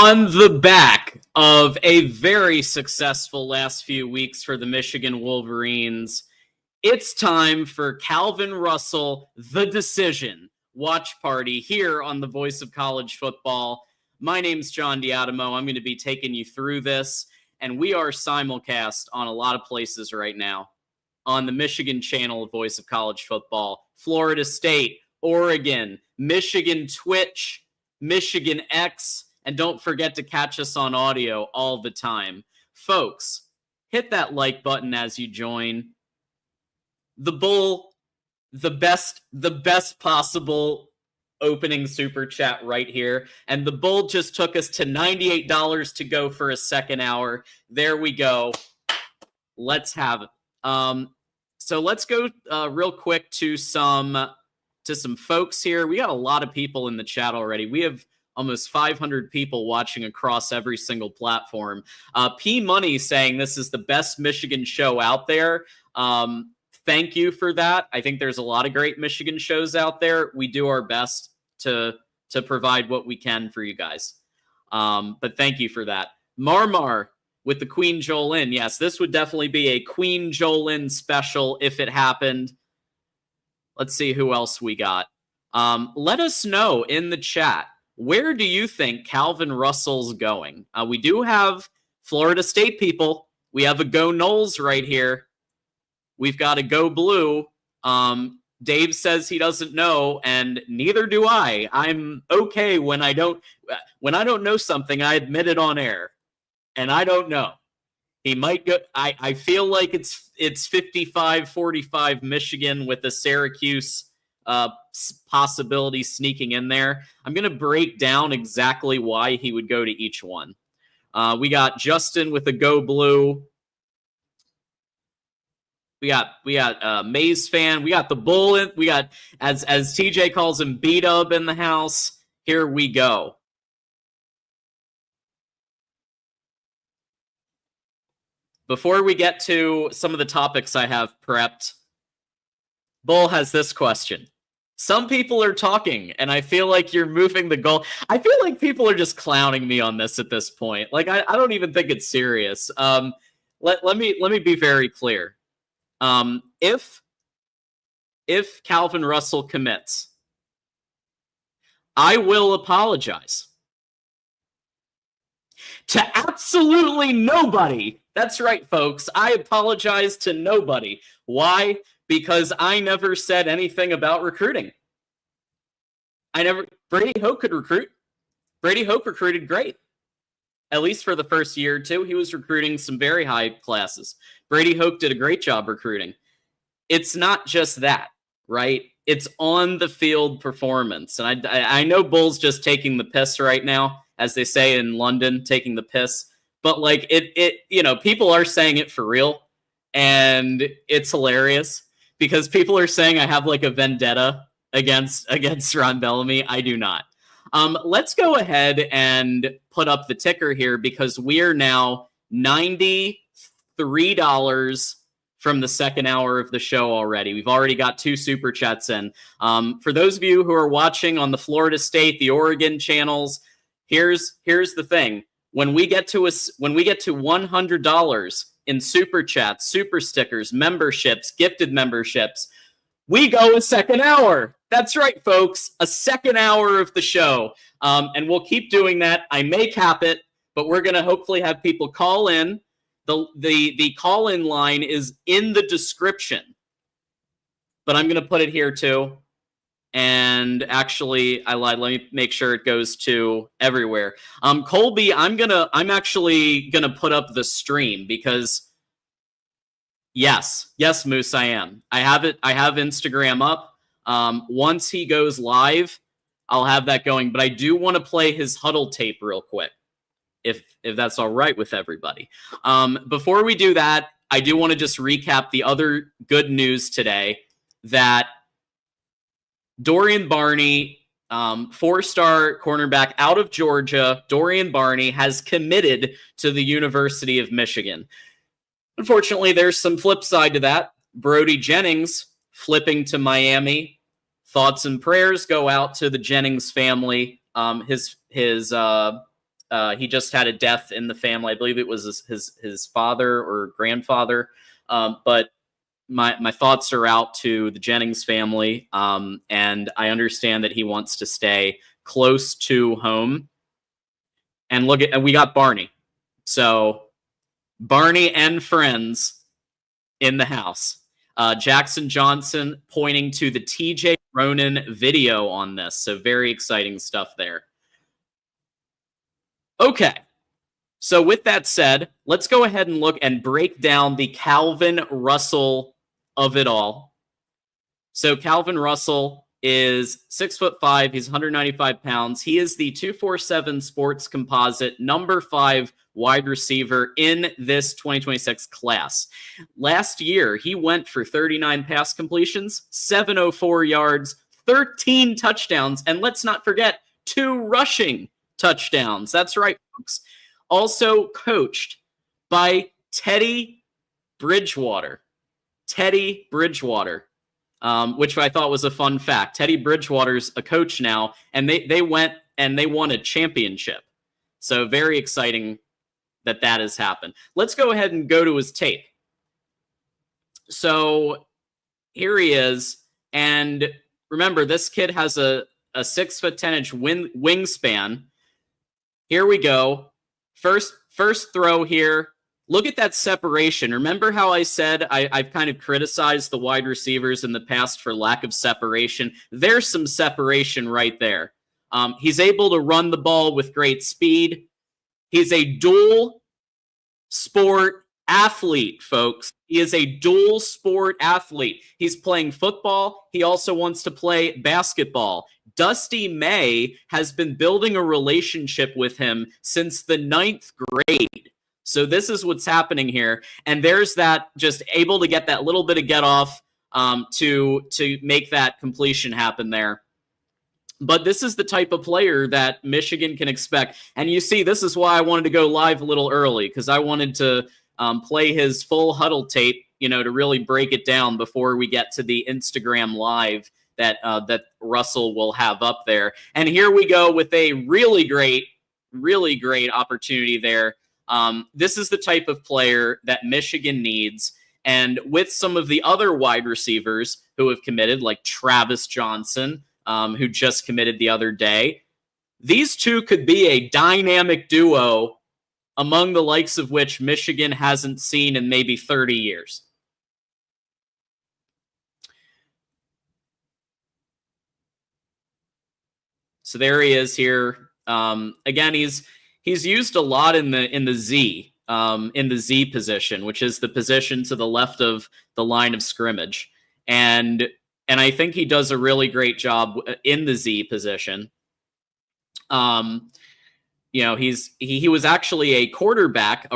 On the back of a very successful last few weeks for the Michigan Wolverines, it's time for Calvin Russell, The Decision watch party here on the Voice of College Football. My name's John Diadamo. I'm going to be taking you through this, and we are simulcast on a lot of places right now. On the Michigan channel of Voice of College Football, Florida State, Oregon, Michigan Twitch, Michigan X, and don't forget to catch us on audio all the time. Folks, hit that like button as you join. The Bull, the best possible opening super chat right here. And the Bull just took us to $98 to go for a second hour. There we go. Let's have it. So let's go real quick to some folks here. We got a lot of people in the chat already. We have almost 500 people watching across every single platform. P Money saying this is the best Michigan show out there. Thank you for that. I think there's a lot of great Michigan shows out there. We do our best to provide what we can for you guys. But thank you for that. Marmar with the Queen Jolene. Yes, this would definitely be a Queen Jolene special if it happened. Let's see who else we got. Let us know in the chat, where do you think Calvin Russell's going? We do have Florida State people. We have a Go Noles right here. We've got a Go Blue. Dave says he doesn't know, and neither do I. I'm okay when I don't know something, I admit it on air. And I don't know. He might go. I feel like it's 55-45 Michigan with a Syracuse possibility sneaking in there. I'm going to break down exactly why he would go to each one. We got Justin with the Go Blue. We got Maze fan. We got the Bull. We got, as TJ calls him, B-Dub in the house. Here we go. Before we get to some of the topics I have prepped, Bull has this question. Some people are talking, and I feel like you're moving the goal. I feel like people are just clowning me on this at this point. Like, I don't even think it's serious. Let me be very clear. If Calvin Russell commits, I will apologize to absolutely nobody. That's right, folks. I apologize to nobody. Why? Because I never said anything about recruiting. Brady Hoke could recruit. Brady Hoke recruited great. At least for the first year or two, he was recruiting some very high classes. Brady Hoke did a great job recruiting. It's not just that, right? It's on the field performance. And I know Bull's just taking the piss right now, as they say in London, taking the piss. But like people are saying it for real, and it's hilarious because people are saying I have like a vendetta against Ron Bellamy. I do not. Let's go ahead and put up the ticker here because we are now $93 from the second hour of the show already. We've already got 2 super chats in. For those of you who are watching on the Florida State, the Oregon channels, here's the thing. When we get to $100 in super chats, super stickers, memberships, gifted memberships, we go a second hour. That's right, folks. A second hour of the show. And we'll keep doing that. I may cap it, but we're going to hopefully have people call in. The call-in line is in the description. But I'm going to put it here too. And actually, I lied. Let me make sure it goes to everywhere. Colby, I'm actually gonna put up the stream because yes, Moose, I am. I have it. I have Instagram up. Once he goes live, I'll have that going. But I do want to play his huddle tape real quick, if that's all right with everybody. Before we do that, I do want to just recap the other good news today that Dorian Barney, 4-star cornerback out of Georgia, Dorian Barney has committed to the University of Michigan. Unfortunately, there's some flip side to that. Brody Jennings flipping to Miami. Thoughts and prayers go out to the Jennings family. His he just had a death in the family. I believe it was his father or grandfather. But my thoughts are out to the Jennings family, and I understand that he wants to stay close to home. And we got Barney. So Barney and friends in the house. Jackson Johnson pointing to the TJ Ronan video on this. So very exciting stuff there. Okay. So with that said, let's go ahead and look and break down the Calvin Russell of it all. So Calvin Russell is 6'5". He's 195 pounds. He is the 247 Sports Composite #5 wide receiver in this 2026 class. Last year, he went for 39 pass completions, 704 yards, 13 touchdowns, and let's not forget 2 rushing touchdowns. That's right, folks. Also coached by Teddy Bridgewater. Teddy Bridgewater. Which I thought was a fun fact. Teddy Bridgewater's a coach now, and they went and they won a championship. So very exciting that has happened. Let's go ahead and go to his tape. So here he is, and remember, this kid has a 6'10" wingspan. Here we go. First throw here. Look at that separation. Remember how I said I've kind of criticized the wide receivers in the past for lack of separation? There's some separation right there. He's able to run the ball with great speed. He's a dual sport athlete, folks. He is a dual sport athlete. He's playing football. He also wants to play basketball. Dusty May has been building a relationship with him since the 9th grade. So this is what's happening here. And there's that, just able to get that little bit of get off to make that completion happen there. But this is the type of player that Michigan can expect. And you see, this is why I wanted to go live a little early, because I wanted to play his full huddle tape, to really break it down before we get to the Instagram live that Russell will have up there. And here we go with a really great opportunity there. This is the type of player that Michigan needs. And with some of the other wide receivers who have committed, like Travis Johnson, who just committed the other day, these two could be a dynamic duo among the likes of which Michigan hasn't seen in maybe 30 years. So there he is here. Again, he's used a lot in the Z position, which is the position to the left of the line of scrimmage. And I think he does a really great job in the Z position. He was actually a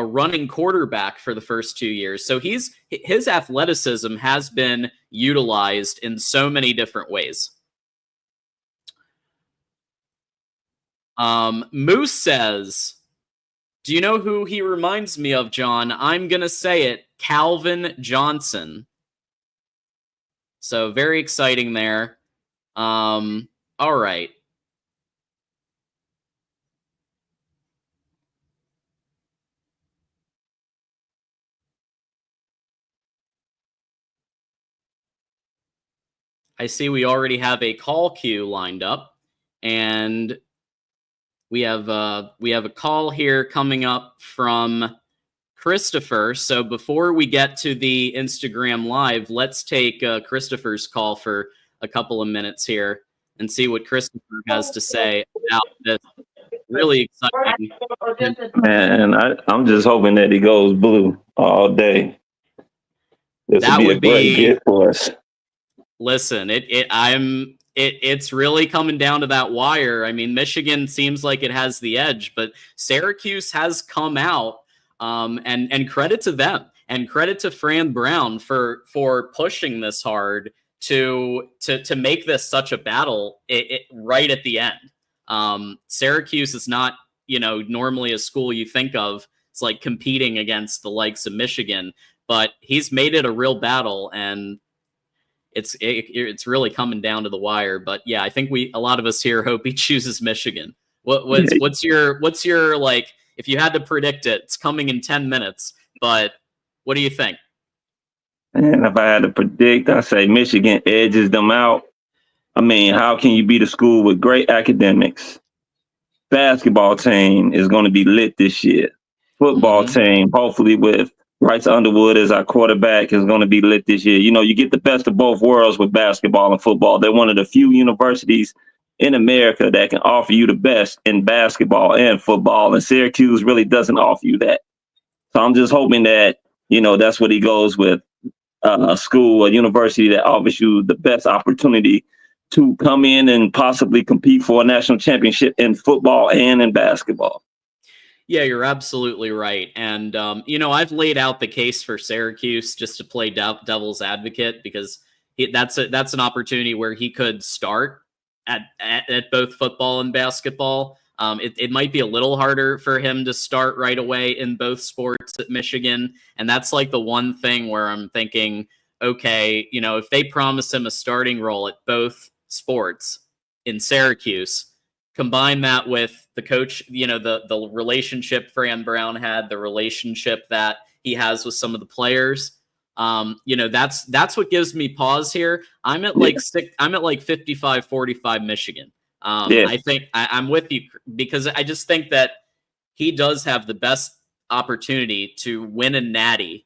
running quarterback for the first 2 years. So his athleticism has been utilized in so many different ways. Moose says, do you know who he reminds me of, John? I'm going to say it, Calvin Johnson. So very exciting there. All right. I see we already have a call queue lined up, and we have a call here coming up from Christopher. So before we get to the Instagram live, let's take Christopher's call for a couple of minutes here and see what Christopher has to say about this. Really exciting. Man, I'm just hoping that he goes blue all day. This would be a great gift for us. Listen, it's really coming down to that wire. I mean, Michigan seems like it has the edge, but Syracuse has come out, and credit to them, and credit to Fran Brown for pushing this hard to make this such a battle right at the end. Syracuse is not, normally a school you think of. It's like competing against the likes of Michigan, but he's made it a real battle, and it's really coming down to the wire. But yeah, I think a lot of us here hope he chooses Michigan. What's your like? If you had to predict it, it's coming in 10 minutes. But what do you think? And if I had to predict, I say Michigan edges them out. I mean, how can you beat a school with great academics? Basketball team is going to be lit this year. Football team, hopefully with Bryce Underwood as our quarterback, is going to be lit this year. You know, you get the best of both worlds with basketball and football. They're one of the few universities in America that can offer you the best in basketball and football, and Syracuse really doesn't offer you that. So I'm just hoping that, you know, that's what he goes with, a school, a university that offers you the best opportunity to come in and possibly compete for a national championship in football and in basketball. Yeah, you're absolutely right. And, you know, I've laid out the case for Syracuse just to play devil's advocate, because that's an opportunity where he could start at both football and basketball. It might be a little harder for him to start right away in both sports at Michigan. And that's like the one thing where I'm thinking, okay, you know, if they promise him a starting role at both sports in Syracuse, combine that with the coach, you know, the relationship Fran Brown had, the relationship that he has with some of the players. You know, that's what gives me pause here. I'm at like 55-45 Michigan. I think I'm with you, because I just think that he does have the best opportunity to win a natty,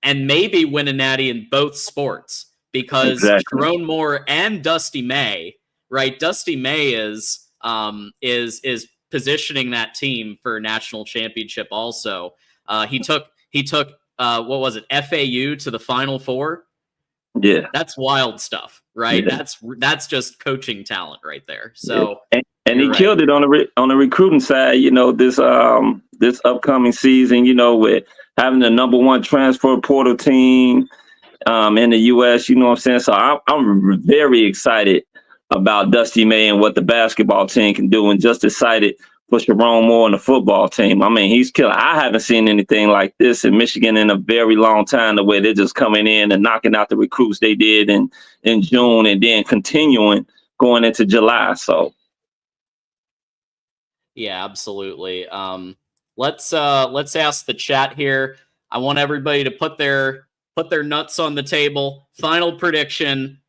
and maybe win a natty in both sports, because Sharon Moore and Dusty May, right? Dusty May is positioning that team for a national championship also. He took what was it, FAU to the Final Four. Yeah, that's wild stuff, right? Yeah. That's just coaching talent right there. So and he killed it on the recruiting side. You know, this upcoming season, you know, with having the #1 transfer portal team in the U.S. You know what I'm saying? So I'm very excited about Dusty May and what the basketball team can do, and just excited for Sharon Moore and the football team. I mean, he's killing. I haven't seen anything like this in Michigan in a very long time, the way they're just coming in and knocking out the recruits they did in June, and then continuing going into July. So yeah, absolutely. Let's ask the chat here. I want everybody to put their nuts on the table. Final prediction: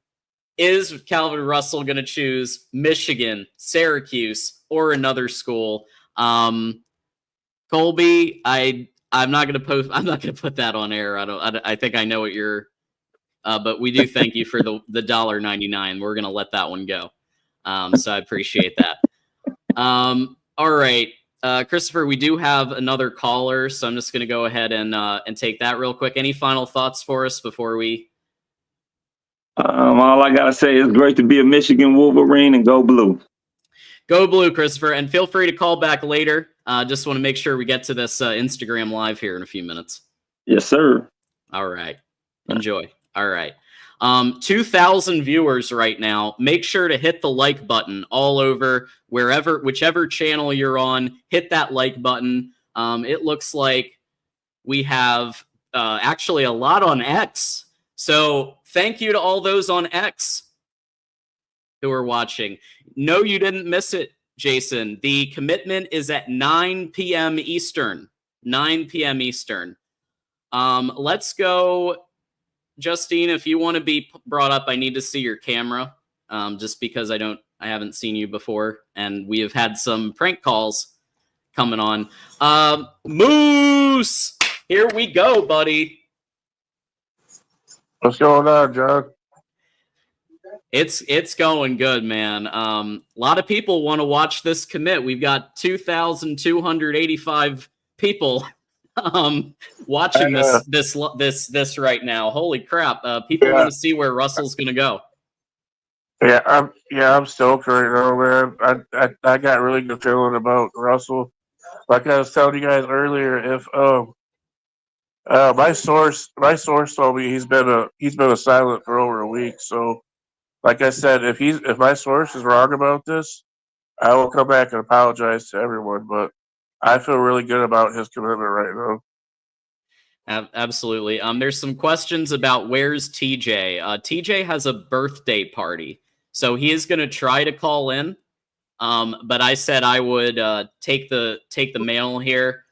is Calvin Russell going to choose Michigan, Syracuse, or another school? Colby, I'm not going to I'm not going to put that on air. I think I know what you're. But we do thank you for the $1.99. We're going to let that one go. So I appreciate that. All right, Christopher, we do have another caller, so I'm just going to go ahead and take that real quick. Any final thoughts for us before we? All I gotta say is great to be a Michigan Wolverine, and go blue. Go blue, Christopher, and feel free to call back later. Just want to make sure we get to this Instagram live here in a few minutes. Yes, sir. All right. Enjoy. All right. 2,000 viewers right now. Make sure to hit the like button all over, whichever channel you're on. Hit that like button. It looks like we have actually a lot on X. So thank you to all those on X who are watching. No, you didn't miss it, Jason. The commitment is at 9 p.m. Eastern. 9 p.m. Eastern. Let's go, Justine. If you want to be brought up, I need to see your camera. Just because I haven't seen you before, and we have had some prank calls coming on. Moose, here we go, buddy. What's going on, John? It's going good, man. A lot of people want to watch this commit. We've got 2,285 people watching this right now. Holy crap! People want to see where Russell's going to go. Yeah, I'm stoked right now, man. I got really good feeling about Russell. Like I was telling you guys earlier, if my source told me he's been a silent for over a week. So, like I said, if my source is wrong about this, I will come back and apologize to everyone. But I feel really good about his commitment right now. Absolutely. There's some questions about where's TJ. TJ has a birthday party, so he is going to try to call in. But I said I would take the mail here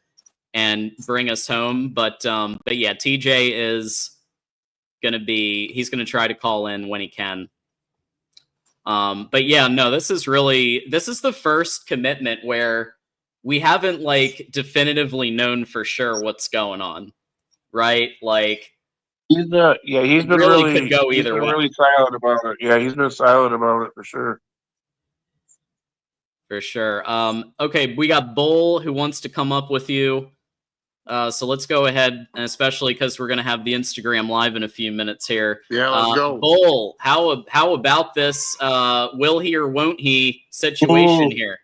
and bring us home. But yeah, TJ is he's gonna try to call in when he can. But yeah, no, this is the first commitment where we haven't like definitively known for sure what's going on, right? Like He's been could go either way. really silent about it. Yeah, he's been silent about it for sure. For sure. Okay, we got Bull who wants to come up with you. So let's go ahead, and especially because we're going to have the Instagram live in a few minutes here. Yeah, let's go. Bull, how about this will he or won't he situation here?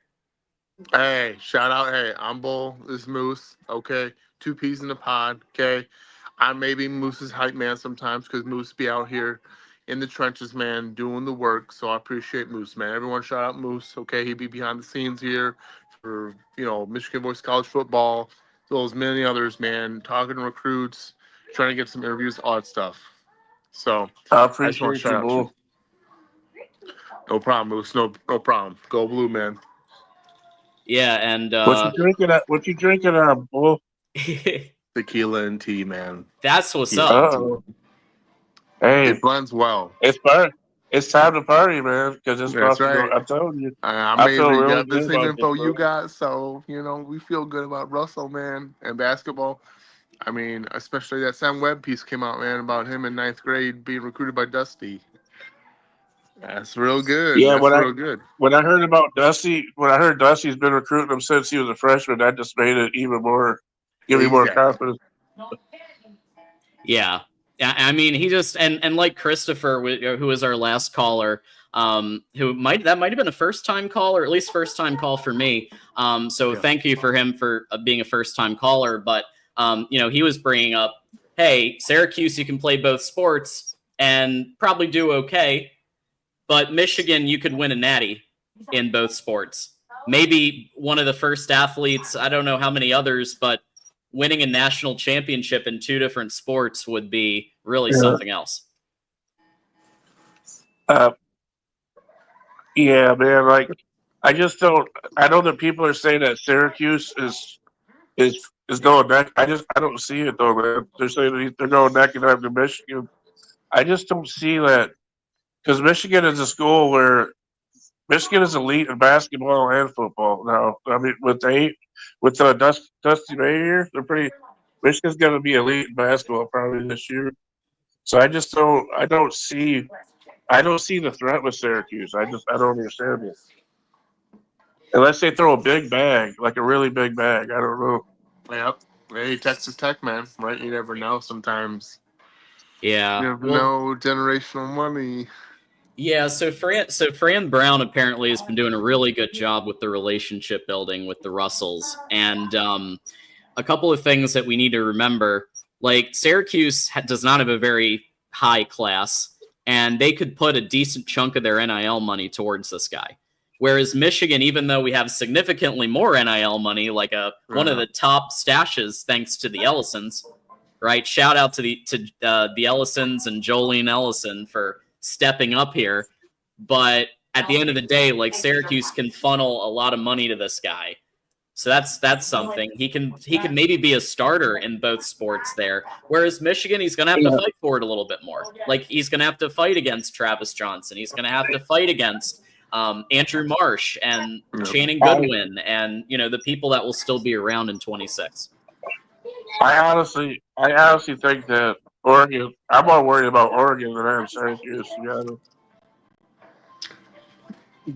Hey, shout out. Hey, I'm Bull. This is Moose. Okay. 2 peas in the pod. Okay. I may be Moose's hype man sometimes because Moose be out here in the trenches, man, doing the work. So I appreciate Moose, man. Everyone shout out Moose. Okay. He be behind the scenes here for, Michigan Boys College football, as well as many others, man, talking to recruits, trying to get some interviews, all that stuff. So I just want to appreciate shout you, out Bull. No problem, Moose. No problem. Go blue, man. Yeah, and What you drinking, Bull? Tequila and tea, man. That's what's Yeah. up. Hey, It blends well. It's time to party, man. Because it's That's about to right. go. I'm telling you, I'm I amazing. feel You really got the good same about info this, you bro. got, so we feel good about Russell, man, and basketball. I mean, especially that Sam Webb piece came out, man, about him in 9th grade being recruited by Dusty. That's real good. Yeah, That's real good. when I heard about Dusty, when I heard Dusty's been recruiting him since he was a freshman, that just made it even more, give me more Exactly. confidence. Yeah. I mean, he just and like Christopher, who was our last caller, who might have been a first time call, or at least first time call for me. So thank you for him for being a first time caller. But he was bringing up, hey, Syracuse, you can play both sports and probably do okay, but Michigan, you could win a natty in both sports. Maybe one of the first athletes. I don't know how many others, but winning a national championship in 2 different sports would be really something else. Yeah, man. Like, I just don't. I know that people are saying that Syracuse is going neck. I don't see it though, man. They're saying they're going neck and neck to Michigan. I just don't see that because Michigan is a school where Michigan is elite in basketball and football now. I mean, with Dusty May here, they're pretty. Michigan's going to be elite in basketball probably this year. So I don't see the threat with Syracuse. I don't understand it. Unless they throw a big bag, like a really big bag. I don't know. Yep. Hey, Texas Tech, man. Right? You never know. Sometimes. Yeah. You never know. Generational money. Yeah, so Fran Brown apparently has been doing a really good job with the relationship building with the Russells. And a couple of things that we need to remember, like Syracuse does not have a very high class, and they could put a decent chunk of their NIL money towards this guy. Whereas Michigan, even though we have significantly more NIL money, like one of the top stashes, thanks to the Ellisons, right? Shout out to the Ellisons and Jolene Ellison for stepping up here. But at the end of the day, like Syracuse can funnel a lot of money to this guy. So that's something. He can maybe be a starter in both sports there. Whereas Michigan, he's gonna have to fight for it a little bit more. Like he's gonna have to fight against Travis Johnson. He's gonna have to fight against Andrew Marsh and Channing Goodwin and the people that will still be around in 26. I honestly think that Oregon. I'm more worried about Oregon than I am Syracuse.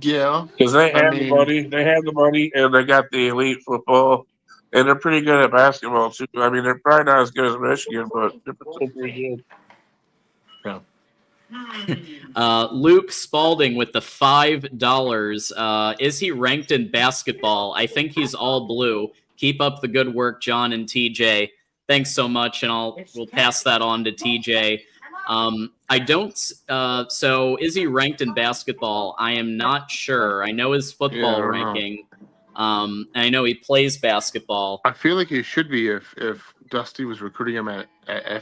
Yeah, because they have the money. They have the money, and they got the elite football, and they're pretty good at basketball too. I mean, they're probably not as good as Michigan, but they're still pretty good. Luke Spalding with the $5. Is he ranked in basketball? I think he's all blue. Keep up the good work, John and TJ. Thanks so much, and we'll pass that on to TJ. I don't. So is he ranked in basketball? I am not sure. I know his football ranking. And I know he plays basketball. I feel like he should be if Dusty was recruiting him at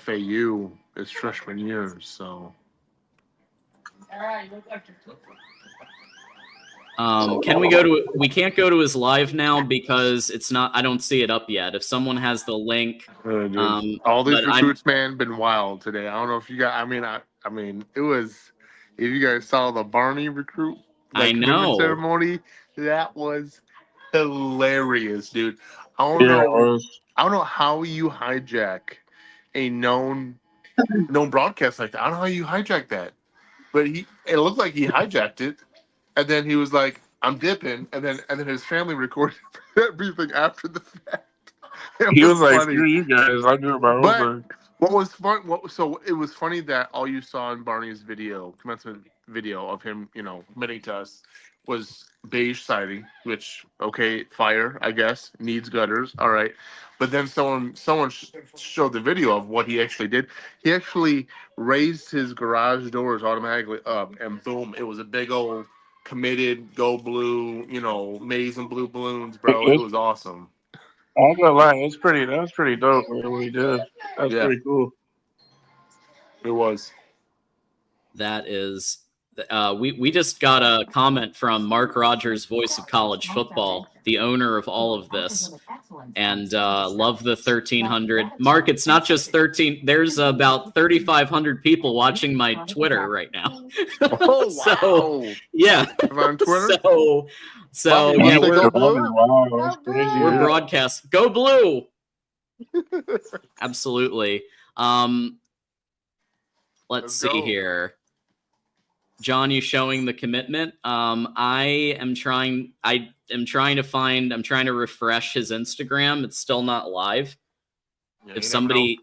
FAU his freshman year. So. Can we go to? We can't go to his live now because it's not. I don't see it up yet. If someone has the link, all these but I'm. recruits, man, been wild today. I don't know if you got. I mean, it was. If you guys saw the Barney recruit, I like commitment know. ceremony, that was hilarious, dude. I don't Yeah, it know. was. I don't know how you hijack a known broadcast like that. I don't know how you hijack that, but it looked like he hijacked it, and then he was like, "I'm dipping," and then his family recorded everything after the fact. It He was was like, funny. "Screw you guys! I'm doing my own But thing." what was fun? So it was funny that all you saw in Barney's video, commencement video of him, admitting to us, was beige siding, which okay, fire, I guess, needs gutters, all right. But then someone showed the video of what he actually did. He actually raised his garage doors automatically up, and boom, it was a big old committed go blue, maize and blue balloons, bro. It was awesome. I'm gonna lie, it's pretty. That was pretty dope, man. What he did. That's Yeah, pretty cool. it was. That is. We just got a comment from Mark Rogers, voice of college football, the owner of all of this, and love the 1,300. Mark, it's not just 13. There's about 3,500 people watching my Twitter right now. Oh So wow! yeah. On Twitter. So You yeah, want to say go blue? Wow, that's crazy. we're Yeah. broadcast. Go blue. Absolutely. Let's see go. here. John, you showing the commitment. I am trying to find. I'm trying to refresh his Instagram. It's still not live. Yeah, If you never know. somebody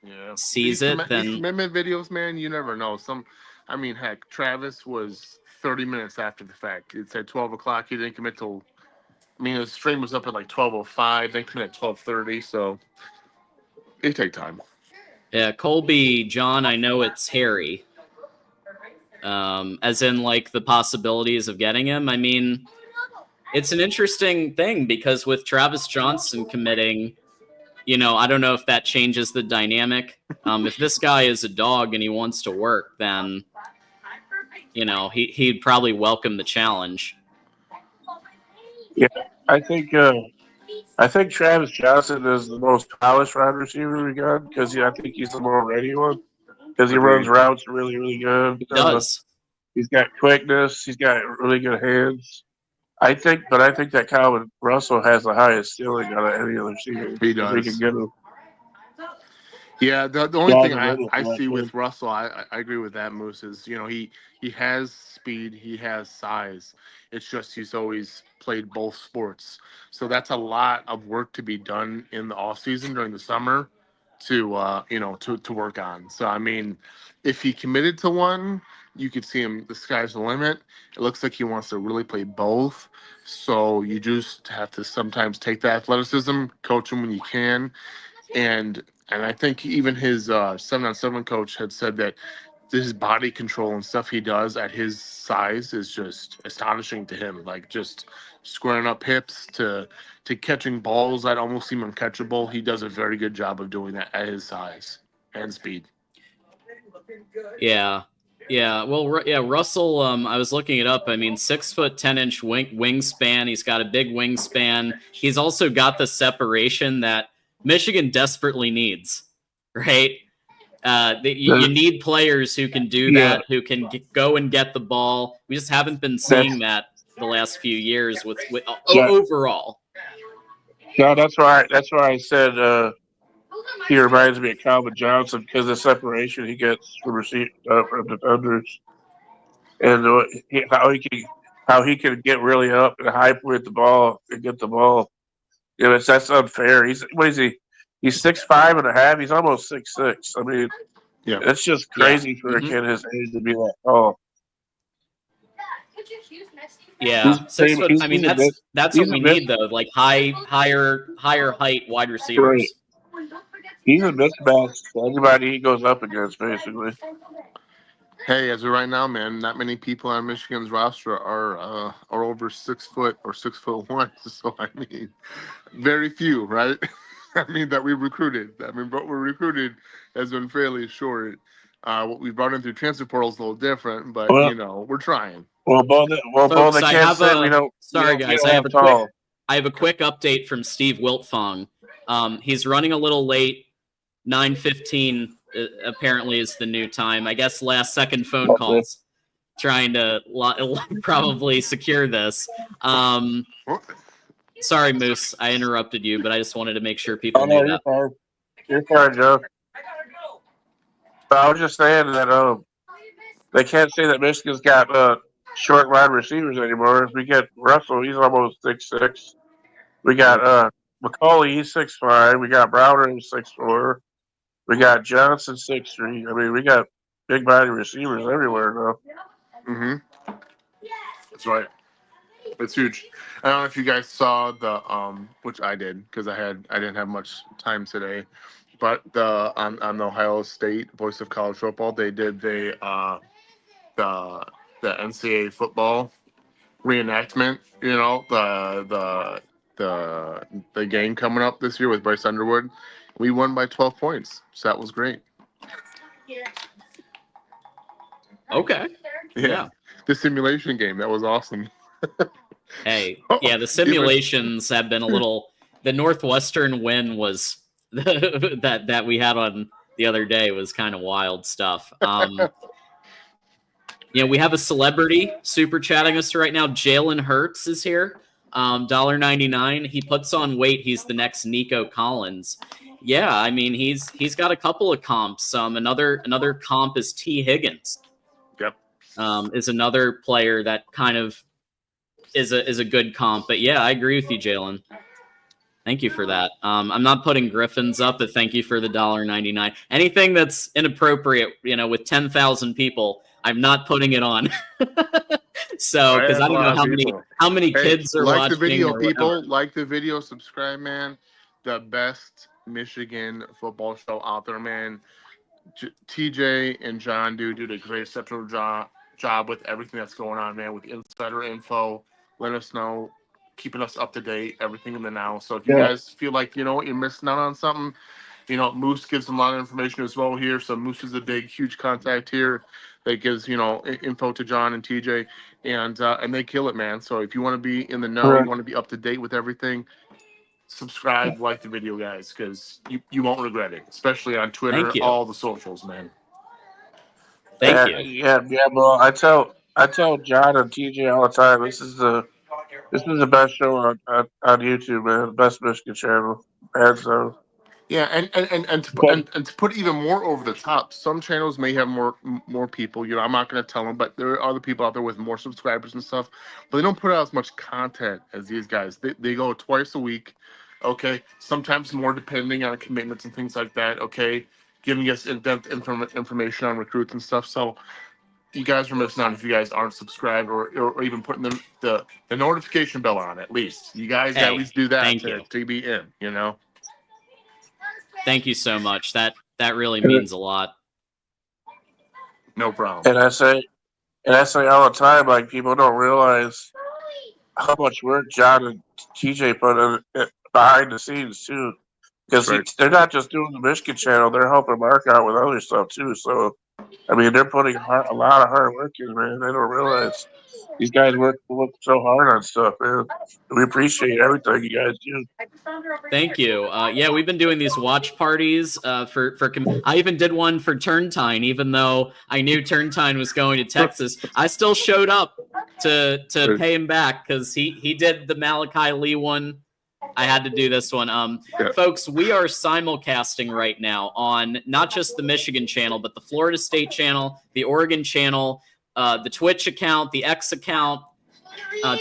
Yeah. sees These it, then commitment videos, man, you never know. Heck, Travis was 30 minutes after the fact. It said 12 o'clock. He didn't commit till. The stream was up at like 12:05. Then commit at 12:30. So it take time. yeah, Colby, John. I know it's Harry. As in like the possibilities of getting him. I mean, it's an interesting thing because with Travis Johnson committing, I don't know if that changes the dynamic. If this guy is a dog and he wants to work, then he'd probably welcome the challenge. Yeah, I think. I think Travis Johnson is the most polished wide receiver we got because I think he's the more ready one because he runs Agreed. routes really, really good. He does. He's got quickness. He's got really good hands. I think that Calvin Russell has the highest ceiling out of any other receiver He if we can does. get him. Yeah, the only Sky's thing the I, limit I for that see kid. with Russell, I agree with that, Moose, is he has speed, he has size. It's just he's always played both sports. So that's a lot of work to be done in the off season during the summer to work on. So if he committed to one, you could see him, the sky's the limit. It looks like he wants to really play both. So you just have to sometimes take the athleticism, coach him when you can, and I think even his 7-on-7 coach had said that his body control and stuff he does at his size is just astonishing to him. Like just squaring up hips to catching balls that almost seem uncatchable. He does a very good job of doing that at his size and speed. Yeah. Yeah, well, yeah, Russell. I was looking it up. 6'10" wingspan. He's got a big wingspan. He's also got the separation that Michigan desperately needs. Right? You need players who can do Yeah, that, who can go and get the ball. We just haven't been seeing that the last few years with overall. yeah, that's why I said he reminds me of Calvin Johnson because the separation he gets from defenders and how he can get really up and hype with the ball and get the ball. That's unfair. What is he? He's 6'5.5". He's almost 6'6". Yeah. It's just Yeah. crazy for a kid his age to be that tall. Yeah, 6 foot. That's what we miss need though. Like higher height wide right. receivers. He's a mismatch to anybody he goes up against, basically. Hey, as of right now, man, not many people on Michigan's roster are over 6 foot or 6'1". So very few, right? That we recruited. What we recruited has been fairly short. What we brought in through transfer portal is a little different, but Well, we're trying. both Folks, the I kids have say we a don't. sorry We guys, don't have tall. I have a quick update from Steve Wiltfong. He's running a little late. 9:15 apparently is the new time. I guess last second phone calls trying to probably secure this. Sorry, Moose, I interrupted you, but I just wanted to make sure people knew that. You're fine. You're fine, Joe. But I was just saying that they can't say that Michigan's got short wide receivers anymore. We get Russell, he's almost 6'6". We got McCauley, he's 6'5". We got Browner, who's 6'4". We got Johnson 6'3". I mean, we got big body receivers everywhere now. Mm-hmm. That's right. It's huge. I don't know if you guys saw the which I did because I didn't have much time today, but the on the Ohio State Voice of College Football they did the NCAA football reenactment. The game coming up this year with Bryce Underwood. We won by 12 points, so that was great. Okay. Yeah. The simulation game, that was awesome. Hey, yeah, the simulations have been a little. The Northwestern win was that we had on the other day was kind of wild stuff. We have a celebrity super chatting us right now. Jalen Hurts is here. $1.99. He puts on weight. He's the next Nico Collins. Yeah, I mean he's got a couple of comps. Another comp is T. Higgins. Yep. Is another player that kind of is a good comp. But yeah, I agree with you, Jalen. Thank you for that. I'm not putting Griffins up, but thank you for the $1.99. Anything that's inappropriate, with 10,000 people, I'm not putting it on. So, because I don't know how many kids are watching. The video, people. Like the video, subscribe, man. The best Michigan football show out there, man. TJ and John do a great exceptional job with everything that's going on, man. With insider info, let us know, keeping us up to date, everything in the now. So if you guys feel like you're missing out on something, Moose gives them a lot of information as well here. So Moose is a big, huge contact here that gives info to John and TJ, and they kill it, man. So if you want to be in the know, you want to be up to date with everything, subscribe, like the video, guys, because you won't regret it, especially on Twitter, all the socials, man. Thank you. Yeah, bro. I tell John and TJ all the time. This is the best show on YouTube, man. The best Michigan channel, hands down. Yeah, and to put even more over the top, some channels may have more people. I'm not going to tell them, but there are other people out there with more subscribers and stuff. But they don't put out as much content as these guys. They go twice a week, okay? Sometimes more depending on commitments and things like that, okay? Giving us in-depth information on recruits and stuff. So you guys are missing out if you guys aren't subscribed or even putting the notification bell on at least. You guys at least do that to be in, Thank you so much. That really means a lot. No problem. And I say all the time, like, people don't realize how much work John and TJ put in behind the scenes too, because they're not just doing the Michigan channel; they're helping Mark out with other stuff too. So, I mean, they're putting a lot of hard work in, man. They don't realize these guys work so hard on stuff, man. We appreciate everything you guys do. Thank you. Yeah, we've been doing these watch parties for. I even did one for Turntine, even though I knew Turntine was going to Texas. I still showed up to pay him back because he did the Malachi Lee one. I had to do this one. Folks, we are simulcasting right now on not just the Michigan channel, but the Florida State channel, the Oregon channel, the Twitch account, the X account.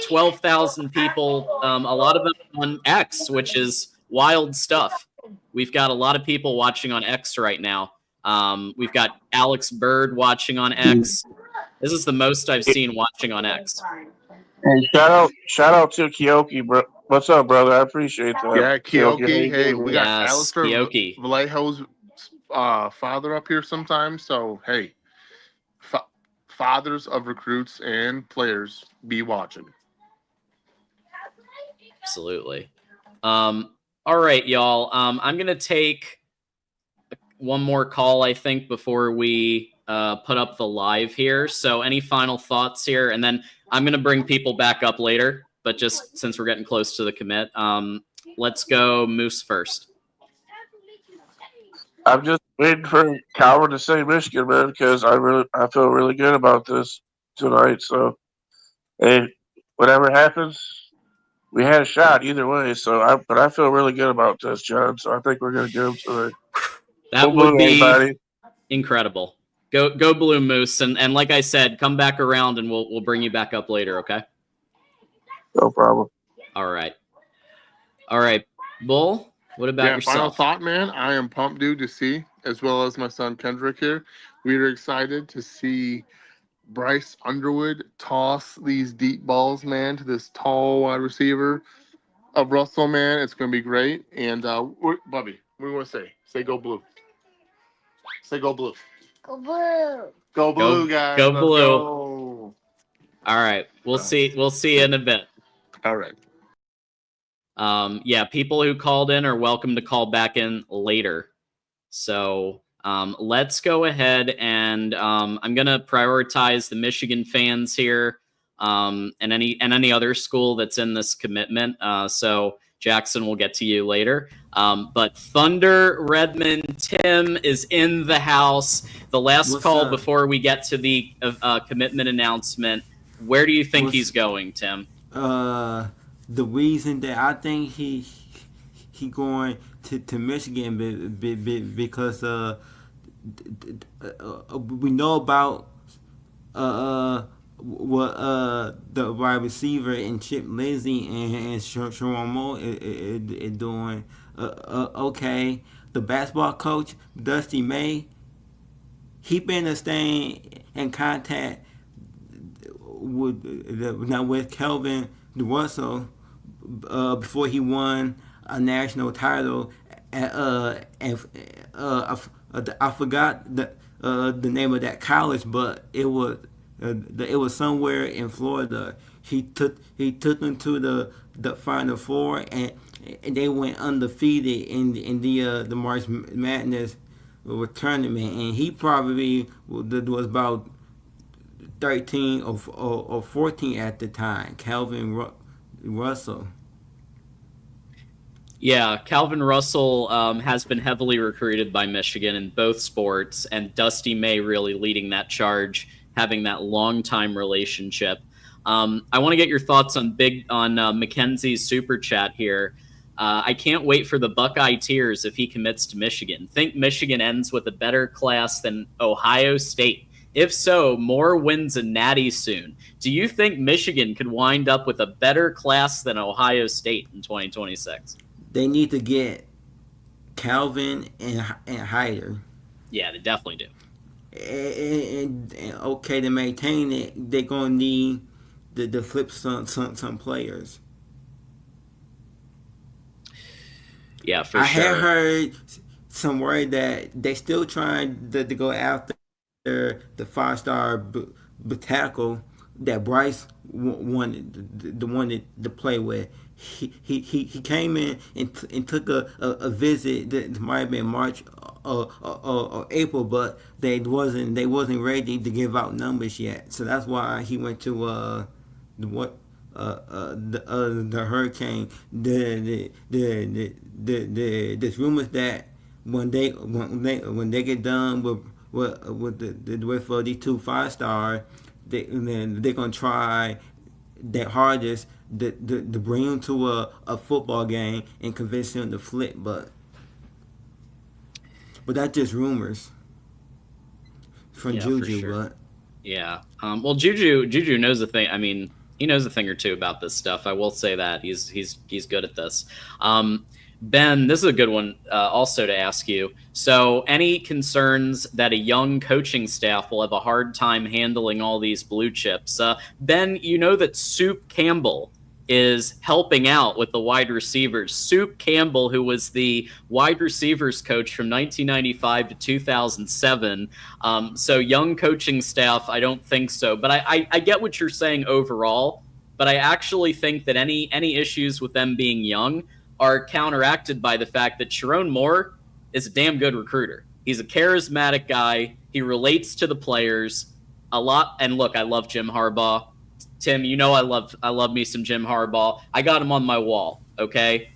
12,000 people, a lot of them on X, which is wild stuff. We've got a lot of people watching on X right now. We've got Alex Bird watching on X. This is the most I've seen watching on X. Hey, shout out to Kioki, bro. What's up, brother? I appreciate that. Yeah, Kioki. Hey, we got Alistair Kioki. Vallejo's father up here sometimes. So, hey, fathers of recruits and players, be watching. Absolutely. All right, y'all. I'm going to take one more call, I think, before we put up the live here. So any final thoughts here? And then I'm going to bring people back up later, but just since we're getting close to the commit, let's go Moose first. I'm just waiting for Calvin to say Michigan, man, because I feel really good about this tonight. So, hey, whatever happens, we had a shot either way. But I feel really good about this, John. So I think we're gonna get them tonight. That would be incredible. Go Blue Moose, and like I said, come back around and we'll bring you back up later. Okay. No problem. All right. Bull. What about yourself? Final thought, man. I am pumped, dude, to see, as well as my son Kendrick here. We are excited to see Bryce Underwood toss these deep balls, man, to this tall wide receiver of Russell, man. It's going to be great. And, Bubby, what do you want to say? Say go blue. Say go blue. Go blue. Go blue, guys. Go Let's blue. Go. All right. We'll see you in a bit. All right. Yeah, people who called in are welcome to call back in later. So let's go ahead and I'm gonna prioritize the Michigan fans here, and any other school that's in this commitment. So Jackson, will get to you later. But Thunder Redmond Tim is in the house. The last What's call up? before we get to the commitment announcement. Where do you think he's going, Tim? The reason that I think he going to Michigan because we know about what the wide receiver and Chip Lindsey and Sharon Moore is doing. Okay, the basketball coach Dusty May, he been staying in contact with Kelvin Russell before he won a national title. And I forgot the name of that college, but it was somewhere in Florida. He took them to the Final Four, and they went undefeated in the March Madness tournament, and he probably was about 13 or 14 at the time. Calvin Russell. Yeah, Calvin Russell has been heavily recruited by Michigan in both sports, and Dusty May really leading that charge, having that long-time relationship. I want to get your thoughts on Mackenzie's super chat here. I can't wait for the Buckeye tears if he commits to Michigan. Think Michigan ends with a better class than Ohio State. If so, more wins and natty soon. Do you think Michigan could wind up with a better class than Ohio State in 2026? They need to get Calvin and Hyder. Yeah, they definitely do. And okay, to maintain it, they're gonna need to flip some players. Yeah, for I sure. have heard some word that they still trying to go after the 5-star tackle that Bryce wanted to play with. He came in and took a visit that might have been March or April, but they wasn't ready to give out numbers yet. So that's why he went to the Hurricane. There's rumors that when they get done with these 2 5-star, they're gonna try their hardest to bring them to a football game and convince them to flip, but that's just rumors from Juju. Sure. But yeah, well, Juju knows a thing. I mean, he knows a thing or two about this stuff. I will say that he's good at this. Ben, this is a good one also to ask you. So any concerns that a young coaching staff will have a hard time handling all these blue chips? Ben, you know that Soup Campbell is helping out with the wide receivers. Soup Campbell, who was the wide receivers coach from 1995 to 2007. So young coaching staff, I don't think so. But I get what you're saying overall. But I actually think that any issues with them being young are counteracted by the fact that Sharon Moore is a damn good recruiter. He's a charismatic guy. He relates to the players a lot. And look, I love Jim Harbaugh. Tim, you know I love me some Jim Harbaugh. I got him on my wall, okay?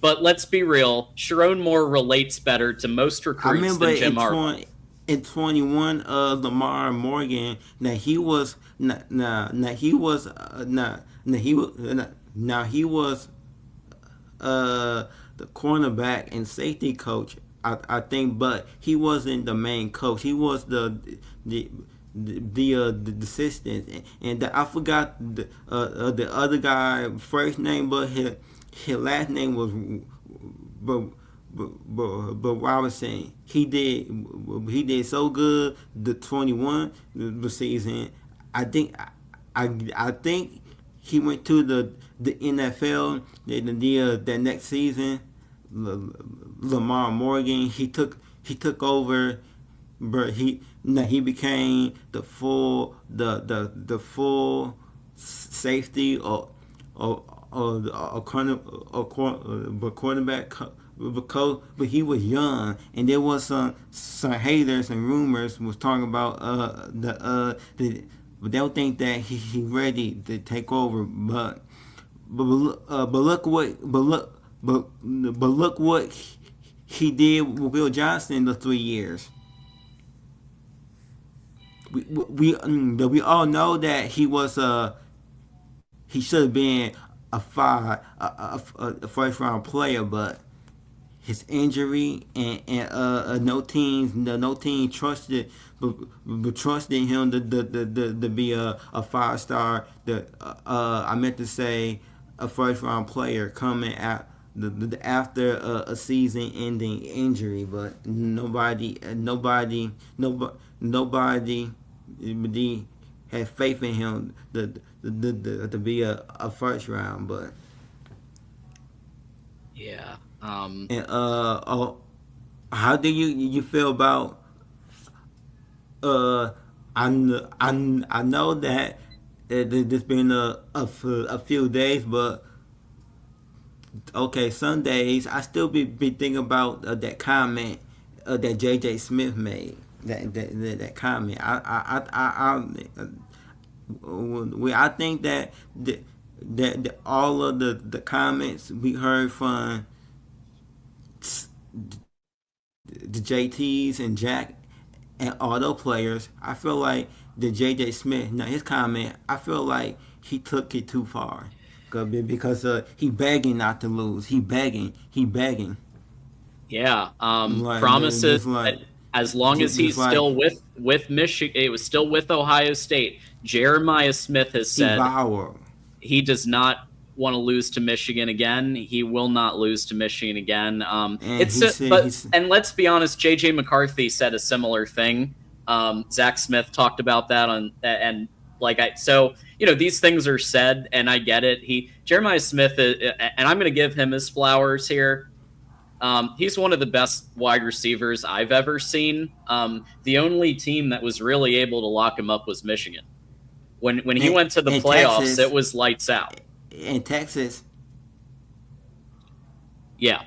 But let's be real. Sharon Moore relates better to most I recruits remember than Jim Harbaugh. in 21, Lamar Morgan. Now he was he was the cornerback and safety coach. I think, but he wasn't the main coach. He was the assistant, and I forgot the other guy first name, but his last name was but Robinson. He did so good the 21 the season. I think he went to the NFL the next season. Lamar Morgan, he took over, but he became the full safety or quarterback coach, but he was young, and there was some haters and rumors was talking about but they don't think that he ready to take over, but look what he did with Bill Johnson in the 3 years. We all know that he should have been a first round player, but his injury and no team trusted him to be a 5-star. I meant to say a first round player coming out after a season ending injury, but nobody had faith in him to be a first round, but Yeah. and how do you feel about I know that there's been a few days, but okay, some days I still be thinking about that comment that JJ Smith made. That comment. I think that all of the comments we heard from the JTs and Jack and all those players, I feel like the JJ Smith, now his comment, I feel like he took it too far because he begging not to lose. He begging. Yeah. Like, Promises like, that as long as he's like, still with Michigan, it was still with Ohio State. Jeremiah Smith has said he does not want to lose to Michigan again. He will not lose to Michigan again. And let's be honest, JJ McCarthy said a similar thing. Zach Smith talked about that so these things are said, and I get it. Jeremiah Smith, and I'm going to give him his flowers here. He's one of the best wide receivers I've ever seen. The only team that was really able to lock him up was Michigan. When he went to the playoffs, Texas, it was lights out. In Texas, yeah,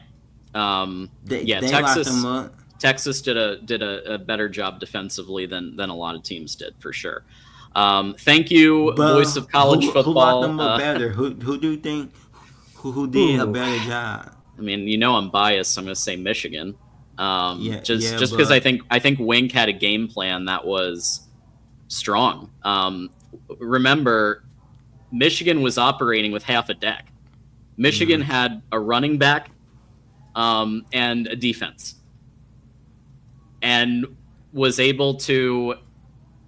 they Texas locked him up. Texas did a better job defensively than a lot of teams did, for sure. Thank you, voice of college football. Who locked them up better? Who do you think who did a better job? I mean, I'm biased. I'm going to say Michigan. Just because I think Wink had a game plan that was strong. Remember, Michigan was operating with half a deck. Michigan had a running back and a defense, and was able to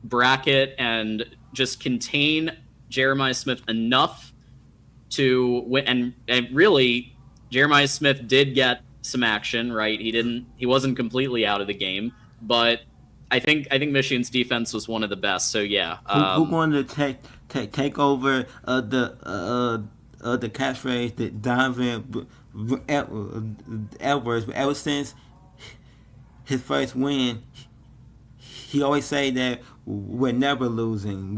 bracket and just contain Jeremiah Smith enough to win. And really, Jeremiah Smith did get some action, right? He wasn't completely out of the game, but I think Michigan's defense was one of the best. So yeah, who going to take over the catchphrase that Donovan Edwards? Ever since his first win, he always say that we're never losing.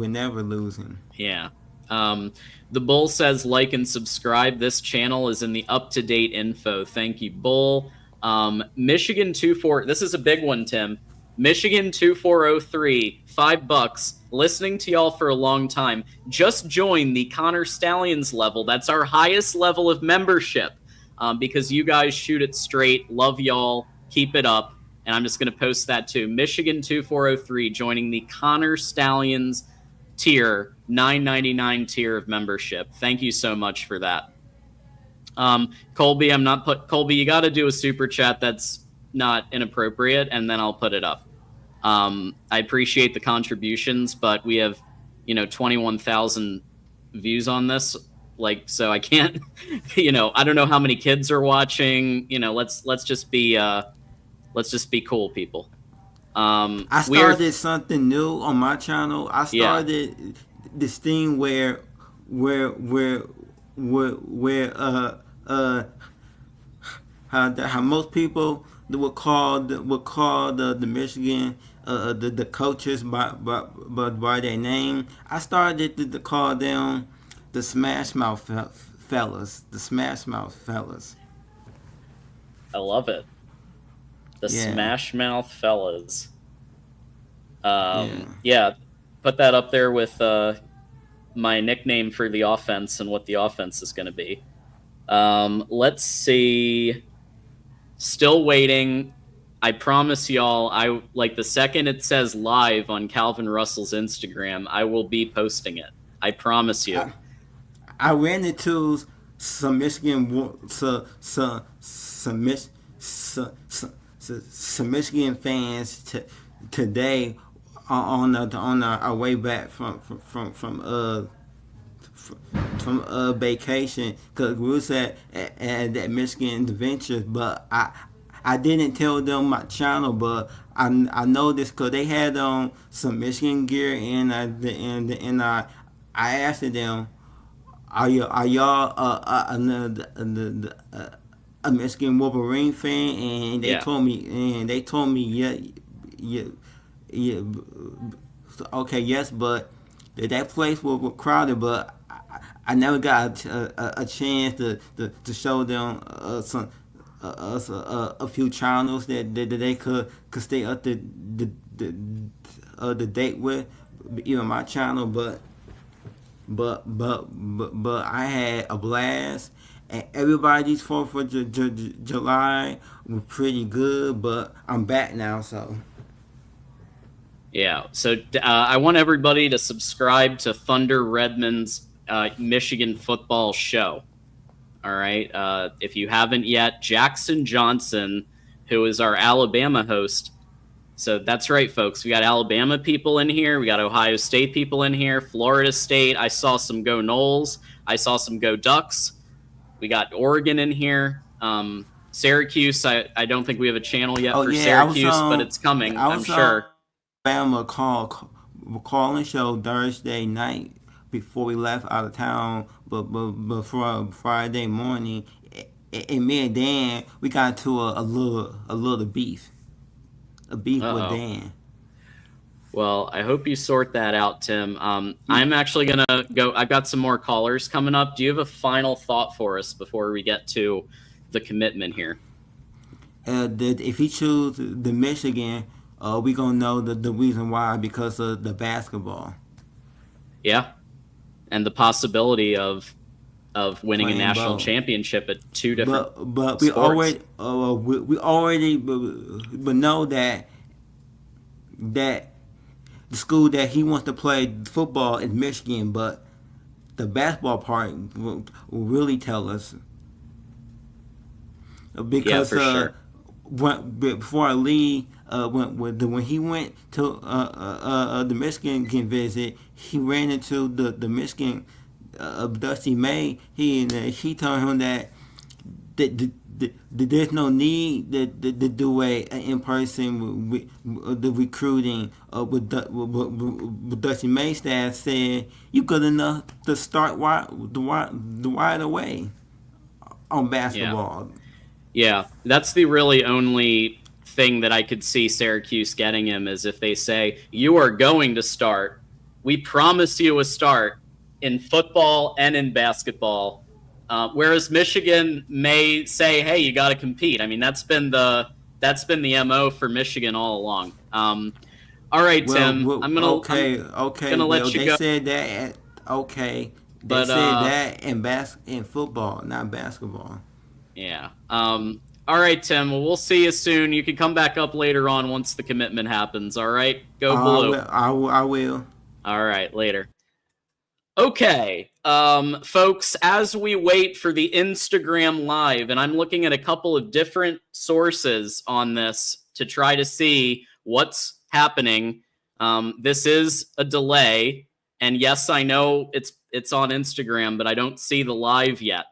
Yeah. The Bull says like and subscribe. This channel is in the up-to-date info. Thank you, Bull. Michigan 2-4. This is a big one, Tim. Michigan 2403, $5. Listening to y'all for a long time. Just join the Connor Stallions level. That's our highest level of membership, because you guys shoot it straight. Love y'all. Keep it up. And I'm just going to post that too. Michigan 2403 joining the Connor Stallions tier, $9.99 tier of membership. Thank you so much for that. Colby, Colby, you got to do a super chat that's not inappropriate, and then I'll put it up. I appreciate the contributions, but we have, 21,000 views on this. So I can't, I don't know how many kids are watching. Let's just be cool, people. I started something new on my channel. I started this thing where how most people would call the Michigan the coaches by their name. I started to call them the Smash Mouth fellas. The Smash Mouth fellas. I love it. The Smash Mouth fellas. Put that up there with my nickname for the offense and what the offense is going to be. Let's see. Still waiting. I promise y'all, the second it says live on Calvin Russell's Instagram, I will be posting it. I promise you. I ran into some Michigan some Michigan fans today on our way back from vacation, because we was at that Michigan Adventures, but I didn't tell them my channel, but I noticed because they had on some Michigan gear, and I asked them, are y'all a Michigan Wolverine fan? And they told me yeah, okay, yes, but that place was crowded, but I never got a chance to show them a few channels that they could stay up the date with, even my channel, but I had a blast, and everybody's 4th of July was pretty good, but I'm back now, so. Yeah, so I want everybody to subscribe to Thunder Redmond's Michigan football show. All right, if you haven't yet, Jackson Johnson, who is our Alabama host. So that's right, folks. We got Alabama people in here. We got Ohio State people in here. Florida State. I saw some Go Noles. I saw some Go Ducks. We got Oregon in here. Syracuse. I don't think we have a channel yet for Syracuse, but it's coming. I'm sure. Alabama calling show Thursday night before we left out of town, but for Friday morning, and me and Dan, we got into a little beef. A beef with Dan. Well, I hope you sort that out, Tim. I'm actually going to go. I've got some more callers coming up. Do you have a final thought for us before we get to the commitment here? If he choose the Michigan, we going to know the reason why, because of the basketball. Yeah. And the possibility of winning a national championship at two different but we sports. we already know that the school that he wants to play football is Michigan, but the basketball part will really tell us, because sure. Before I leave, when he went to the Michigan visit, he ran into the Michigan Dusty May. He told him that there's no need to do a in-person the recruiting. With Dusty May staff said you good enough to start right away on basketball. Yeah, that's the really only thing that I could see Syracuse getting him, is if they say, you are going to start. We promise you a start in football and in basketball. Whereas Michigan may say, hey, you got to compete. I mean, that's been the MO for Michigan all along. All right, Well, Tim. well, I'm gonna Well, let you they go. said that. Okay, they But said that in football, not basketball. yeah. All right, Tim. Well, we'll see you soon. You can come back up later on once the commitment happens. All right. Go blue. I will. All right. Later. Okay, folks, as we wait for the Instagram Live, and I'm looking at a couple of different sources on this to try to see what's happening. This is a delay, and yes, I know it's on Instagram, but I don't see the live yet.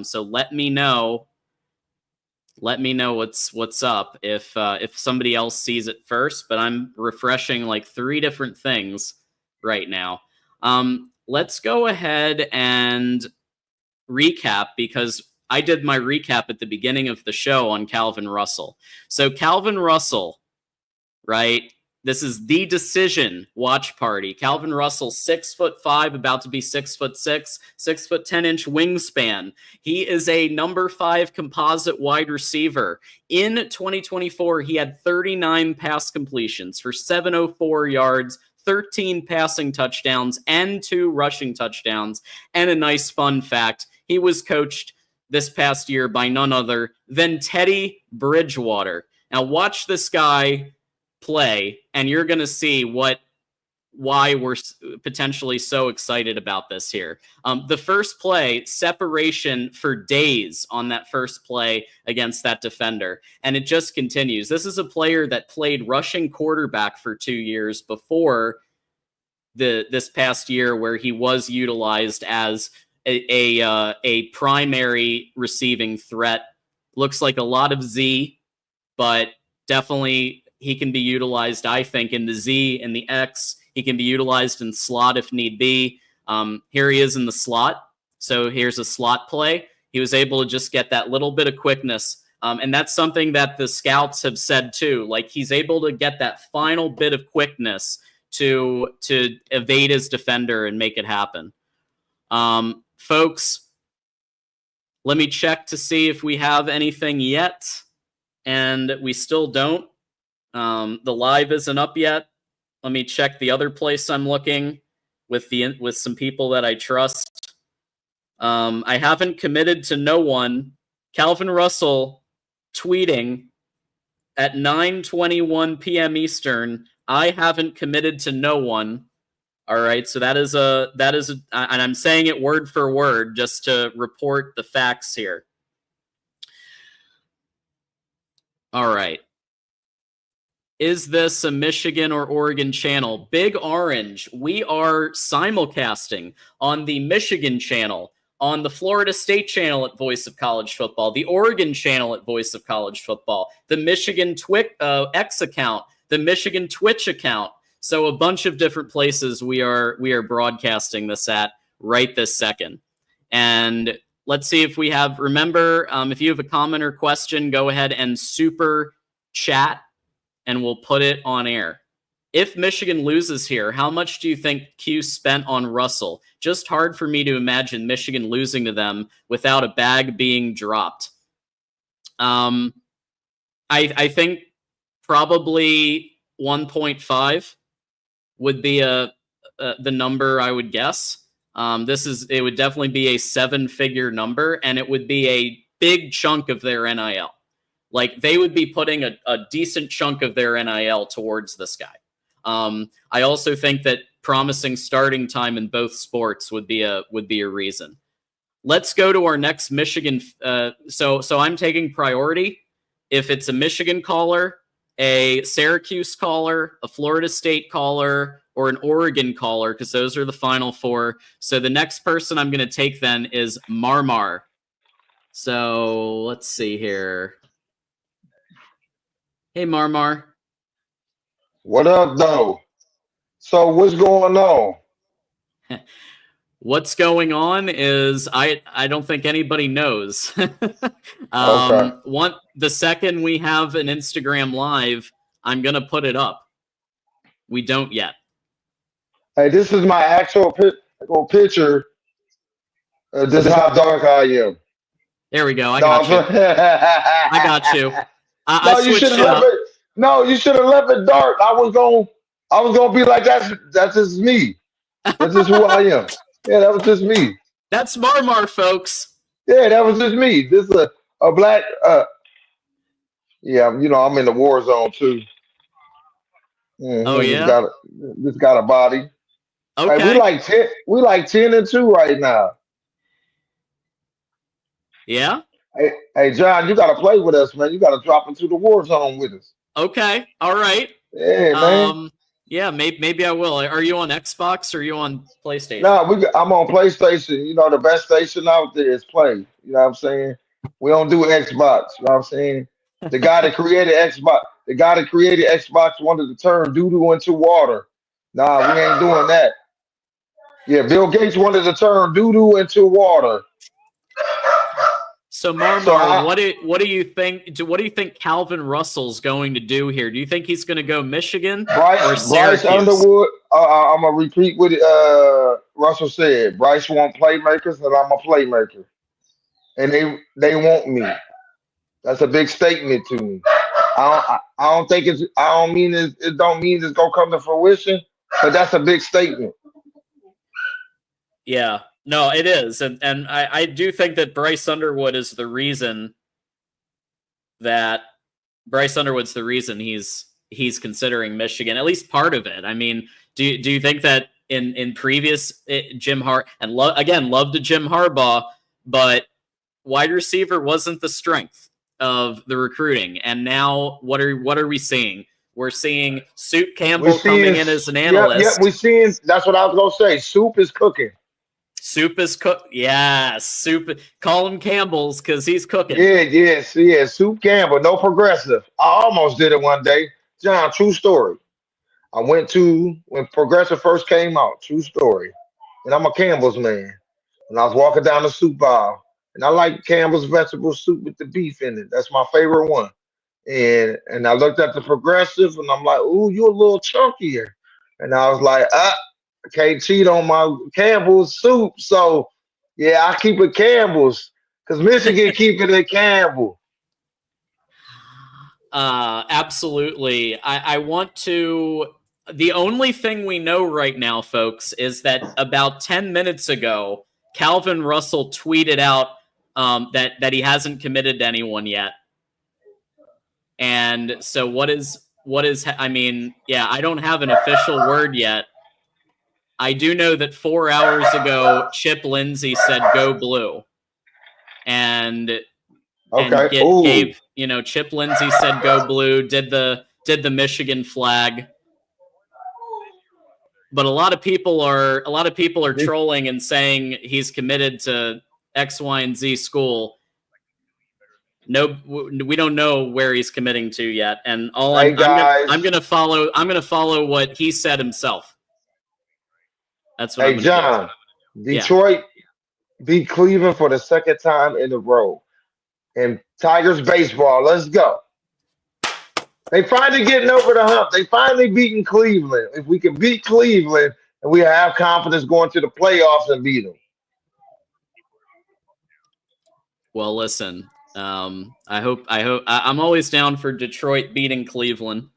So let me know. Let me know what's up if somebody else sees it first. But I'm refreshing like 3 different things right now. Let's go ahead and recap because I did my recap at the beginning of the show on Calvin Russell. So Calvin Russell, right? This is the decision watch party. Calvin Russell, 6'5", about to be 6'6", 6'10" wingspan. He is a number 5 composite wide receiver. In 2024, he had 39 pass completions for 704 yards, 13 passing touchdowns, and 2 rushing touchdowns. And a nice fun fact, he was coached this past year by none other than Teddy Bridgewater. Now watch this guy play, and you're going to see why we're potentially so excited about this here. The first play, separation for days on that first play against that defender, and it just continues. This is a player that played rushing quarterback for 2 years before this past year, where he was utilized as a primary receiving threat. Looks like a lot of Z, but definitely he can be utilized, I think, in the Z and the X. He can be utilized in slot if need be. Here he is in the slot. So here's a slot play. He was able to just get that little bit of quickness. And that's something that the scouts have said too. Like, he's able to get that final bit of quickness to evade his defender and make it happen. Folks, let me check to see if we have anything yet. And we still don't. The live isn't up yet. Let me check the other place I'm looking with some people that I trust. I haven't committed to no one. Calvin Russell tweeting at 9:21 p.m. Eastern. I haven't committed to no one. All right, so that is and I'm saying it word for word just to report the facts here. All right. Is this a Michigan or Oregon channel? Big Orange, we are simulcasting on the Michigan channel, on the Florida State channel at Voice of College Football, the Oregon channel at Voice of College Football, the Michigan X account, the Michigan Twitch account. So a bunch of different places we are broadcasting this at right this second. And let's see if we have, remember, if you have a comment or question, go ahead and super chat and we'll put it on air. If Michigan loses here, how much do you think Q spent on Russell? Just hard for me to imagine Michigan losing to them without a bag being dropped. I think probably 1.5 would be the number I would guess. It would definitely be a 7-figure number, and it would be a big chunk of their NIL. Like, they would be putting a decent chunk of their NIL towards this guy. I also think that promising starting time in both sports would be a reason. Let's go to our next Michigan. So I'm taking priority. If it's a Michigan caller, a Syracuse caller, a Florida State caller, or an Oregon caller, because those are the final 4. So the next person I'm going to take then is Marmar. So let's see here. Hey, Marmar. What up, though? So what's going on? What's going on is I don't think anybody knows. Okay. The second we have an Instagram Live, I'm going to put it up. We don't yet. Hey, this is my actual picture. This is how dark I am. There we go. I got you. I got you. I No, you switched should it up. have it. No, you should have left it dark. I was gonna be like that's just me. That's just who I am. Yeah, that was just me. That's Marmar, folks. Yeah, that was just me. This is a black yeah, I'm in the war zone too. Oh Hmm. yeah. Just got a body. Hey, Okay. we like 10-2 right now. Yeah. Hey, John, you gotta play with us, man. You gotta drop into the war zone with us. Okay. All right. Yeah, man. Yeah. Maybe I will. Are you on Xbox or are you on PlayStation? No, I'm on PlayStation. The best station out there is Play. You know what I'm saying? We don't do Xbox. You know what I'm saying? The guy that created Xbox wanted to turn doo doo into water. Nah, we ain't doing that. Yeah, Bill Gates wanted to turn doo doo into water. So So Marmar, what do you think? What do you think Calvin Russell's going to do here? Do you think he's going to go Michigan or Bryce Syracuse? Underwood. I'm gonna repeat what Russell said. Bryce want playmakers, and I'm a playmaker, and they want me. That's a big statement to me. I don't think it's. I don't mean it don't mean it's gonna come to fruition, but that's a big statement. Yeah. No, it is, and I do think that that Bryce Underwood's the reason he's considering Michigan, at least part of it. I mean, do you think that in previous Jim again, love to Jim Harbaugh, but wide receiver wasn't the strength of the recruiting, and now what are we seeing? We're seeing Soup We Campbell coming seeing, in as an yep. We analyst. seeing. That's what I was gonna say. Soup is cooking. Soup is cook. Yeah, Soup. Call him Campbell's because he's cooking. Yeah, yes, yeah. Soup Campbell, no progressive. I almost did it one day. John, true story. I went to when Progressive first came out. True story. And I'm a Campbell's man. And I was walking down the soup aisle, and I like Campbell's vegetable soup with the beef in it. That's my favorite one. And I looked at the Progressive, and I'm like, "Ooh, you're a little chunkier." And I was like, I can't cheat on my Campbell's soup." So yeah, I keep it Campbell's because Michigan keep it at Campbell. Absolutely. I want to. The only thing we know right now, folks, is that about 10 minutes ago, Calvin Russell tweeted out that he hasn't committed to anyone yet. And so I mean, yeah, I don't have an official word yet. I do know that 4 hours ago, Chip Lindsey said "Go Blue," and Okay. Ooh. gave Chip Lindsey said "Go Blue," did the Michigan flag, but a lot of people are trolling and saying he's committed to X, Y, and Z school. No, we don't know where he's committing to yet, and Hey I'm guys. gonna follow what he said himself. That's what I'm Hey gonna do. John. Yeah. Detroit beat Cleveland for the second time in a row. And Tigers baseball, let's go. They finally getting over the hump. They finally beating Cleveland. If we can beat Cleveland, and we have confidence going to the playoffs and beat them. Well, listen. I'm always down for Detroit beating Cleveland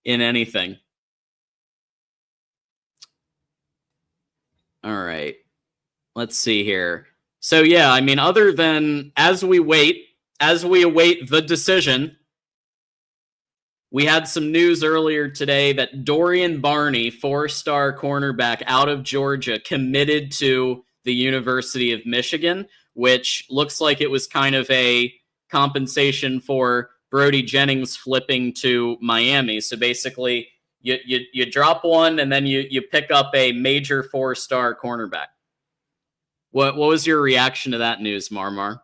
in anything. All right. Let's see here. So yeah, I mean, other than as we await the decision, we had some news earlier today that Dorian Barney, 4-star cornerback out of Georgia, committed to the University of Michigan, which looks like it was kind of a compensation for Brody Jennings flipping to Miami. So basically, you drop one and then you pick up a major 4-star cornerback. What was your reaction to that news, Marmar?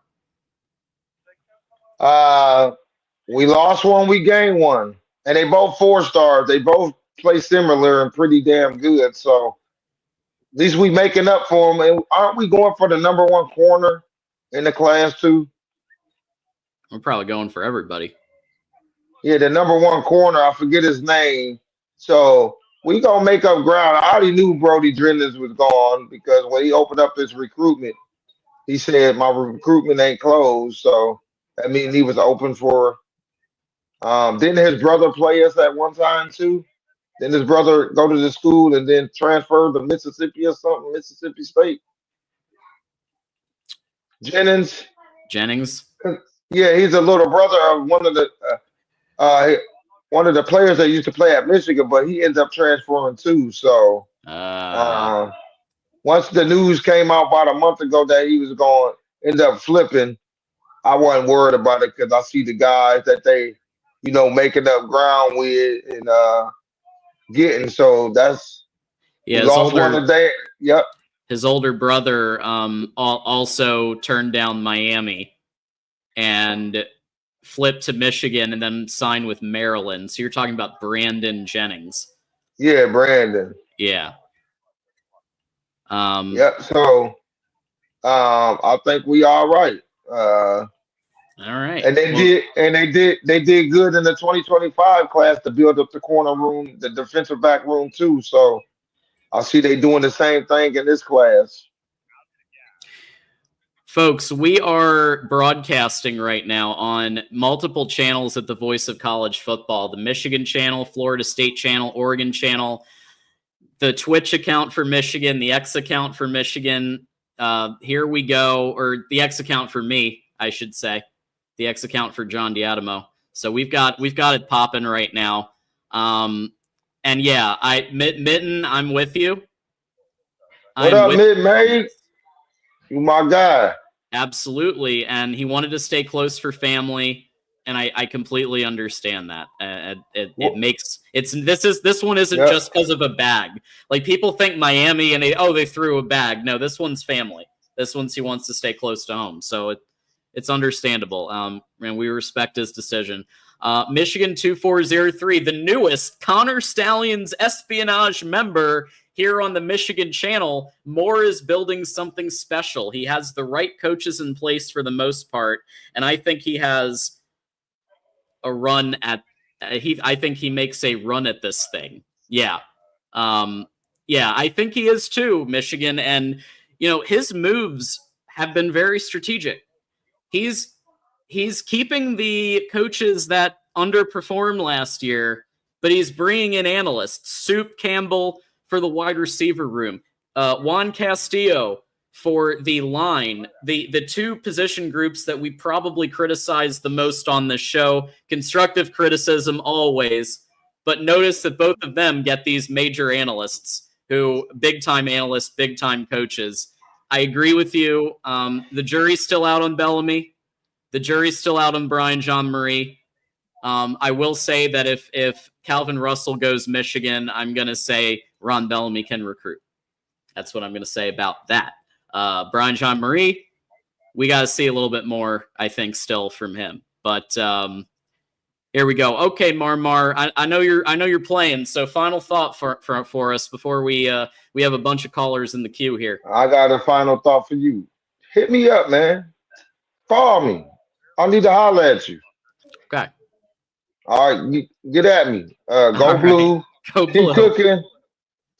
We lost one, we gained one. And they both 4 stars. They both play similar and pretty damn good. So at least we making up for them. And aren't we going for the number one corner in the class too? We're probably going for everybody. Yeah, the number one corner. I forget his name. So we gonna make up ground. I already knew Brody Jennings was gone because when he opened up his recruitment, he said my recruitment ain't closed. So that means he was open for Didn't his brother play us at one time too? Didn't his brother go to the school and then transfer to Mississippi or something? Mississippi State. Jennings. Jennings. Yeah, he's a little brother of uh, one of the players that used to play at Michigan, but he ended up transferring too. So uh, once the news came out about a month ago that he was going to end up flipping, I wasn't worried about it because I see the guys that they, making up ground with and getting. So we Yeah, lost one today. Yep. his older brother also turned down Miami and flipped to Michigan and then signed with Maryland. So you're talking about Brandon Jennings. Yeah, Brandon. Yeah. Yep. So I think we all right. All right. And they did good in the 2025 class to build up the corner room, the defensive back room too. So I see they doing the same thing in this class. Folks, we are broadcasting right now on multiple channels at the Voice of College Football: the Michigan channel, Florida State channel, Oregon channel, the Twitch account for Michigan, the X account for Michigan. Here we go, or the X account for me, I should say, the X account for John Diadamo. So we've got it popping right now. And yeah, Mitten, I'm with you. What up, Mid-May? You my guy. Absolutely, and he wanted to stay close for family, and I completely understand that. It makes this one isn't just because of a bag. Like people think Miami and they threw a bag. No, this one's family. This one's he wants to stay close to home, so it's understandable. And we respect his decision. Michigan 2403, the newest Connor Stallions espionage member here on the Michigan channel. Moore is building something special. He has the right coaches in place for the most part, and I think he has a run at I think he makes a run at this thing. Yeah. Yeah, I think he is too, Michigan, and his moves have been very strategic. He's keeping the coaches that underperformed last year, but he's bringing in analysts. Soup Campbell for the wide receiver room, Juan Castillo for the line, the two position groups that we probably criticize the most on this show. Constructive criticism always, but notice that both of them get these major analysts who big-time analysts, big-time coaches. I agree with you. The jury's still out on Bellamy. The jury's still out on Brian Jean-Marie. I will say that if Calvin Russell goes Michigan, I'm going to say Ron Bellamy can recruit. That's what I'm going to say about that. Brian Jean-Marie, we got to see a little bit more, I think, still from him. But here we go. Okay, Marmar, I know you're playing. So final thought for us before we have a bunch of callers in the queue here. I got a final thought for you. Hit me up, man. Call me. I need to holler at you. Okay. All right, get at me. Go blue. Right. Go keep blue.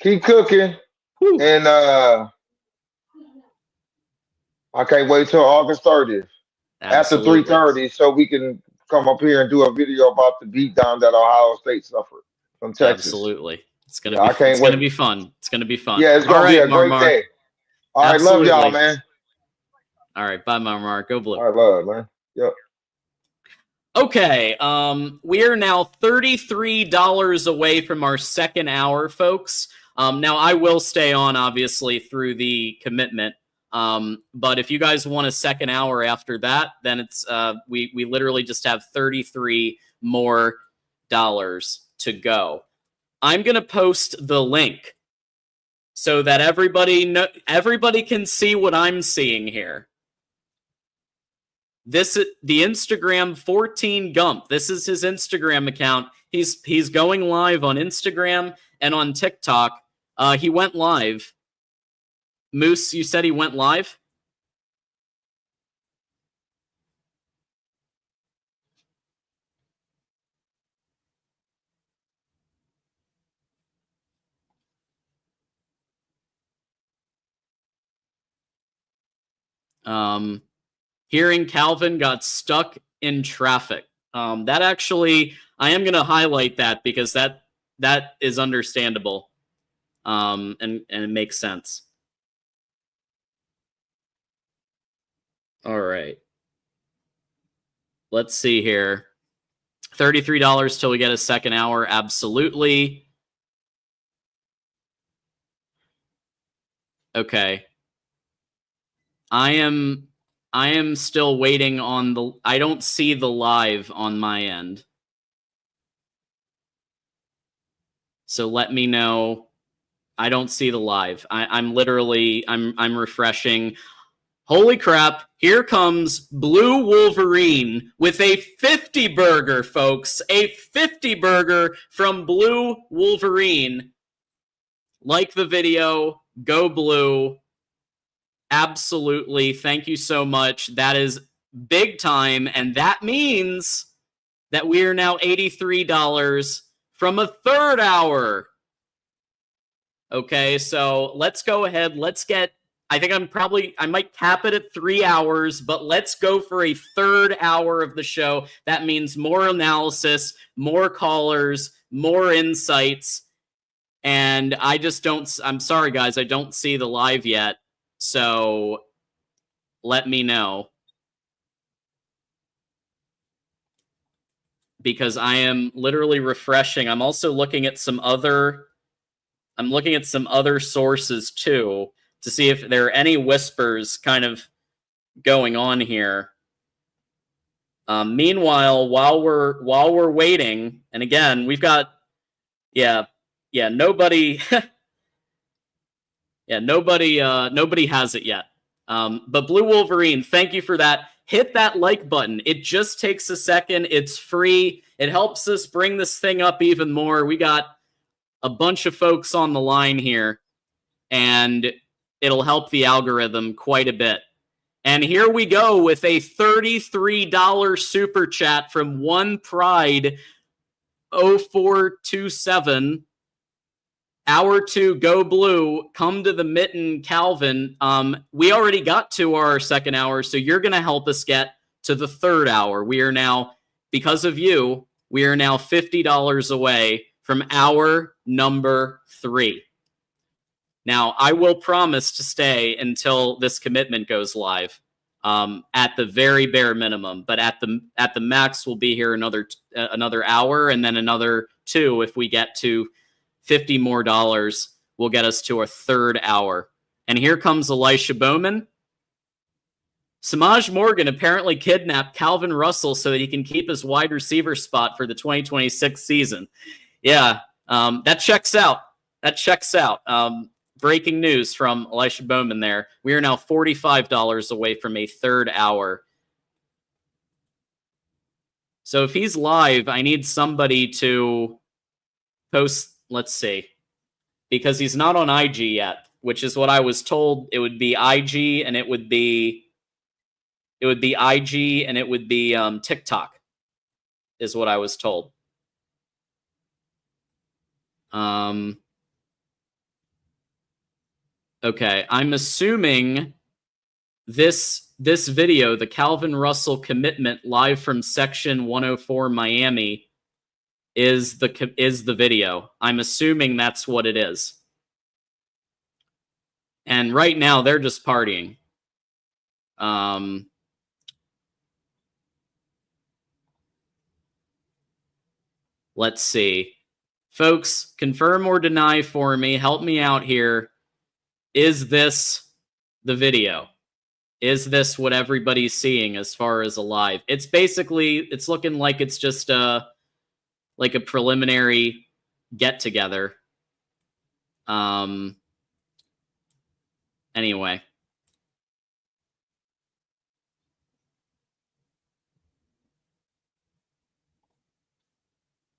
Keep cooking. Woo. And I can't wait till August 30th. Absolutely. After 3:30, so we can come up here and do a video about the beatdown that Ohio State suffered from Texas. Absolutely. It's gonna be fun. It's gonna be fun. Yeah, it's gonna be a great day. All right, Absolutely. love y'all, man. All right, bye, Marmar. Go blue. All right, love, man. Yep. Okay, we are now $33 away from our second hour, folks. Now, I will stay on, obviously, through the commitment. But if you guys want a second hour after that, then it's we literally just have 33 more dollars to go. I'm going to post the link so that everybody can see what I'm seeing here. This is the Instagram 14 Gump. This is his Instagram account. He's going live on Instagram and on TikTok. He went live. Moose, you said he went live? Hearing Calvin got stuck in traffic. That actually, I am going to highlight that because that is understandable, and it makes sense. All right. Let's see here. $33 till we get a second hour. Absolutely. Okay. I am still waiting on the... I don't see the live on my end. So let me know. I don't see the live. I'm literally... I'm refreshing. Holy crap, here comes Blue Wolverine with a 50 burger, folks. A 50 burger from Blue Wolverine. Like the video, go Blue. Absolutely, thank you so much. That is big time, and that means that we are now $83 from a third hour. Okay, so let's go ahead. Let's get... I think I might cap it at 3 hours, but let's go for a third hour of the show. That means more analysis, more callers, more insights. And I just don't... I'm sorry, guys, I don't see the live yet. So let me know. Because I am literally refreshing. I'm also looking at some other... I'm looking at some other sources, too, to see if there are any whispers kind of going on here. Meanwhile, while we're waiting, and again, we've got... nobody... nobody has it yet. But Blue Wolverine, thank you for that. Hit that like button. It just takes a second. It's free. It helps us bring this thing up even more. We got a bunch of folks on the line here, and it'll help the algorithm quite a bit. And here we go with a $33 super chat from One Pride 0427. Hour 2, go Blue, come to the mitten, Calvin. We already got to our second hour, so you're going to help us get to the third hour. We are now, because of you, we are now $50 away from hour number 3. Now, I will promise to stay until this commitment goes live, at the very bare minimum. But at the max, we'll be here another hour, and then another 2 if we get to $50 more will get us to a third hour. And here comes Elisha Bowman. Samaj Morgan apparently kidnapped Calvin Russell so that he can keep his wide receiver spot for the 2026 season. Yeah, that checks out. That checks out. Breaking news from Elisha Bowman there. We are now $45 away from a third hour. So if he's live, I need somebody to post... Let's see. Because he's not on IG yet, which is what I was told. It would be IG, and it would be IG, and it would be TikTok, is what I was told. Okay, I'm assuming this video, the Calvin Russell commitment live from Section 104 Miami, is the video. I'm assuming that's what it is. And right now, they're just partying. Let's see. Folks, confirm or deny for me. Help me out here. Is this the video? Is this what everybody's seeing as far as a live? It's basically... It's looking like it's just like a preliminary get-together. Anyway.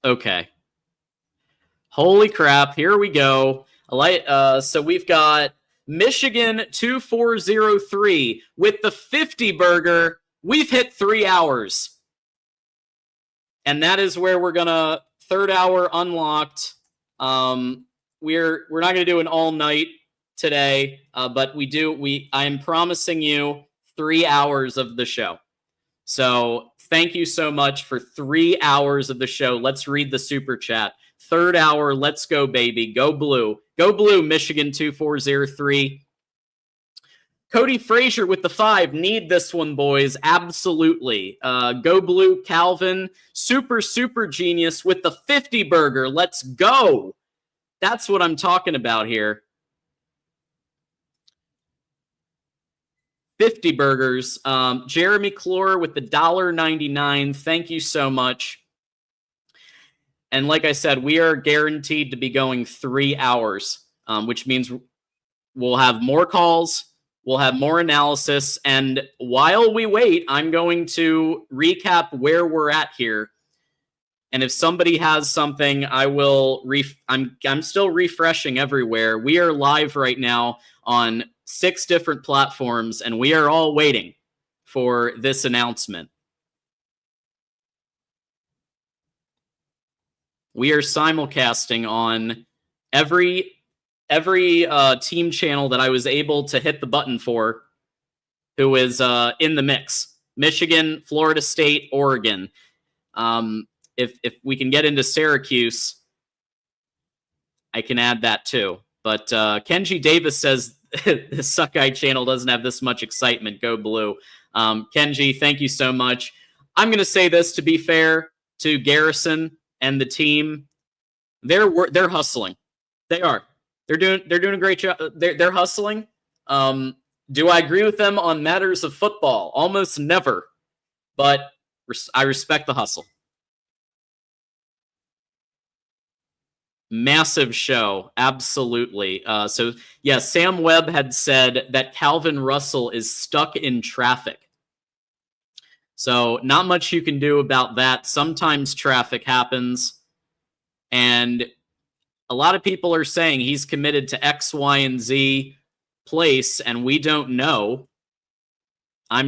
Okay. Holy crap, here we go. So we've got Michigan 2403 with the 50 burger. We've hit 3 hours. And that is where we're gonna... Third hour unlocked. We're not gonna do an all night today, but I am promising you 3 hours of the show. So thank you so much for 3 hours of the show. Let's read the super chat. Third hour, let's go, baby. Go blue. Go blue, Michigan 2403. Cody Frazier with the 5. Need this one, boys. Absolutely. Go blue, Calvin. Super genius with the 50 burger. Let's go. That's what I'm talking about here. 50 burgers. Jeremy Clore with the $1.99. Thank you so much. And like I said, we are guaranteed to be going 3 hours, which means we'll have more calls, we'll have more analysis, and while we wait, I'm going to recap where we're at here. And if somebody has something, I will. I'm still refreshing everywhere. We are live right now on 6 different platforms, and we are all waiting for this announcement. We are simulcasting on every team channel that I was able to hit the button for, who is in the mix. Michigan, Florida State, Oregon. If we can get into Syracuse, I can add that too. But Kenji Davis says the Suckeye channel doesn't have this much excitement. Go blue. Kenji, thank you so much. I'm going to say this to be fair to Garrison and the team. They're hustling. They are. They're doing a great job. They're hustling. Do I agree with them on matters of football? Almost never. But I respect the hustle. Massive show, absolutely. So, yeah, Sam Webb had said that Calvin Russell is stuck in traffic. So, not much you can do about that. Sometimes traffic happens, and a lot of people are saying he's committed to X, Y, and Z place, and we don't know. I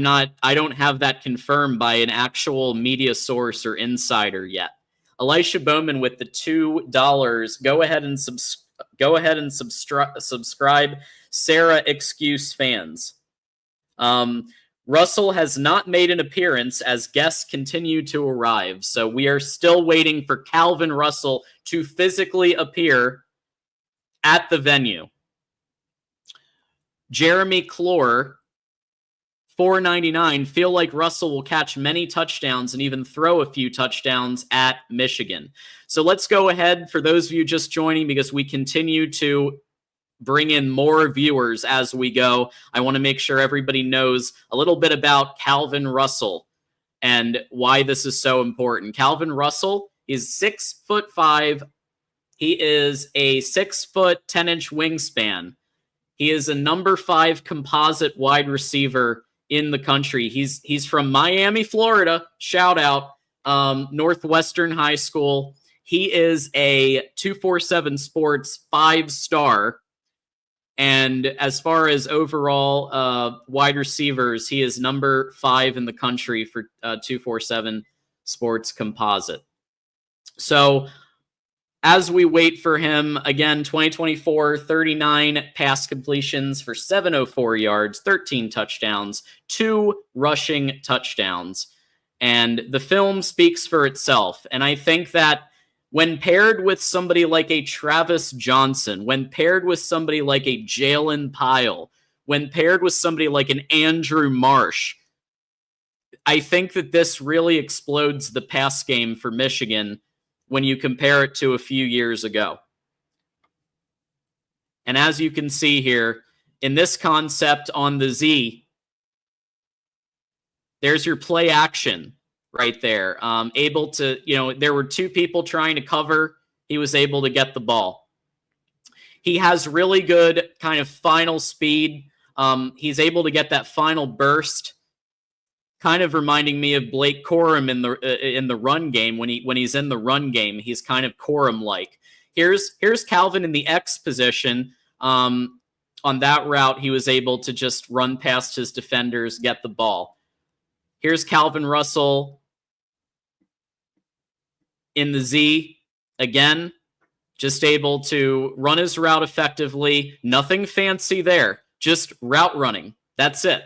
don't have that confirmed by an actual media source or insider yet. Elisha Bowman with the $2. Go ahead and subscribe. Sarah Excuse fans. Russell has not made an appearance as guests continue to arrive. So we are still waiting for Calvin Russell to physically appear at the venue. Jeremy Clore, $4.99. Feel like Russell will catch many touchdowns and even throw a few touchdowns at Michigan. So let's go ahead for those of you just joining, because we continue to bring in more viewers as we go. I want to make sure everybody knows a little bit about Calvin Russell and why this is so important. Calvin Russell is 6'5". He is a 6 foot 10-inch wingspan. He is a number 5 composite wide receiver in the country. He's from Miami, Florida. Shout out, Northwestern High School. He is a 247 Sports 5-star. And as far as overall wide receivers, he is number 5 in the country for 247 Sports Composite. So as we wait for him, again, 2024, 39 pass completions for 704 yards, 13 touchdowns, 2 rushing touchdowns. And the film speaks for itself. And I think that when paired with somebody like a Travis Johnson, when paired with somebody like a Jalen Pyle, when paired with somebody like an Andrew Marsh, I think that this really explodes the pass game for Michigan when you compare it to a few years ago. And as you can see here, in this concept on the Z, there's your play action right there. Able to, there were 2 people trying to cover. He was able to get the ball. He has really good kind of final speed. He's able to get that final burst, kind of reminding me of Blake Corum in the run game. When he's in the run game, he's kind of Corum-like. Here's Calvin in the X position. On that route, he was able to just run past his defenders, get the ball. Here's Calvin Russell in the Z again, just able to run his route effectively. Nothing fancy there, just route running. That's it.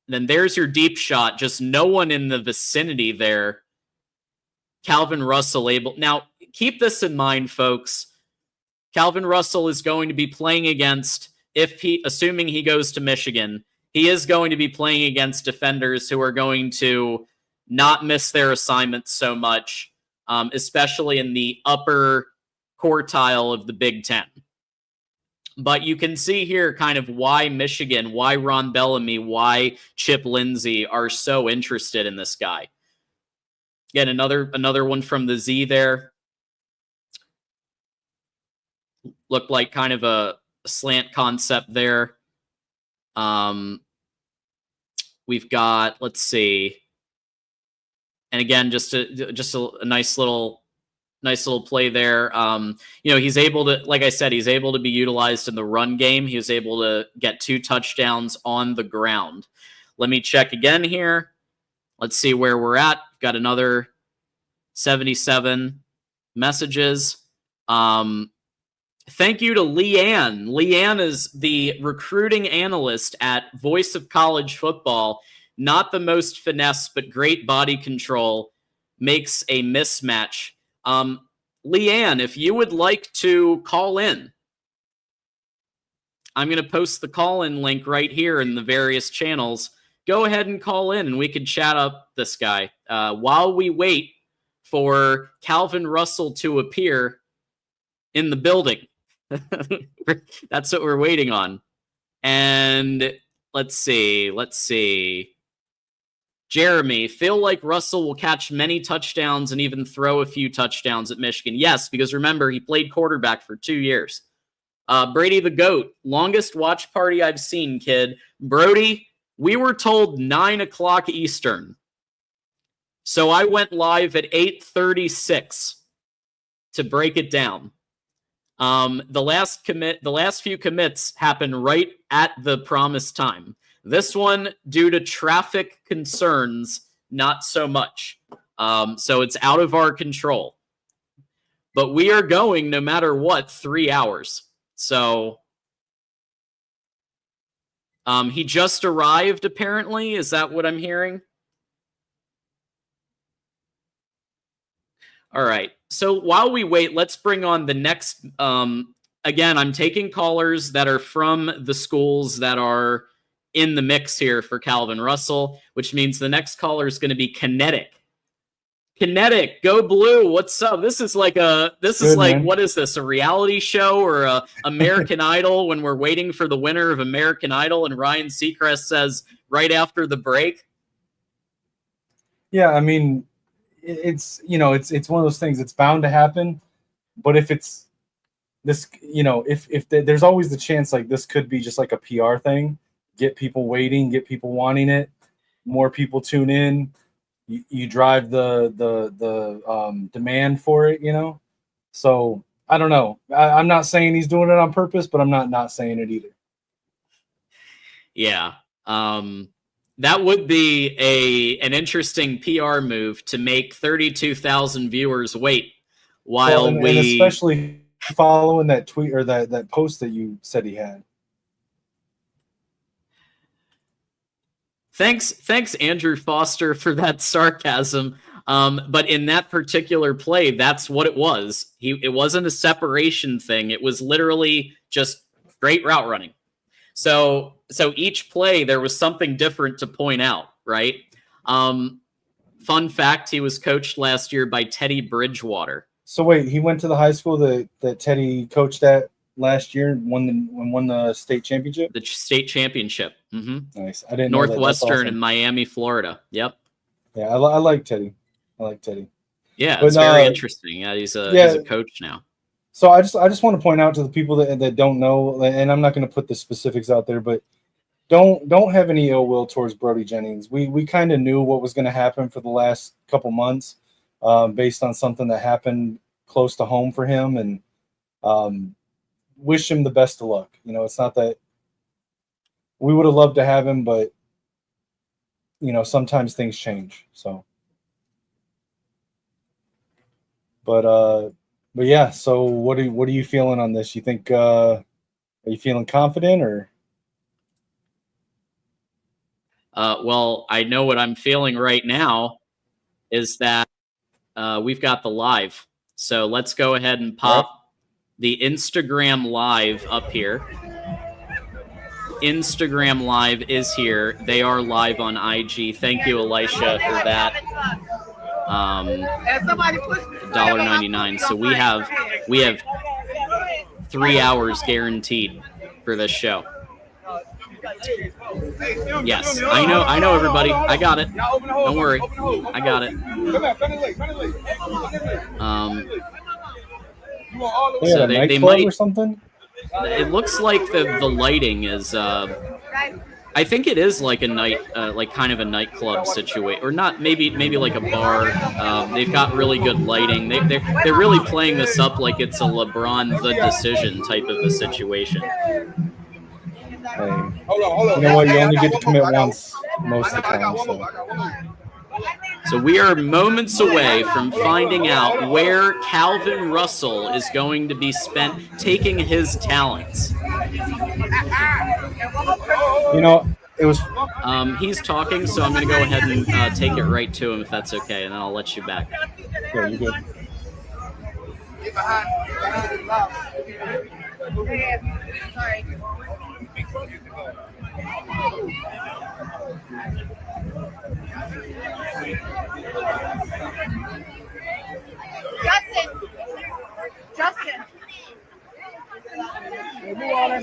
Then there's your deep shot. Just no one in the vicinity there. Calvin Russell able. Now, keep this in mind, folks. Calvin Russell is going to be playing against, assuming he goes to Michigan, he is going to be playing against defenders who are going to not miss their assignments so much, especially in the upper quartile of the Big Ten. But you can see here kind of why Michigan, why Ron Bellamy, why Chip Lindsey are so interested in this guy. Again, another one from the Z there. Looked like kind of a slant concept there. We've got, let's see. And again, just a nice little play there. He's able to, like I said, he's able to be utilized in the run game. He was able to get 2 touchdowns on the ground. Let me check again here. Let's see where we're at. Got another 77 messages. Thank you to Leanne. Leanne is the recruiting analyst at Voice of College Football. Not the most finesse, but great body control. Makes a mismatch. Leanne, if you would like to call in, I'm going to post the call-in link right here in the various channels. Go ahead and call in, and we can chat up this guy. While we wait for Calvin Russell to appear in the building. That's what we're waiting on. And let's see. Jeremy, feel like Russell will catch many touchdowns and even throw a few touchdowns at Michigan. Yes, because remember, he played quarterback for 2 years. Brady the GOAT, longest watch party I've seen, kid. Brody, we were told 9 o'clock Eastern. So I went live at 8:36 to break it down. The last few commits happened right at the promised time. This one, due to traffic concerns, not so much. So it's out of our control. But we are going, no matter what, 3 hours. So he just arrived, apparently. Is that what I'm hearing? All right. So while we wait, let's bring on the next. Again, I'm taking callers that are from the schools that are in the mix here for Calvin Russell, which means the next caller is going to be Kinetic. Kinetic, go blue. What's up? This is like man. What is this? A reality show or a American Idol when we're waiting for the winner of American Idol and Ryan Seacrest says right after the break? Yeah, I mean, it's one of those things. It's bound to happen, but if it's this, there's always the chance like this could be just like a PR thing, get people waiting, get people wanting it, more people tune in, you drive the demand for it, So I don't know. I'm not saying he's doing it on purpose, but I'm not saying it either. Yeah. That would be an interesting PR move to make 32,000 viewers wait while and especially following that tweet or that post that you said he had. Thanks, Andrew Foster, for that sarcasm. But in that particular play, that's what it was. It wasn't a separation thing. It was literally just great route running. So each play, there was something different to point out, right? Fun fact, he was coached last year by Teddy Bridgewater. So wait, he went to the high school that Teddy coached at last year and won the state championship? The state championship. Mm-hmm. Nice. I didn't Northwestern know that. Awesome. in Miami, Florida. Yep. Yeah, I like Teddy. Yeah, it's very interesting. Yeah, he's a coach now. So I just want to point out to the people that don't know, and I'm not going to put the specifics out there, but don't have any ill will towards Brody Jennings. We kind of knew what was going to happen for the last couple months, based on something that happened close to home for him, and wish him the best of luck. It's not that we would have loved to have him, but sometimes things change. So, but yeah. So what are you feeling on this? You think are you feeling confident or? Well, I know what I'm feeling right now is that we've got the live. So let's go ahead and pop the Instagram live up here. Instagram live is here. They are live on IG. Thank you, Elisha, for that. $1.99. So we have 3 hours guaranteed for this show. Yes, I know everybody. I got it. Don't worry. I got it. So they might or something. It looks like the lighting is I think it is like a night like kind of a nightclub situation, or not, maybe like a bar. They've got really good lighting. They're really playing this up like it's a LeBron the decision type of a situation. Hey, you know what? You only get to commit once most of the time. So we are moments away from finding out where Calvin Russell is going to be spent taking his talents. You know, it was. He's talking, so I'm going to go ahead and take it right to him if that's okay, and then I'll let you back. Yeah, you're good.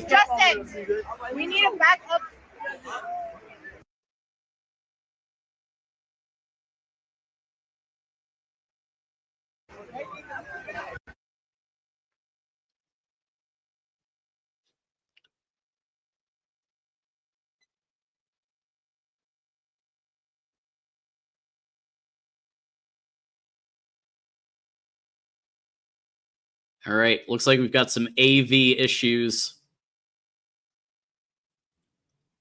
Justin, we need a backup. All right, looks like we've got some AV issues.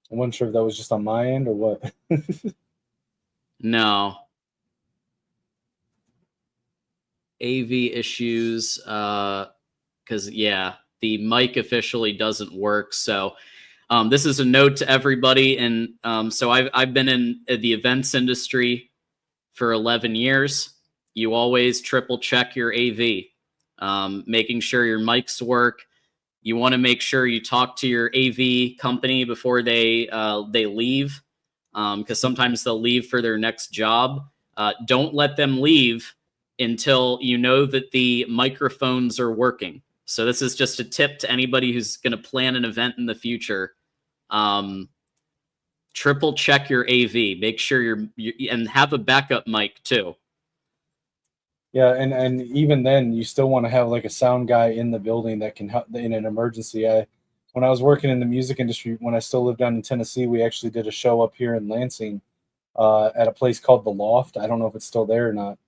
I wasn't sure if that was just on my end or what. No. AV issues, because, yeah, the mic officially doesn't work. So this is a note to everybody. And so I've been in the events industry for 11 years. You always triple check your AV, making sure your mics work. You want to make sure you talk to your AV company before they leave, because sometimes they'll leave for their next job. Don't let them leave until you know that the microphones are working. So this is just a tip to anybody who's going to plan an event in the future. Triple check your AV. Make sure and have a backup mic too. Yeah, and even then, you still want to have like a sound guy in the building that can help in an emergency. When I was working in the music industry, when I still lived down in Tennessee, we actually did a show up here in Lansing at a place called The Loft. I don't know if it's still there or not,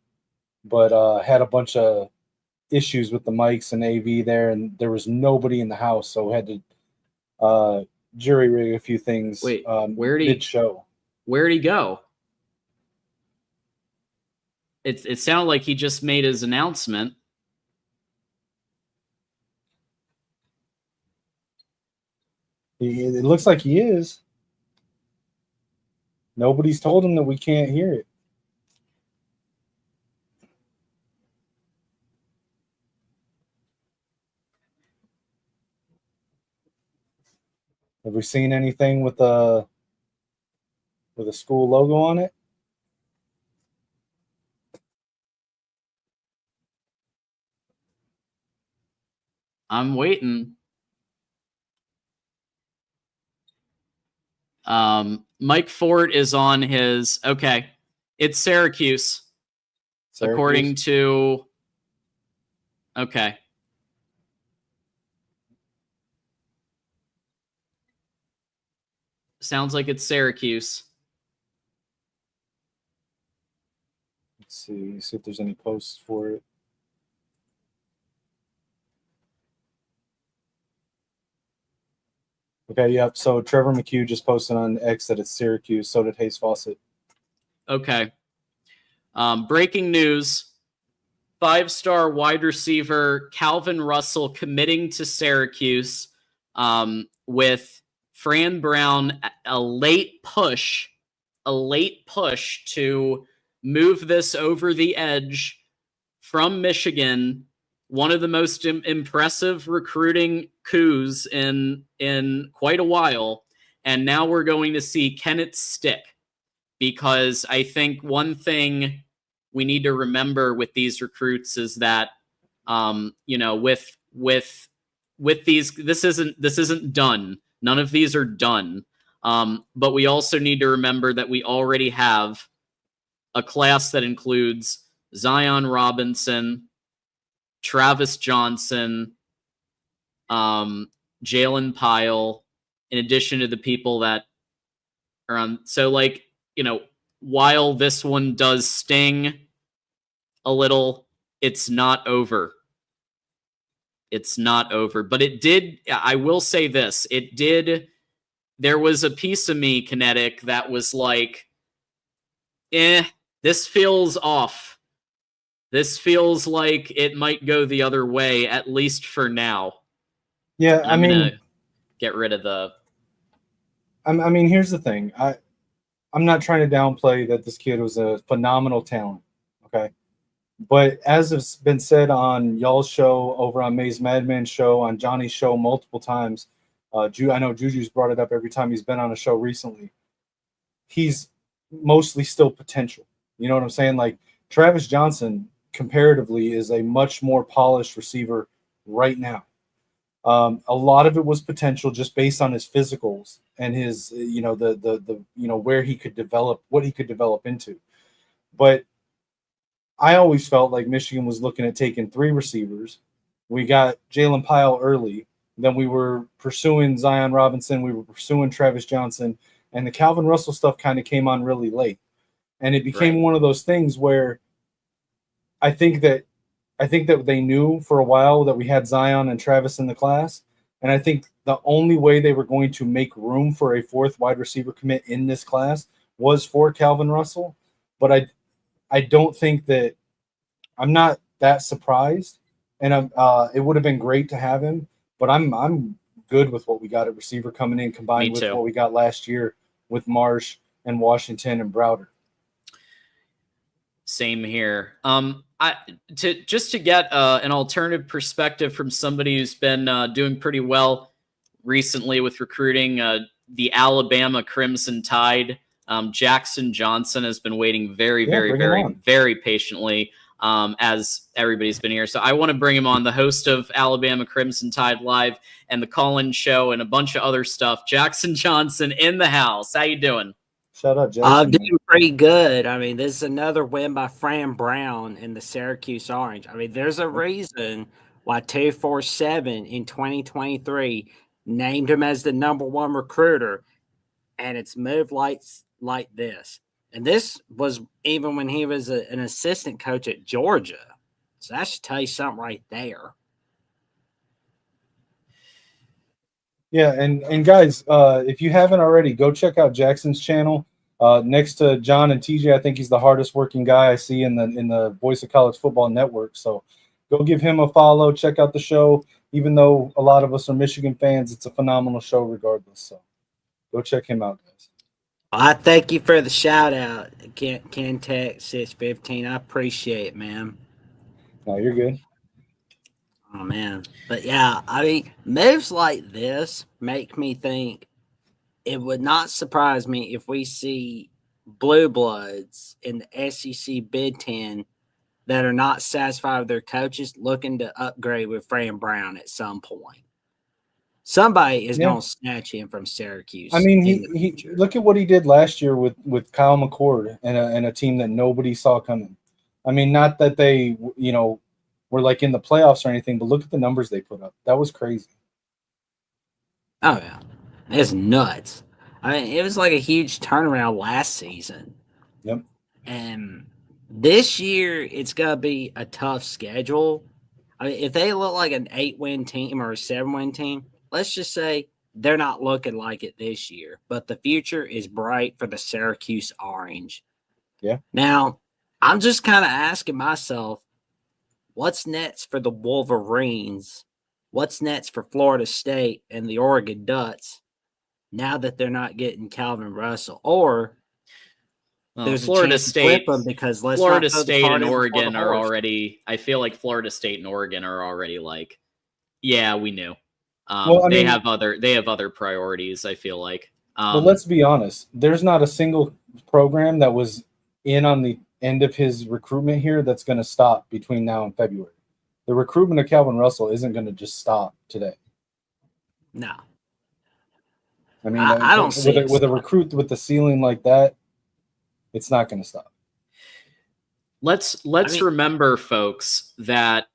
but had a bunch of issues with the mics and AV there, and there was nobody in the house, so had to jury rig a few things. Wait, where did he go? It sounded like he just made his announcement. It looks like he is. Nobody's told him that we can't hear it. Have we seen anything with a school logo on it? I'm waiting. Mike Ford is on his. Okay, it's Syracuse. According to. Okay. Sounds like it's Syracuse. Let's see if there's any posts for it. Okay, yep. So Trevor McHugh just posted on X that it's Syracuse. So did Hayes Fawcett. Okay. Breaking news. 5-star wide receiver Calvin Russell committing to Syracuse, with Fran Brown a late push a late push to move this over the edge from Michigan, one of the most impressive recruiting coups in quite a while, and now we're going to see can it stick? Because I think one thing we need to remember with these recruits is that with these, this isn't done. None of these are done. But we also need to remember that we already have a class that includes Zion Robinson, Travis Johnson, Jalen Pyle, in addition to the people that are on. So, while this one does sting a little, it's not over. It's not over. But it did, I will say this, it did, there was a piece of me, Kinetic, that was like, this feels off. This feels like it might go the other way, at least for now. Yeah, And I'm gonna get rid of the. I mean, here's the thing. I'm not trying to downplay that this kid was a phenomenal talent. Okay, but as has been said on y'all's show, over on May's Madman show, on Johnny's show multiple times, I know Juju's brought it up every time he's been on a show recently. He's mostly still potential. You know what I'm saying? Like Travis Johnson, comparatively, is a much more polished receiver right now. A lot of it was potential just based on his physicals and his, where he could develop, what he could develop into. But I always felt like Michigan was looking at taking 3 receivers. We got Jalen Pyle early. Then we were pursuing Zion Robinson. We were pursuing Travis Johnson. And the Calvin Russell stuff kind of came on really late. And it became one of those things where I think that they knew for a while that we had Zion and Travis in the class. And I think the only way they were going to make room for a 4th wide receiver commit in this class was for Calvin Russell. But I don't think that – I'm not that surprised. And it would have been great to have him. But I'm good with what we got at receiver coming in, combined with what we got last year with Marsh and Washington and Browder. Same here. To get an alternative perspective from somebody who's been doing pretty well recently with recruiting, the Alabama Crimson Tide, Jackson Johnson has been waiting very patiently as everybody's been here. So I want to bring him on, the host of Alabama Crimson Tide Live and the Call-In Show and a bunch of other stuff. Jackson Johnson in the house. How you doing? Shout out, Jackson. I'm doing pretty good. I mean, this is another win by Fran Brown in the Syracuse Orange. I mean, there's a reason why 247 in 2023 named him as the #1 recruiter, and it's moved like this. And this was even when he was an assistant coach at Georgia. So that should tell you something right there. Yeah, and guys, if you haven't already, go check out Jackson's channel. Next to John and TJ, I think he's the hardest working guy I see in the Voice of College Football Network. So go give him a follow. Check out the show. Even though a lot of us are Michigan fans, it's a phenomenal show regardless. So go check him out, guys. I thank you for the shout out, Ken Tech 615. I appreciate it, man. No, you're good. Oh, man. But, yeah, I mean, moves like this make me think it would not surprise me if we see blue bloods in the SEC Big Ten that are not satisfied with their coaches looking to upgrade with Fran Brown at some point. Somebody is going to snatch him from Syracuse. I mean, he look at what he did last year with Kyle McCord and a team that nobody saw coming. I mean, not that they, were like in the playoffs or anything, but look at the numbers they put up. That was crazy. Oh, yeah. It's nuts. I mean, it was like a huge turnaround last season. Yep. And this year, it's going to be a tough schedule. I mean, if they look like an 8-win team or a 7-win team, let's just say they're not looking like it this year. But the future is bright for the Syracuse Orange. Yeah. Now, I'm just kind of asking myself, what's next for the Wolverines? What's next for Florida State and the Oregon Ducks now that they're not getting Calvin Russell? Or Well, there's a Florida chance to flip State, them because let's Florida not throw the State cart and in before the Oregon are horse. already. I feel like Florida State and Oregon are already like, yeah, we knew. Well, I They mean, have other priorities. I feel like. But let's be honest. There's not a single program that was in on the end of his recruitment here that's going to stop between now and February. The recruitment of Calvin Russell isn't going to just stop today. No. I mean, I don't see it with a recruit with the ceiling like that, it's not going to stop. Let's remember, folks, that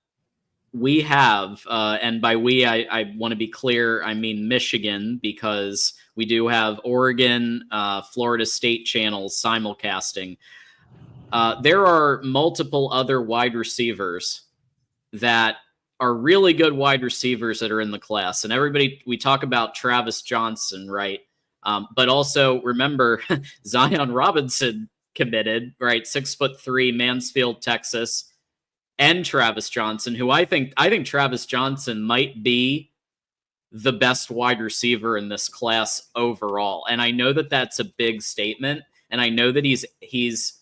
we have, and by we, I want to be clear, I mean Michigan, because we do have Oregon, Florida State channels simulcasting. There are multiple other wide receivers that are really good wide receivers that are in the class. And everybody, we talk about Travis Johnson, right? But also remember Zion Robinson committed, right? 6'3", Mansfield, Texas, and Travis Johnson, who I think Travis Johnson might be the best wide receiver in this class overall. And I know that that's a big statement, and I know that he's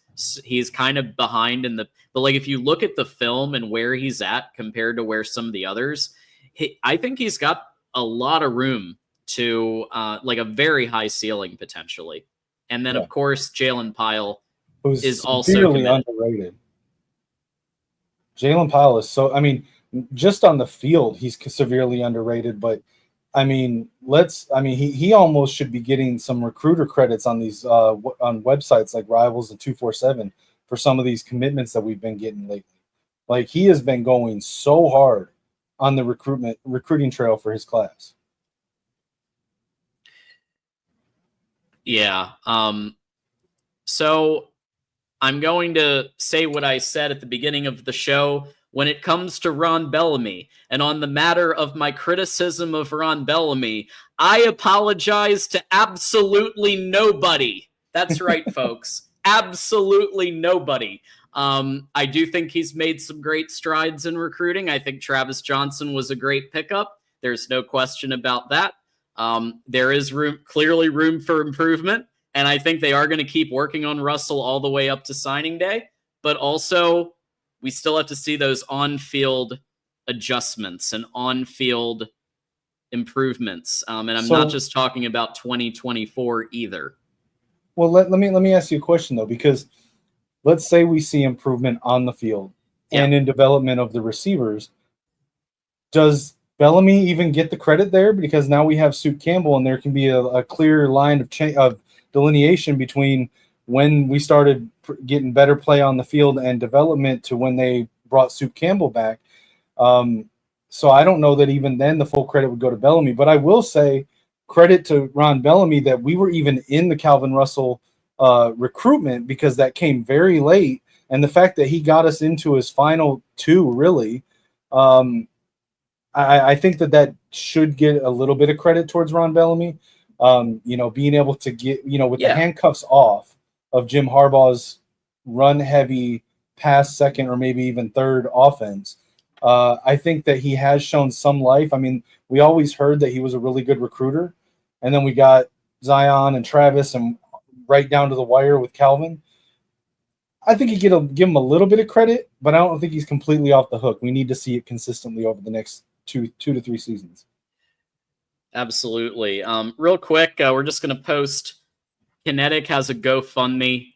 kind of behind in the, but like if you look at the film and where he's at compared to where some of the others, I think he's got a lot of room to like a very high ceiling potentially. And then of course Jalen Pyle is also severely committed. underrated. Jalen Pyle is so, I mean, just on the field, he's severely underrated, but I mean, he almost should be getting some recruiter credits on these on websites like Rivals and 247 for some of these commitments that we've been getting lately. Like he has been going so hard on the recruiting trail for his class. Yeah. So I'm going to say what I said at the beginning of the show when it comes to Ron Bellamy. And on the matter of my criticism of Ron Bellamy, I apologize to absolutely nobody. That's right, folks. Absolutely nobody. I do think he's made some great strides in recruiting. I think Travis Johnson was a great pickup. There's no question about that. There is clearly room for improvement. And I think they are going to keep working on Russell all the way up to signing day. But also, we still have to see those on-field adjustments and on-field improvements. And I'm not just talking about 2024 either. Well, let me ask you a question, though, because let's say we see improvement on the field and in development of the receivers. Does Bellamy even get the credit there? Because now we have Sue Campbell, and there can be a clear line of delineation between when we started getting better play on the field and development to when they brought Sue Campbell back. So I don't know that even then the full credit would go to Bellamy, but I will say credit to Ron Bellamy that we were even in the Calvin Russell recruitment because that came very late. And the fact that he got us into his final two, really, I think that should get a little bit of credit towards Ron Bellamy. Being able to get, with the handcuffs off of Jim Harbaugh's run heavy pass second or maybe even third offense. I think that he has shown some life. I mean, we always heard that he was a really good recruiter, and then we got Zion and Travis and right down to the wire with Calvin. I think you give him a little bit of credit, but I don't think he's completely off the hook. We need to see it consistently over the next two to three seasons. Absolutely. Real quick, we're just going to post. Kinetic has a GoFundMe,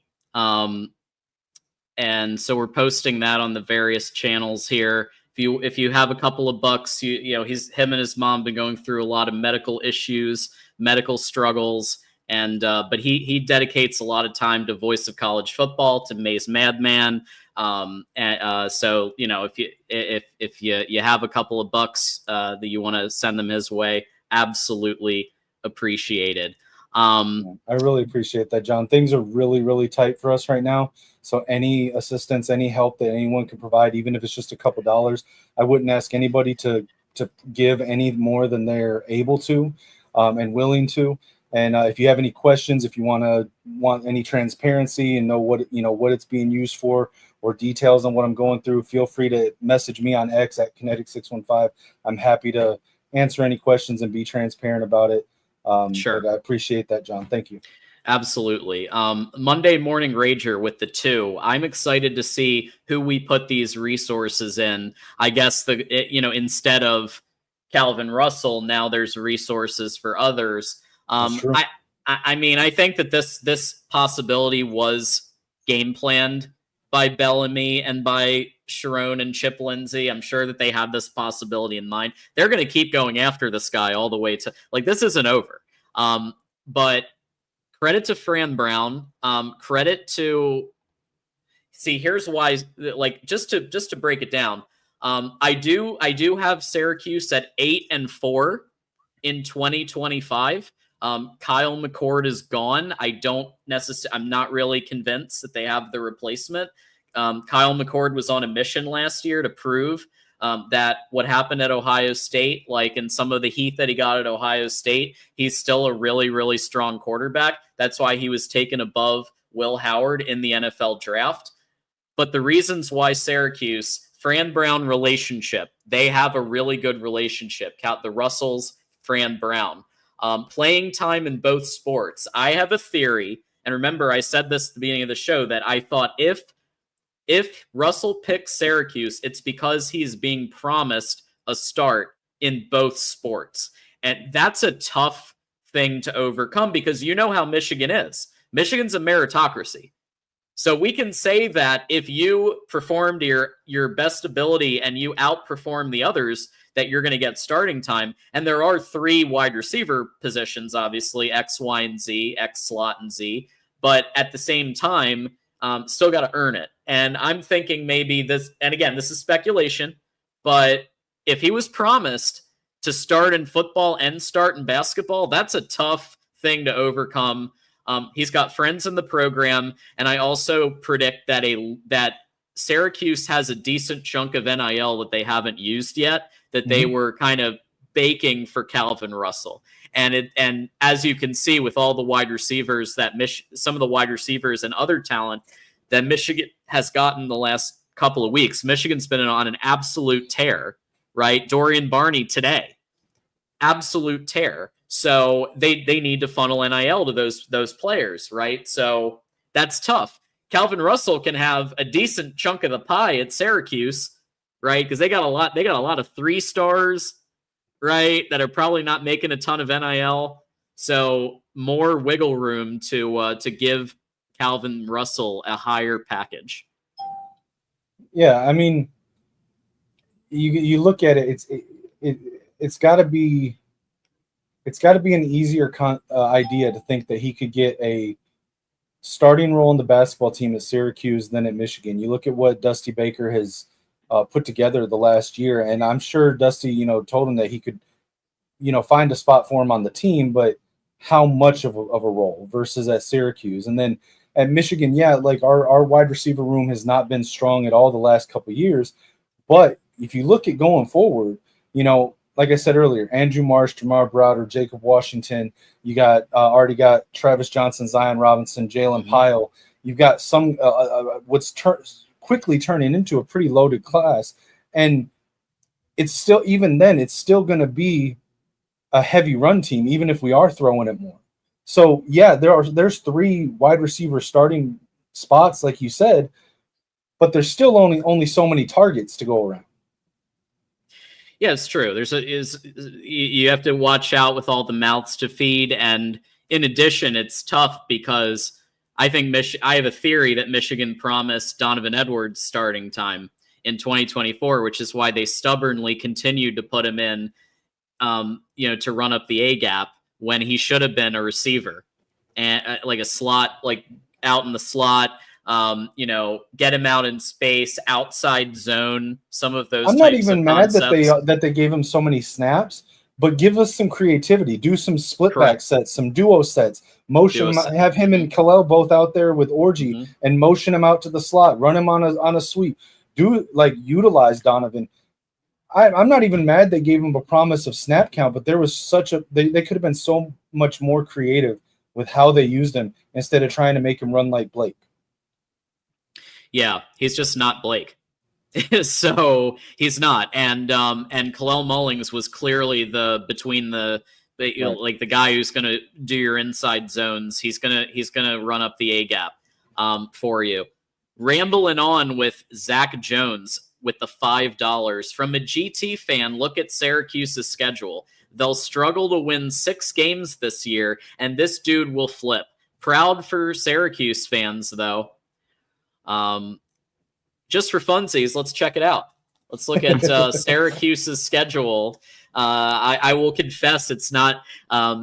and so we're posting that on the various channels here. If you have a couple of bucks, him and his mom been going through a lot of medical issues, medical struggles, and but he dedicates a lot of time to Voice of College Football, to Maze Madman. So if you have a couple of bucks that you want to send them his way, absolutely appreciated. I really appreciate that, John. Things are really, really tight for us right now. So any assistance, any help that anyone can provide, even if it's just a couple dollars, I wouldn't ask anybody to give any more than they're able to and willing to. And if you have any questions, if you want any transparency and know what it's being used for, or details on what I'm going through, feel free to message me on X at Kinetic615. I'm happy to answer any questions and be transparent about it. Sure. But I appreciate that, John. Thank you. Absolutely. Monday Morning Rager with the 2. I'm excited to see who we put these resources in. I guess instead of Calvin Russell, now there's resources for others. That's true. I mean, I think that this possibility was game planned by Bellamy and by Sharon and Chip Lindsey. I'm sure that they had this possibility in mind. They're going to keep going after this guy all the way to, like, this isn't over. But credit to Fran Brown. Credit to, see, here's why, like, just to break it down. I do have Syracuse at 8-4 in 2025. Kyle McCord is gone. I'm not really convinced that they have the replacement. Kyle McCord was on a mission last year to prove that what happened at Ohio State, like in some of the heat that he got at Ohio State, he's still a really, really strong quarterback. That's why he was taken above Will Howard in the NFL draft. But the reasons why Syracuse, Fran Brown relationship, they have a really good relationship. Count the Russells, Fran Brown. Playing time in both sports. I have a theory, and remember I said this at the beginning of the show, that I thought if Russell picks Syracuse, it's because he's being promised a start in both sports. And that's a tough thing to overcome because you know how Michigan is. Michigan's a meritocracy. So we can say that if you performed your best ability and you outperform the others, that you're going to get starting time. And there are 3 wide receiver positions, obviously, X, Y, and Z, X, slot, and Z. But at the same time, still got to earn it. And I'm thinking maybe this, and again, this is speculation, but if he was promised to start in football and start in basketball, that's a tough thing to overcome. He's got friends in the program, and I also predict that Syracuse has a decent chunk of NIL that they haven't used yet, that they were kind of baking for Calvin Russell. And as you can see with all the wide receivers some of the wide receivers and other talent that Michigan has gotten the last couple of weeks, Michigan's been on an absolute tear, right? Dorian Barney today, absolute tear. So they need to funnel NIL to those players, right? So that's tough. Calvin Russell can have a decent chunk of the pie at Syracuse, right? Because they got a lot of 3 stars, right, that are probably not making a ton of NIL. So more wiggle room to give Calvin Russell a higher package. Yeah, I mean, you look at it, it's got to be an easier idea to think that he could get a starting role in the basketball team at Syracuse than at Michigan. You look at what Dusty Baker has put together the last year, and I'm sure Dusty, told him that he could, find a spot for him on the team, but how much of a role versus at Syracuse. And then at Michigan, yeah, like our wide receiver room has not been strong at all the last couple of years. But if you look at going forward, like I said earlier, Andrew Marsh, Jamar Browder, Jacob Washington, you got already got Travis Johnson, Zion Robinson, Jalen Pyle. You've got some what's quickly turning into a pretty loaded class. And it's still, even then, it's still going to be a heavy run team, even if we are throwing it more. So yeah, there's 3 wide receiver starting spots, like you said, but there's still only so many targets to go around. Yeah, it's true. You have to watch out with all the mouths to feed, and in addition, it's tough because I think I have a theory that Michigan promised Donovan Edwards starting time in 2024, which is why they stubbornly continued to put him in, to run up the A gap when he should have been a receiver and like a slot, like out in the slot. Get him out in space, outside zone, some of those. I'm not even mad that they gave him so many snaps, but give us some creativity. Do some split back sets, some duo sets. Have him and Kalel both out there with Orji and motion him out to the slot. Run him on a sweep. Utilize Donovan. I'm not even mad they gave him a promise of snap count, but there was they could have been so much more creative with how they used him instead of trying to make him run like Blake. Yeah, he's just not Blake. So he's not. And Kalel Mullings was clearly between the Like the guy who's going to do your inside zones. He's gonna run up the A gap for you. Rambling on with Zach Jones with the $5 from a GT fan. Look at Syracuse's schedule. They'll struggle to win 6 games this year, and this dude will flip. Proud for Syracuse fans, though. Just for funsies, let's check it out. Let's look at Syracuse's schedule. I will confess it's not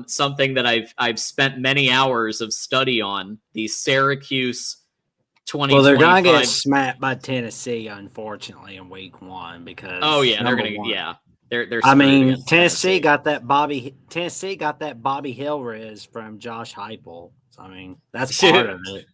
something that I've spent many hours of study on. The Syracuse 2025. Well, they're gonna get smacked by Tennessee, unfortunately, in week 1 because. Oh yeah, they're gonna. Yeah, they're. I mean, Tennessee got that Bobby Hill riz from Josh Heupel. So, I mean, that's part of it.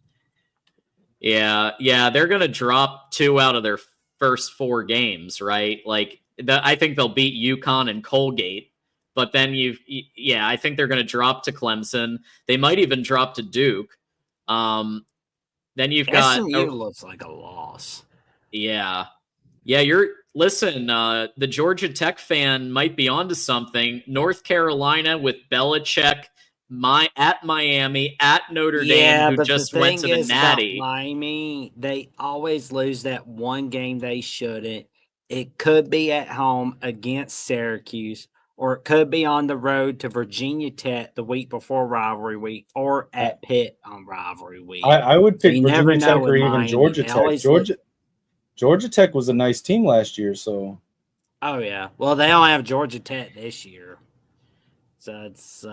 Yeah, they're gonna drop 2 out of their first 4 games, right? Like, I think they'll beat UConn and Colgate, but then I think they're gonna drop to Clemson. They might even drop to Duke. Then you've got SMU looks like a loss. Yeah. Listen, the Georgia Tech fan might be onto something. North Carolina with Belichick, at Miami, at Notre Dame, who just went to the Natty. Miami, they always lose that one game they shouldn't. It could be at home against Syracuse, or it could be on the road to Virginia Tech the week before rivalry week, or at Pitt on rivalry week. I would pick So Virginia Tech or even Miami. Georgia Tech. Georgia Tech was a nice team last year, so. Oh yeah, well they don't have Georgia Tech this year, so it's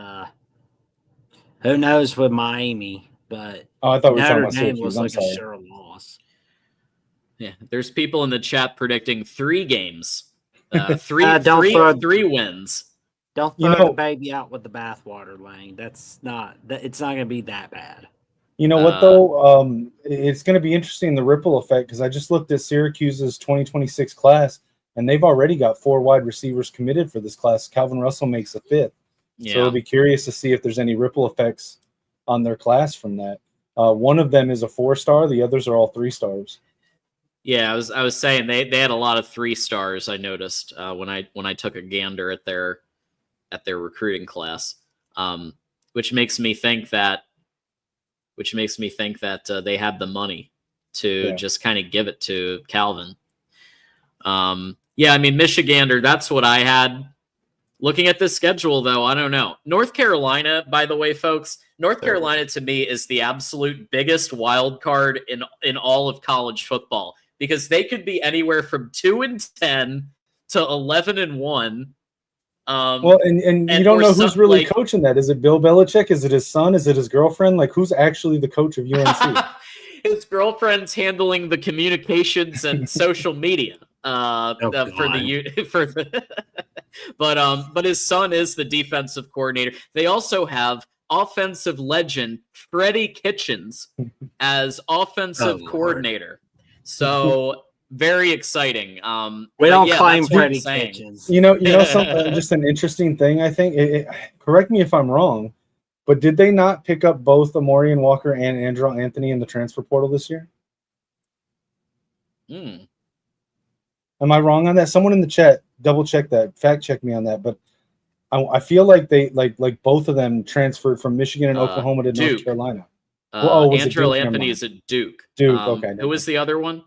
who knows with Miami, but I thought we were talking Notre about Dame Syracuse. was like a sure loss. Yeah, there's people in the chat predicting 3 games. 3 wins. Don't throw the baby out with the bathwater, Lane. It's not going to be that bad. You know what though? It's going to be interesting, the ripple effect, because I just looked at Syracuse's 2026 class, and they've already got 4 wide receivers committed for this class. Calvin Russell makes a 5th, so it'll be curious to see if there's any ripple effects on their class from that. One of them is a 4-star; the others are all 3 stars. Yeah, I was saying they had a lot of 3 stars. I noticed when I took a gander at their recruiting class, which makes me think that they had the money to just kind of give it to Calvin. I mean, Michigander, that's what I had. Looking at this schedule, though, I don't know. North Carolina, by the way, folks, North Carolina to me is the absolute biggest wild card in all of college football, because they could be anywhere from 2-10 to 11-1. Well, and you don't know who's really coaching that. Is it Bill Belichick? Is it his son? Is it his girlfriend? Like, who's actually the coach of UNC? His girlfriend's handling the communications and but his son is the defensive coordinator. They also have offensive legend Freddie Kitchens as offensive coordinator. So very exciting. We don't claim Freddie Kitchens. You know, something just an interesting thing. I think. Correct me if I'm wrong, but did they not pick up both Amorian Walker and Andrew Anthony in the transfer portal this year? Am I wrong on that? Someone in the chat, double check that, fact check me on that. But I feel like they like both of them transferred from Michigan and Oklahoma to North Carolina. Andrew Anthony is at Duke. Okay. Who was the other one?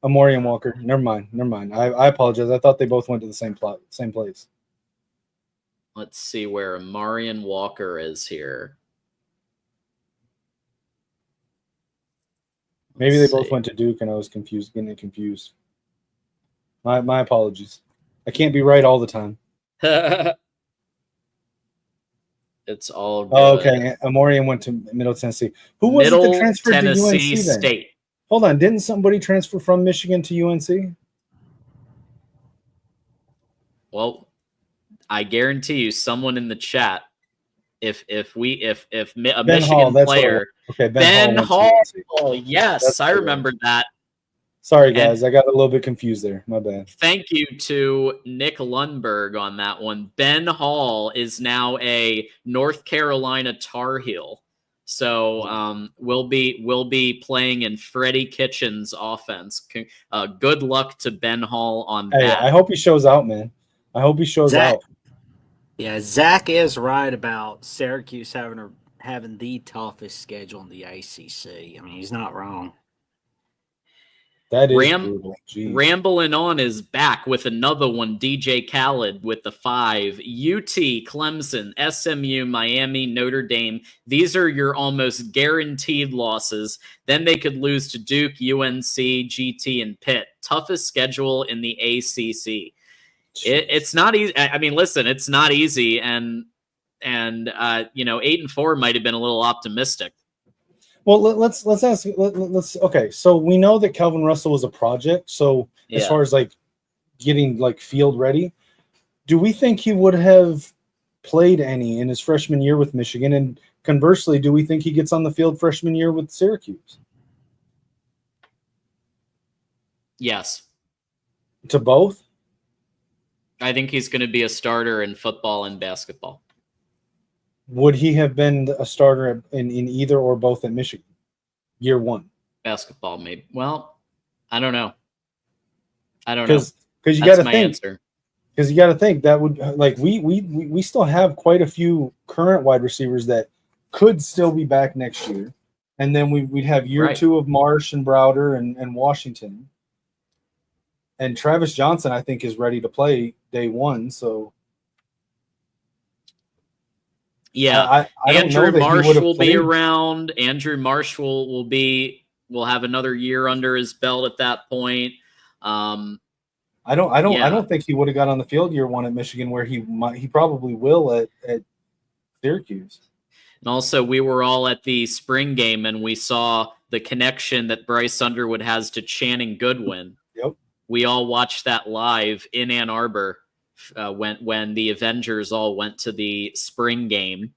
Amorian Walker. Never mind. I apologize. I thought they both went to the same place. Let's see where Amorian Walker is here. Maybe they both went to Duke, and I was getting confused. My apologies. I can't be right all the time. It's all good. Oh, okay. Amorian went to Middle Tennessee. Who was it that transferred Tennessee to UNC then? State. Hold on. Didn't somebody transfer from Michigan to UNC? Well, I guarantee you, someone in the chat, if a Michigan Hall, player, Ben Hall, yes, I remember that. Sorry, guys, I got a little bit confused there. My bad. Thank you to Nick Lundberg on that one. Ben Hall is now a North Carolina Tar Heel, so we'll be playing in Freddie Kitchens' offense. Good luck to Ben Hall on that. I hope he shows out, man. I hope he shows out. Yeah, Zach is right about Syracuse having the toughest schedule in the ACC. I mean, he's not wrong. That is brutal. Jeez. Rambling On is back with another one. DJ Khaled with the 5. UT, Clemson, SMU, Miami, Notre Dame. These are your almost guaranteed losses. Then they could lose to Duke, UNC, GT, and Pitt. Toughest schedule in the ACC. It's not easy. I mean, listen, it's not easy, and 8-4 might have been a little optimistic. Well, let's ask. Let's okay. So we know that Calvin Russell was a project. So as far as like getting like field ready, do we think he would have played any in his freshman year with Michigan? And conversely, do we think he gets on the field freshman year with Syracuse? Yes. To both? I think he's going to be a starter in football and basketball. Would he have been a starter in either or both at Michigan? Year one? Basketball, maybe. Well, I don't know. Because you got to think. Because you got to think that would like we still have quite a few current wide receivers that could still be back next year, and then we'd have year 2 of Marsh and Browder and Washington, and Travis Johnson I think is ready to play day one. So yeah, I Andrew don't know Marsh will played. be around. Andrew Marsh will have another year under his belt at that point. I don't think he would have got on the field year one at Michigan, where he probably will at Syracuse. And also, we were all at the spring game, and we saw the connection that Bryce Underwood has to Channing Goodwin. Yep, we all watched that live in Ann Arbor when the Avengers all went to the spring game.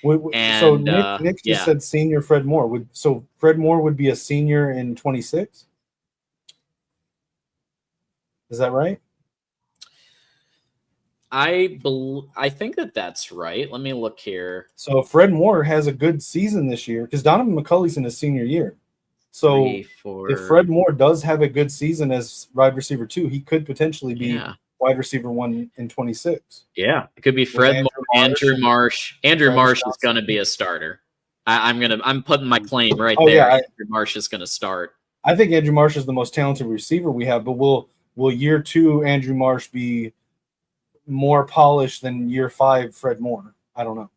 So Nick just said senior Fred Moore. So Fred Moore would be a senior in 26? Is that right? I think that's right. Let me look here. So Fred Moore has a good season this year because Donovan McCulley's in his senior year. So if Fred Moore does have a good season as wide receiver 2, he could potentially be wide receiver 1 in 26. Yeah, it could be Fred Moore, Andrew Marsh. Andrew Marsh is going to be a starter. I'm putting my claim right there. Yeah, Andrew Marsh is going to start. I think Andrew Marsh is the most talented receiver we have, but will year 2 Andrew Marsh be more polished than year 5 Fred Moore? I don't know.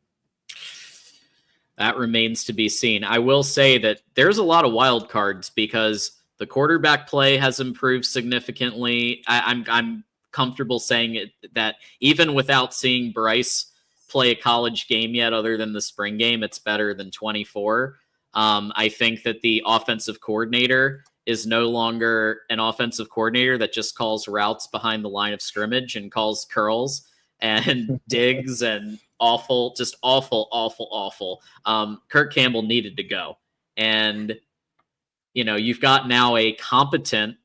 That remains to be seen. I will say that there's a lot of wild cards because the quarterback play has improved significantly. I'm comfortable saying it, that even without seeing Bryce play a college game yet, other than the spring game, it's better than 24. I think that the offensive coordinator is no longer an offensive coordinator that just calls routes behind the line of scrimmage and calls curls and digs and awful. Kirk Campbell needed to go. And, you've got now a competent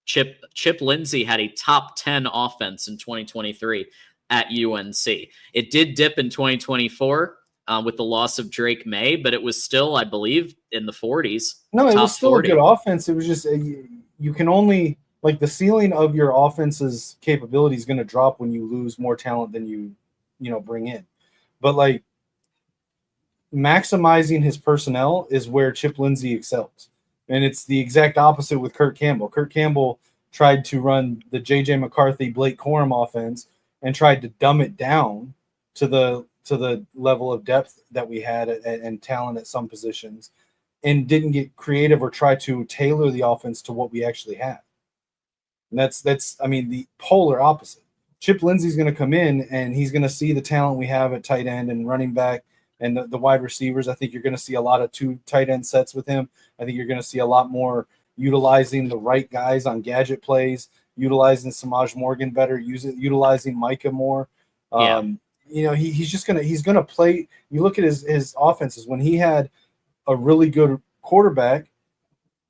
Chip Lindsey had a top 10 offense in 2023 at UNC. It did dip in 2024 with the loss of Drake May, but it was still, I believe, in the 40s. No, it was still 40. A good offense. It was just you can only like the ceiling of your offense's capability is going to drop when you lose more talent than you bring in. But like maximizing his personnel is where Chip Lindsey excels. And it's the exact opposite with Kirk Campbell. Kirk Campbell tried to run the J.J. McCarthy, Blake Corum offense and tried to dumb it down to the level of depth that we had and talent at some positions, and didn't get creative or try to tailor the offense to what we actually have. And that's the polar opposite. Chip Lindsey's going to come in and he's going to see the talent we have at tight end and running back and the wide receivers. I think you're going to see a lot of 2 tight end sets with him. I think you're going to see a lot more utilizing the right guys on gadget plays, utilizing Samaj Morgan better, utilizing Micah more. He's going to play. You look at his offenses when he had a really good quarterback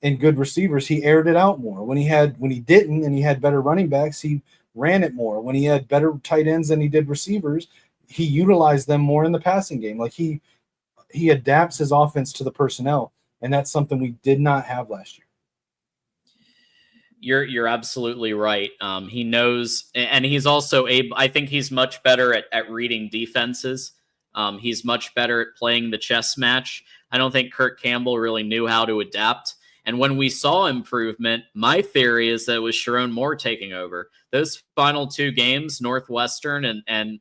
and good receivers, he aired it out more. When he didn't and he had better running backs, he ran it more. When he had better tight ends than he did receivers, he utilized them more in the passing game. Like he adapts his offense to the personnel, and that's something we did not have last year. You're absolutely right. He knows, and he's also able. I think he's much better at reading defenses. He's much better at playing the chess match. I don't think Kurt Campbell really knew how to adapt. And when we saw improvement, my theory is that it was Sharon Moore taking over. Those final 2 games, Northwestern and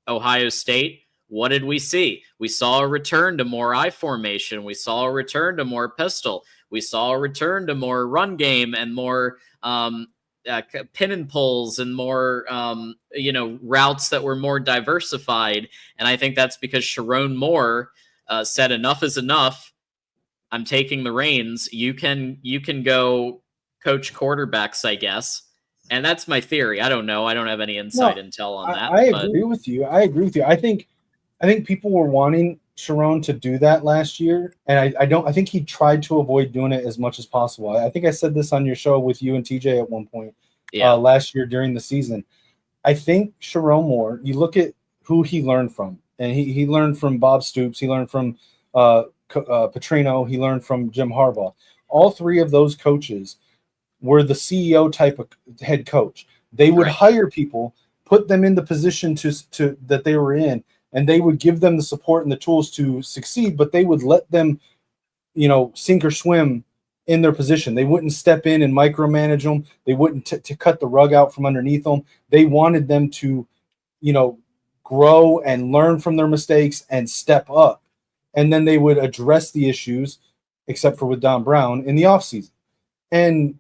Ohio State, what did we see? We saw a return to more I formation. We saw a return to more pistol. We saw a return to more run game and more pin and pulls and more routes that were more diversified. And I think that's because Sharon Moore said enough is enough. I'm taking the reins. You can go coach quarterbacks, I guess. And that's my theory. I don't know. I don't have any inside intel on that. I agree with you. I think people were wanting Sharon to do that last year, and I think he tried to avoid doing it as much as possible. I think I said this on your show with you and TJ at one point last year during the season. I think Sharon Moore, you look at who he learned from, and he learned from Bob Stoops, he learned from Petrino, he learned from Jim Harbaugh. All 3 of those coaches were the CEO type of head coach. They would hire people, put them in the position to that they were in, and they would give them the support and the tools to succeed, but they would let them, sink or swim in their position. They wouldn't step in and micromanage them. They wouldn't to cut the rug out from underneath them. They wanted them to, grow and learn from their mistakes and step up. And then they would address the issues, except for with Don Brown, in the offseason. And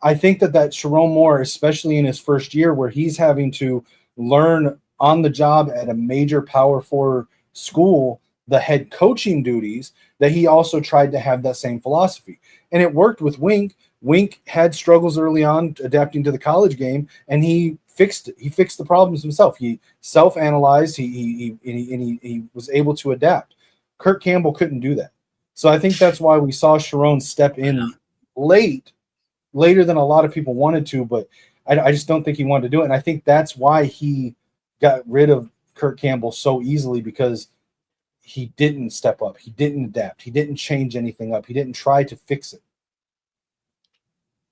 I think that Sharon Moore, especially in his first year where he's having to learn on the job at a major Power 4 school, the head coaching duties, that he also tried to have that same philosophy. And it worked with Wink. Wink had struggles early on adapting to the college game, and he fixed it. He fixed the problems himself. He self-analyzed. He was able to adapt. Kurt Campbell couldn't do that. So I think that's why we saw Sharon step in later than a lot of people wanted to, but I just don't think he wanted to do it. And I think that's why he got rid of Kurt Campbell so easily, because he didn't step up. He didn't adapt. He didn't change anything up. He didn't try to fix it.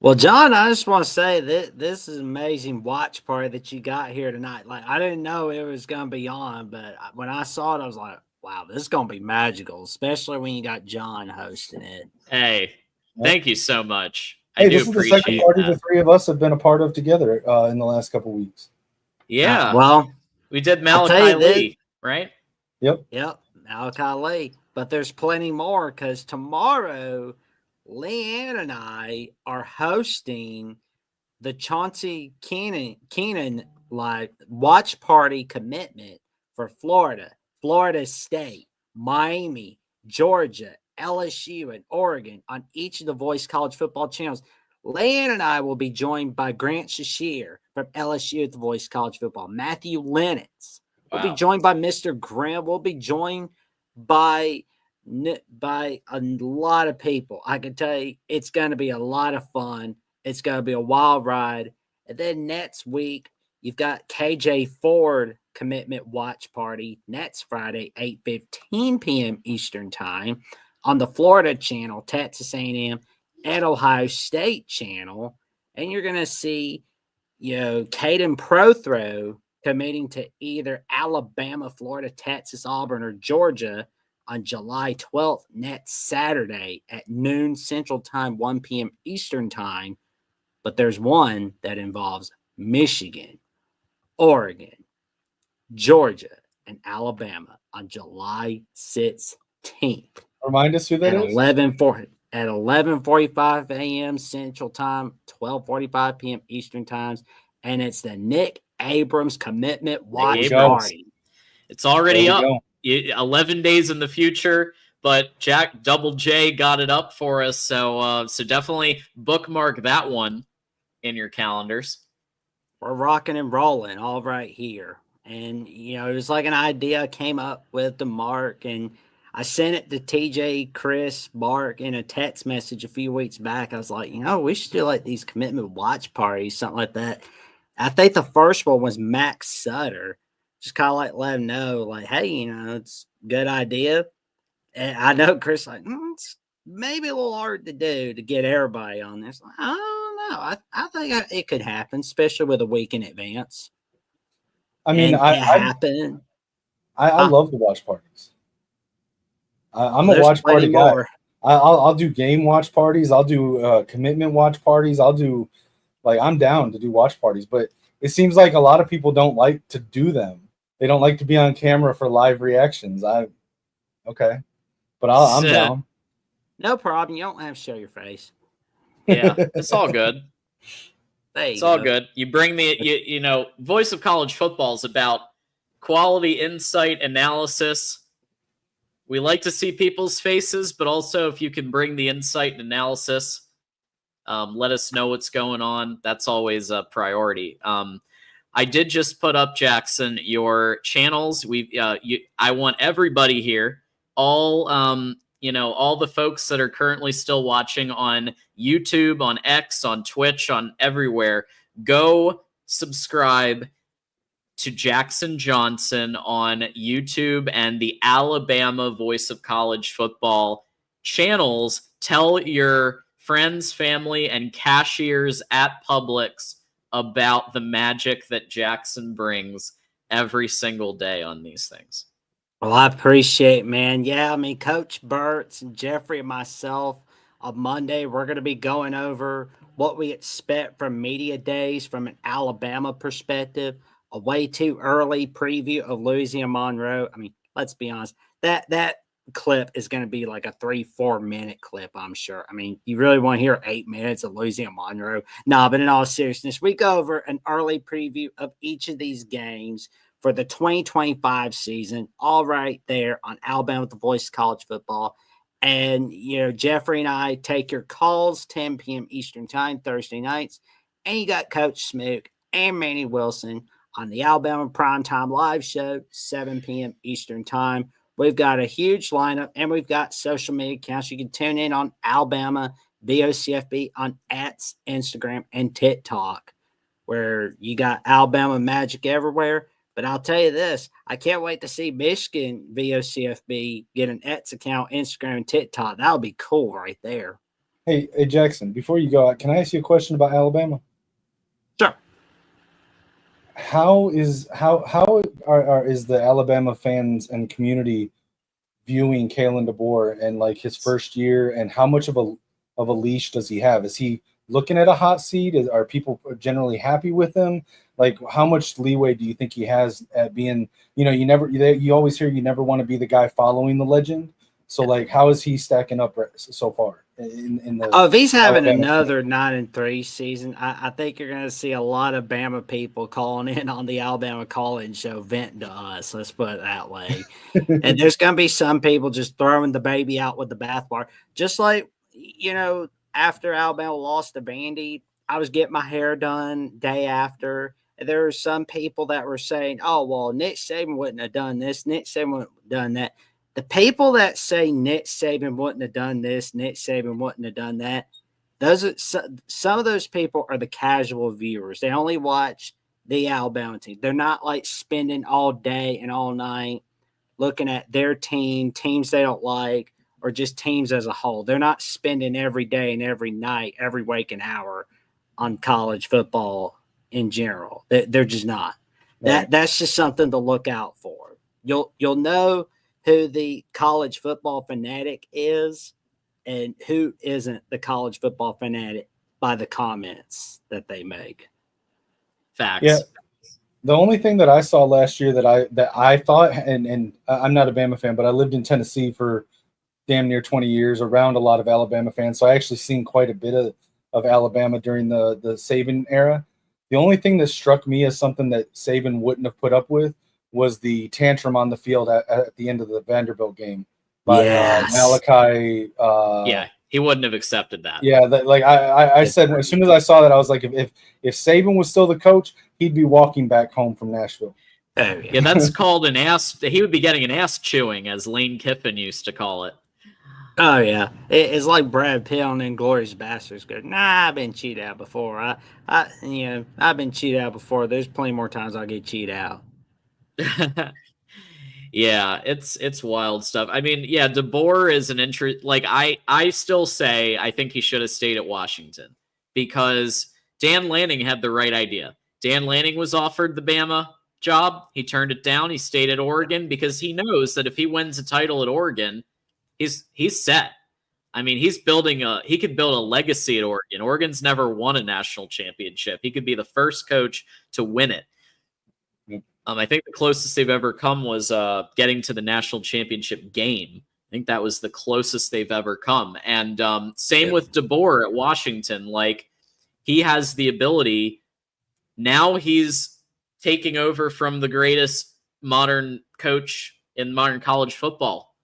Well, John, I just want to say that this is an amazing watch party that you got here tonight. Like, I didn't know it was going to be on, but when I saw it, I was like, wow, this is going to be magical, especially when you got John hosting it. Hey, thank you so much. Hey, this is the second party the 3 of us have been a part of together in the last couple of weeks. Yeah. Well, we did Malachi Lee, right? Yep, Malachi Lee. But there's plenty more, because tomorrow, Leanne and I are hosting the Chauncey Keenan live watch party commitment for Florida State, Miami, Georgia, LSU, and Oregon on each of the Voice College Football channels. Leanne and I will be joined by Grant Shashir from LSU at the Voice College Football. Matthew Lennox. We'll be joined by Mr. Graham. We'll be joined by a lot of people. I can tell you it's going to be a lot of fun. It's going to be a wild ride. And then next week, you've got KJ Ford commitment watch party next Friday, 8:15 p.m. Eastern time on the Florida channel, Texas A&M, and Ohio State channel. And you're going to see, Caden Prothrow committing to either Alabama, Florida, Texas, Auburn, or Georgia on July 12th, next Saturday at noon Central Time, 1 p.m. Eastern Time. But there's one that involves Michigan, Oregon, Georgia, and Alabama on July 16th. Remind us who that is. At 11:45 a.m. Central Time, 12:45 p.m. Eastern Times. And it's the Nick Abrams Commitment Watch Party. It's already up. 11 days in the future, but Jack Double J got it up for us. So definitely bookmark that one in your calendars. We're rocking and rolling all right here. And, it was like an idea I came up with to Mark, and I sent it to TJ, Chris, Mark in a text message a few weeks back. I was like, we should do like these commitment watch parties, something like that. I think the first one was Max Sutter. Just kind of like let him know, like, hey, it's a good idea. And I know Chris, like, it's maybe a little hard to do to get everybody on this. Like, I don't I think it could happen, especially with a week in advance. I mean, and it happened. I love to watch parties. I'm a There's watch party plenty guy. more. I'll do game watch parties. I'll do commitment watch parties. I'll do I'm down to do watch parties, but it seems like a lot of people don't like to do them. They don't like to be on camera for live reactions. Okay, but I'm down. No problem. You don't have to show your face. Yeah, it's all good. It's all good. You bring the Voice of College Football is about quality insight analysis. We like to see people's faces, but also if you can bring the insight and analysis, let us know what's going on. That's always a priority. I did just put up, Jackson, your channels. I want everybody here, all all the folks that are currently still watching on YouTube, on X, on Twitch, on everywhere. Go subscribe to Jackson Johnson on YouTube and the Alabama Voice of College Football channels. Tell your friends, family, and cashiers at Publix about the magic that Jackson brings every single day on these things. Well, I appreciate it, man. Yeah, I mean, Coach Burtz and Jeffrey and myself, on Monday, we're going to be going over what we expect from media days from an Alabama perspective. A way too early preview of Louisiana Monroe. I mean, let's be honest, that clip is going to be like a 3-4 minute clip, I'm sure. I mean, you really want to hear 8 minutes of Louisiana Monroe? Nah, but in all seriousness, we go over an early preview of each of these games for the 2025 season, all right there on Alabama with the Voice of College Football. And, Jeffrey and I take your calls 10 p.m. Eastern Time, Thursday nights. And you got Coach Smook and Manny Wilson on the Alabama Primetime Live Show, 7 p.m. Eastern Time. We've got a huge lineup, and we've got social media accounts. You can tune in on Alabama VOCFB on X, Instagram, and TikTok, where you got Alabama magic everywhere. But I'll tell you this, I can't wait to see Michigan VOCFB get an X account, Instagram, and TikTok. That would be cool right there. Hey, Jackson, before you go, can I ask you a question about Alabama? Sure. How is the Alabama fans and community viewing Kalen DeBoer and his first year, and how much of a leash does he have? Is he looking at a hot seat? Are people generally happy with him? How much leeway do you think he has at being, you always hear you never want to be the guy following the legend. So how is he stacking up so far in the if he's having Alabama another 9-3 season, I think you're going to see a lot of Bama people calling in on the Alabama call-in show venting to us. Let's put it that way. And there's going to be some people just throwing the baby out with the bathwater. Just after Alabama lost to Vandy, I was getting my hair done day after. And there were some people that were saying, oh, well, Nick Saban wouldn't have done this. Nick Saban wouldn't have done that. The people that say Nick Saban wouldn't have done this, Nick Saban wouldn't have done that, some of those people are the casual viewers. They only watch the Alabama team. They're not spending all day and all night looking at their teams they don't like, or just teams as a whole. They're not spending every day and every night, every waking hour on college football in general. They're just not. Right. That's just something to look out for. You'll know who the college football fanatic is and who isn't the college football fanatic by the comments that they make. Facts. Yeah. The only thing that I saw last year that I thought, and I'm not a Bama fan, but I lived in Tennessee for damn near 20 years around a lot of Alabama fans. So I actually seen quite a bit of Alabama during the Saban era. The only thing that struck me as something that Saban wouldn't have put up with was the tantrum on the field at the end of the Vanderbilt game by Malachi. Yeah, he wouldn't have accepted that. Yeah, I said as soon as I saw that, I was like, if Saban was still the coach, he'd be walking back home from Nashville. Yeah, that's called an ass. He would be getting an ass chewing, as Lane Kiffin used to call it. Oh yeah, it's like Brad Pitt on Inglourious Basterds. Good. Nah, I've been cheated out before. I've been cheated out before. There's plenty more times I'll get cheated out. Yeah, it's wild stuff. I mean, yeah, DeBoer is an interest. I still say I think he should have stayed at Washington. because Dan Lanning had the right idea. Dan Lanning was offered the Bama job. He turned it down. He stayed at Oregon because he knows that if he wins a title at Oregon, he's set. I mean, he could build a legacy at Oregon. Oregon's never won a national championship. He could be the first coach to win it. I think the closest they've ever come was getting to the national championship game. I think that was the closest they've ever come. And same with DeBoer at Washington. Like, he has the ability. Now he's taking over from the greatest modern coach in modern college football.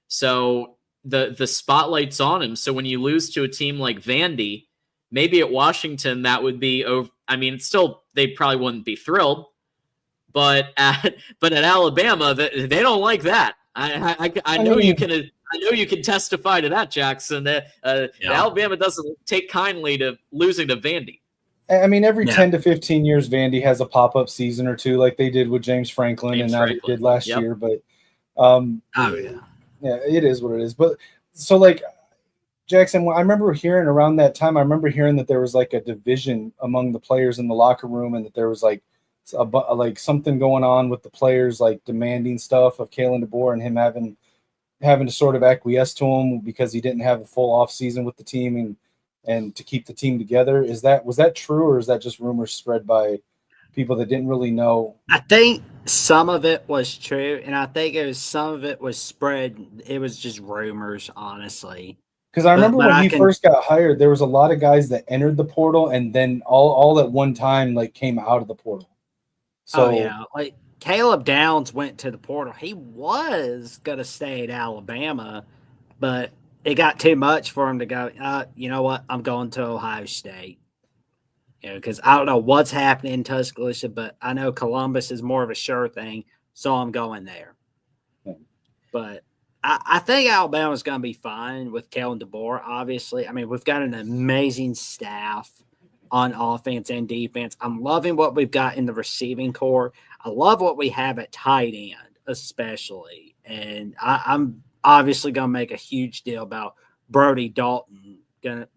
So the spotlight's on him. So when you lose to a team like Vandy, maybe at Washington that would be over. I mean, still they probably wouldn't be thrilled. But at Alabama, they don't like that. I know you can. I know you can testify to that, Jackson. That Alabama doesn't take kindly to losing to Vandy. I mean, every 10 to 15 years, Vandy has a pop-up season or two, like they did with James Franklin, and now they did last year. But yeah, it is what it is. But so, like, Jackson, I remember hearing around that time. I remember hearing that there was like a division among the players in the locker room, and that there was like something going on with the players, like demanding stuff of Kalen DeBoer and him having to sort of acquiesce to him because he didn't have a full off season with the team and to keep the team together. Was that true, or is that just rumors spread by people that didn't really know? I think some of it was true, and I think some of it was spread. It was just rumors, honestly. Because I remember when he first got hired, there was a lot of guys that entered the portal and then all at one time like came out of the portal. So, like Caleb Downs went to the portal. He was going to stay at Alabama, but it got too much for him to go, you know what, I'm going to Ohio State. Because I don't know what's happening in Tuscaloosa, but I know Columbus is more of a sure thing, so I'm going there. But I think Alabama's going to be fine with Kalen DeBoer, obviously. I mean, we've got an amazing staff on offense and defense. I'm loving what we've got in the receiving core. I love what we have at tight end, especially. And I'm obviously going to make a huge deal about Brody Dalton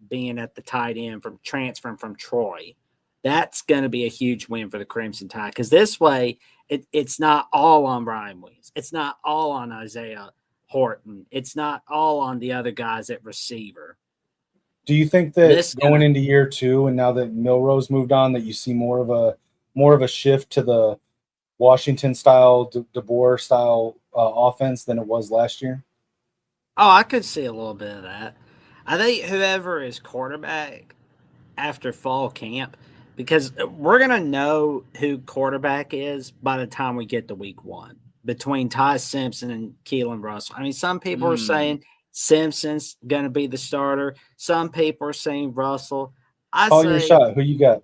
being at the tight end from transferring from Troy. That's going to be a huge win for the Crimson Tide, because this way it's not all on Brian Williams. It's not all on Isaiah Horton. It's not all on the other guys at receiver. Do you think that going into year 2 and now that Milrose moved on, that you see more of a shift to the Washington style, DeBoer style offense than it was last year? Oh, I could see a little bit of that. I think whoever is quarterback after fall camp, because we're going to know who quarterback is by the time we get to week 1 between Ty Simpson and Keelan Russell. I mean, some people are saying Simpson's going to be the starter. Some people are saying Russell. Call your shot. Who you got?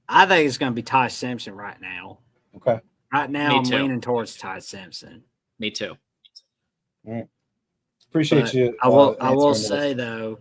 I think it's going to be Ty Simpson right now. Okay. Right now, I'm leaning towards Ty Simpson. Me too. All right. Appreciate you. I will say, though,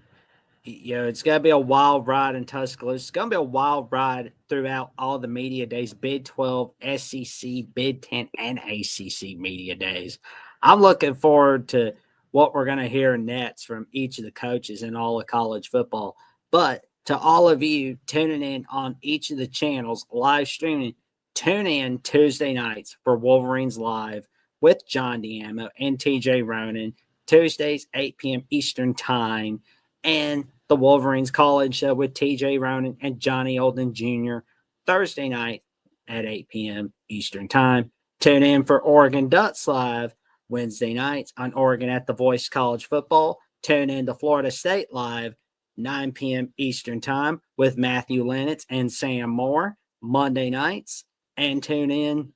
it's going to be a wild ride in Tuscaloosa. It's going to be a wild ride throughout all the media days, Big 12, SEC, Big 10, and ACC media days. I'm looking forward to what we're going to hear next from each of the coaches in all of college football. But to all of you tuning in on each of the channels, live streaming, tune in Tuesday nights for Wolverines Live with John Diamo and TJ Ronan. Tuesdays, 8 p.m. Eastern Time. And the Wolverines College Show with TJ Ronan and Johnny Olden Jr. Thursday night at 8 p.m. Eastern Time. Tune in for Oregon Ducks Live Wednesday nights on Oregon at the Voice College Football. Tune in to Florida State Live 9 p.m. Eastern Time with Matthew Lennox and Sam Moore Monday nights. And tune in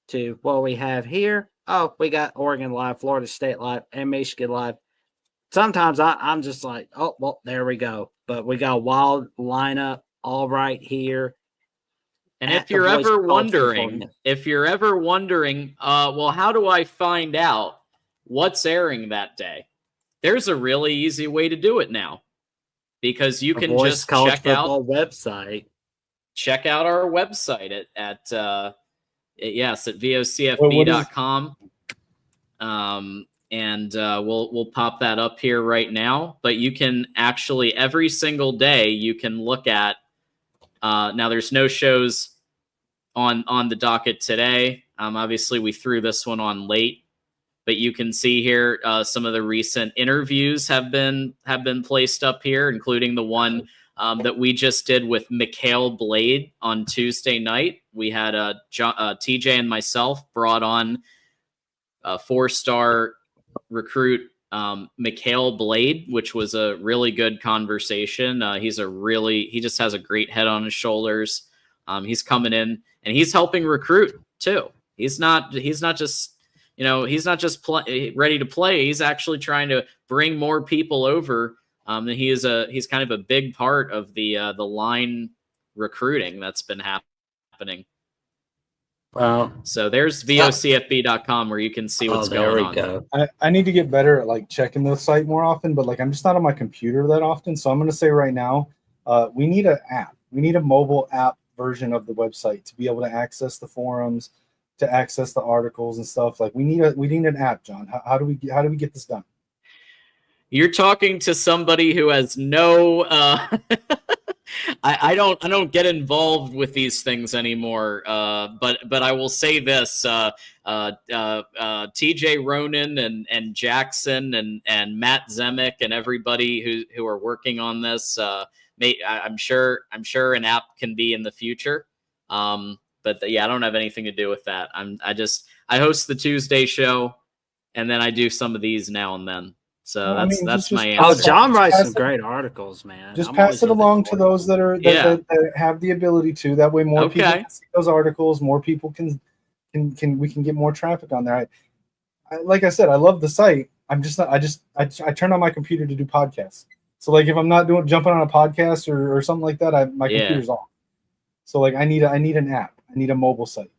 to what we have here. Oh, we got Oregon Live, Florida State Live, and Michigan Live. Sometimes I'm just like, oh, well, there we go. But we got a wild lineup all right here. And if you're ever wondering, well, how do I find out what's airing that day? There's a really easy way to do it now, because you can just check out our website at vocfb.com. and we'll pop that up here right now. But you can actually every single day you can look at. Now there's no shows on the docket today. Obviously, we threw this one on late, but you can see here some of the recent interviews have been placed up here, including the one that we just did with Mikhail Blade on Tuesday night. We had TJ and myself brought on a 4-star recruit Mikhail Blade, which was a really good conversation. He just has a great head on his shoulders. He's coming in and he's helping recruit too. He's not just he's not just ready to play. He's actually trying to bring more people over. And he's kind of a big part of the line recruiting that's been happening. Well, so there's vocfb.com where you can see what's going on. Go. I need to get better at like checking the site more often, but like I'm just not on my computer that often. So I'm going to say right now, we need an app. We need a mobile app version of the website to be able to access the forums, to access the articles and stuff. Like we need an app, John. How do we get this done? You're talking to somebody who has no I don't get involved with these things anymore. But I will say this: TJ Ronan and Jackson and Matt Zemek and everybody who are working on this. I'm sure an app can be in the future. But yeah, I don't have anything to do with that. I host the Tuesday show, and then I do some of these now and then. So that's my answer. Oh, John writes some great articles, man. Just pass it along to those that have the ability to. That way, more people can see those articles. More people can we can get more traffic on there. I like I said, I love the site. I'm just not. I turn on my computer to do podcasts. So like if I'm not jumping on a podcast or something like that, my computer's off. So like I need an app. I need a mobile site.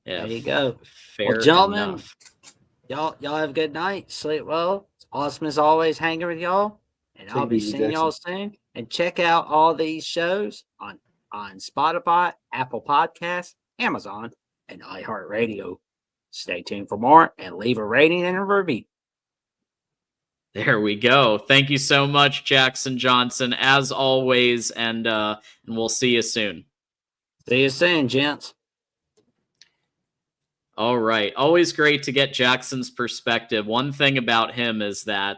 Yeah, there you go. Fair gentlemen. enough. Y'all have a good night. Sleep well. It's awesome as always hanging with y'all. And I'll be seeing y'all soon. And check out all these shows on Spotify, Apple Podcasts, Amazon, and iHeartRadio. Stay tuned for more and leave a rating and a review. There we go. Thank you so much, Jackson Johnson, as always, and we'll see you soon. See you soon, gents. All right. Always great to get Jackson's perspective. One thing about him is that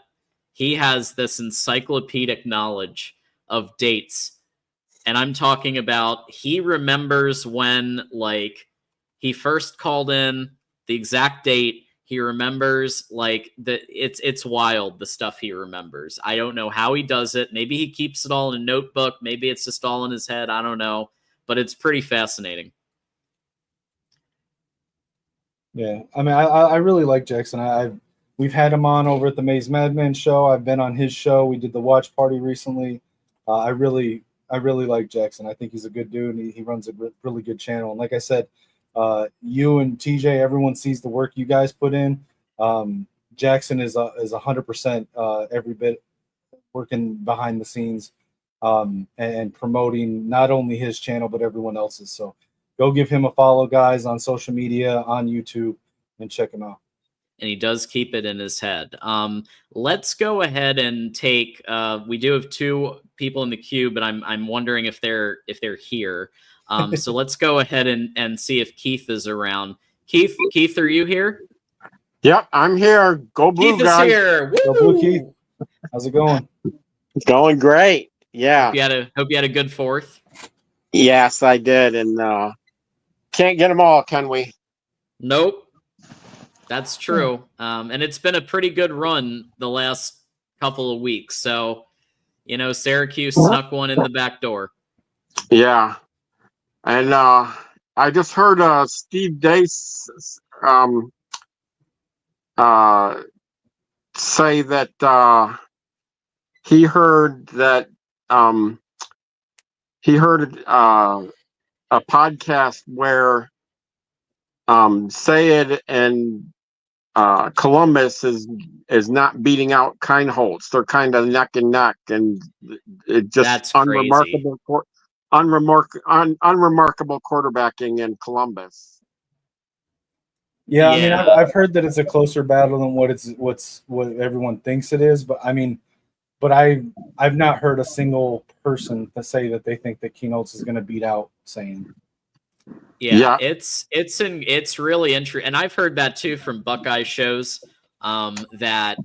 he has this encyclopedic knowledge of dates. And I'm talking about he remembers when like he first called in, the exact date. He remembers like it's wild, the stuff he remembers. I don't know how he does it. Maybe he keeps it all in a notebook. Maybe it's just all in his head. I don't know. But it's pretty fascinating. Yeah, I mean, I really like Jackson. We've had him on over at the Maze Madman show. I've been on his show. We did the watch party recently. I really like Jackson. I think he's a good dude. And he runs a really good channel. And like I said, you and TJ, everyone sees the work you guys put in. Jackson is 100% every bit working behind the scenes and promoting not only his channel but everyone else's. So. Go give him a follow, guys, on social media, on YouTube, and check him out. And he does keep it in his head. Let's go ahead and take. We do have 2 people in the queue, but I'm wondering if they're here. So let's go ahead and see if Keith is around. Keith, are you here? Yep, I'm here. Go Blue, Keith guys. is here. Woo! Go Blue, Keith. How's it going? It's going great. Yeah. Hope you had a good 4th. Yes, I did, and can't get them all, can we? Nope. That's true. And it's been a pretty good run the last couple of weeks. So, Syracuse snuck one in the back door. Yeah. And I just heard Steve Dace say that he heard a podcast where Sayed and Columbus is not beating out Kindholtz. They're kind of neck and neck, and it just That's unremarkable quarterbacking in Columbus. Yeah, I mean, I've heard that it's a closer battle than what everyone thinks it is, but I mean, but I've not heard a single person to say that they think that Keynotes is going to beat out Saiyan. Yeah, it's really interesting, and I've heard that too from Buckeye shows. That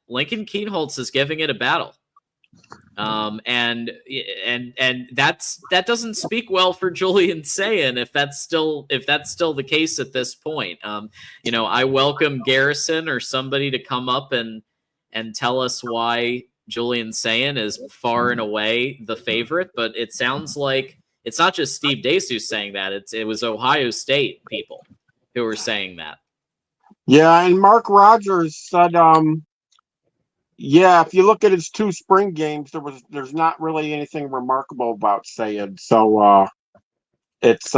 Lincoln Keenholz is giving it a battle. And that doesn't speak well for Julian Saiyan if that's still the case at this point. I welcome Garrison or somebody to come up and tell us why Julian Saiyan is far and away the favorite, but it sounds like it's not just Steve Dace who's saying that. It was Ohio State people who were saying that. Yeah, and Mark Rogers said, yeah, if you look at his 2 spring games, there's not really anything remarkable about Sayed. So it's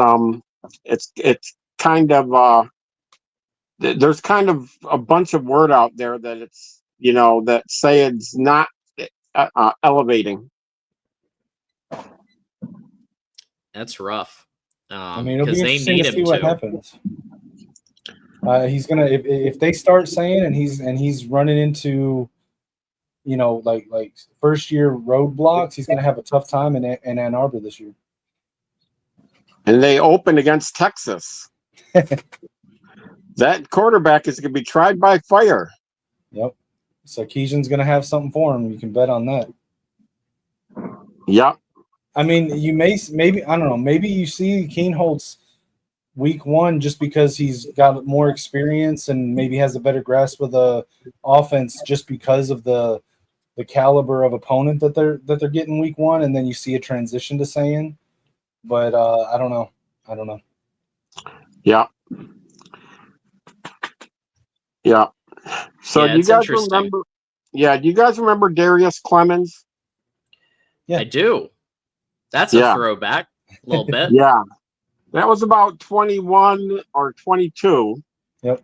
kind of there's kind of a bunch of word out there that it's that Sayed's not elevating. That's rough. I mean, it'll be because they interesting need to him see what to. happens. He's gonna if they start saying and he's running into, like first year roadblocks, he's gonna have a tough time in Ann Arbor this year. And they open against Texas. That quarterback is going to be tried by fire. Yep. Sarkisian's going to have something for him. You can bet on that. Yep. I mean, you maybe I don't know. Maybe you see Keenholz week 1 just because he's got more experience and maybe has a better grasp of the offense just because of the caliber of opponent that they're getting week 1, and then you see a transition to Saiyan. But I don't know. Yeah. Yeah. So Yeah, do you guys remember? Yeah, do you guys remember Darius Clemens? Yeah, I do. That's a throwback, a little bit. Yeah, that was about 21 or 22. Yep.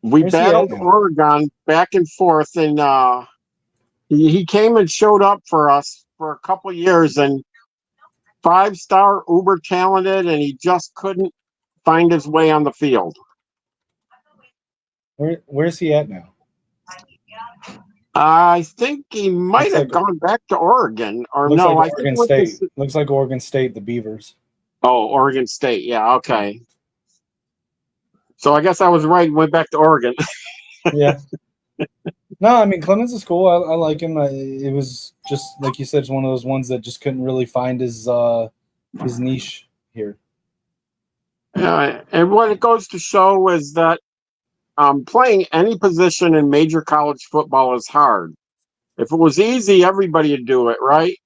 We battled Oregon back and forth, and he came and showed up for us for a couple of years, and 5-star, uber talented, and he just couldn't find his way on the field. Where's he at now? I think he might have gone back to Oregon, or no? Like I Oregon think State. Looks like Oregon State, the Beavers. Oh, Oregon State. Yeah. Okay. So I guess I was right. Went back to Oregon. Yeah. No, I mean Clemens is cool. I like him. It was just like you said, it's one of those ones that just couldn't really find his niche here. Yeah, and what it goes to show is that playing any position in major college football is hard. If it was easy, everybody would do it, right?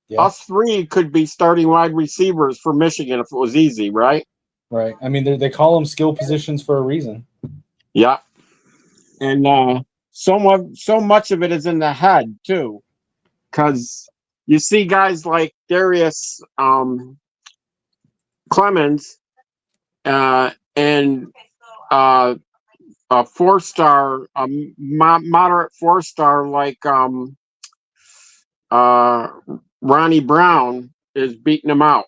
Yeah. Us 3 could be starting wide receivers for Michigan if it was easy, right? Right. I mean, they call them skill positions for a reason. Yeah. And so much of it is in the head too, because you see guys like Darius Clemens and a 4-star, moderate 4-star like Ronnie Brown is beating him out.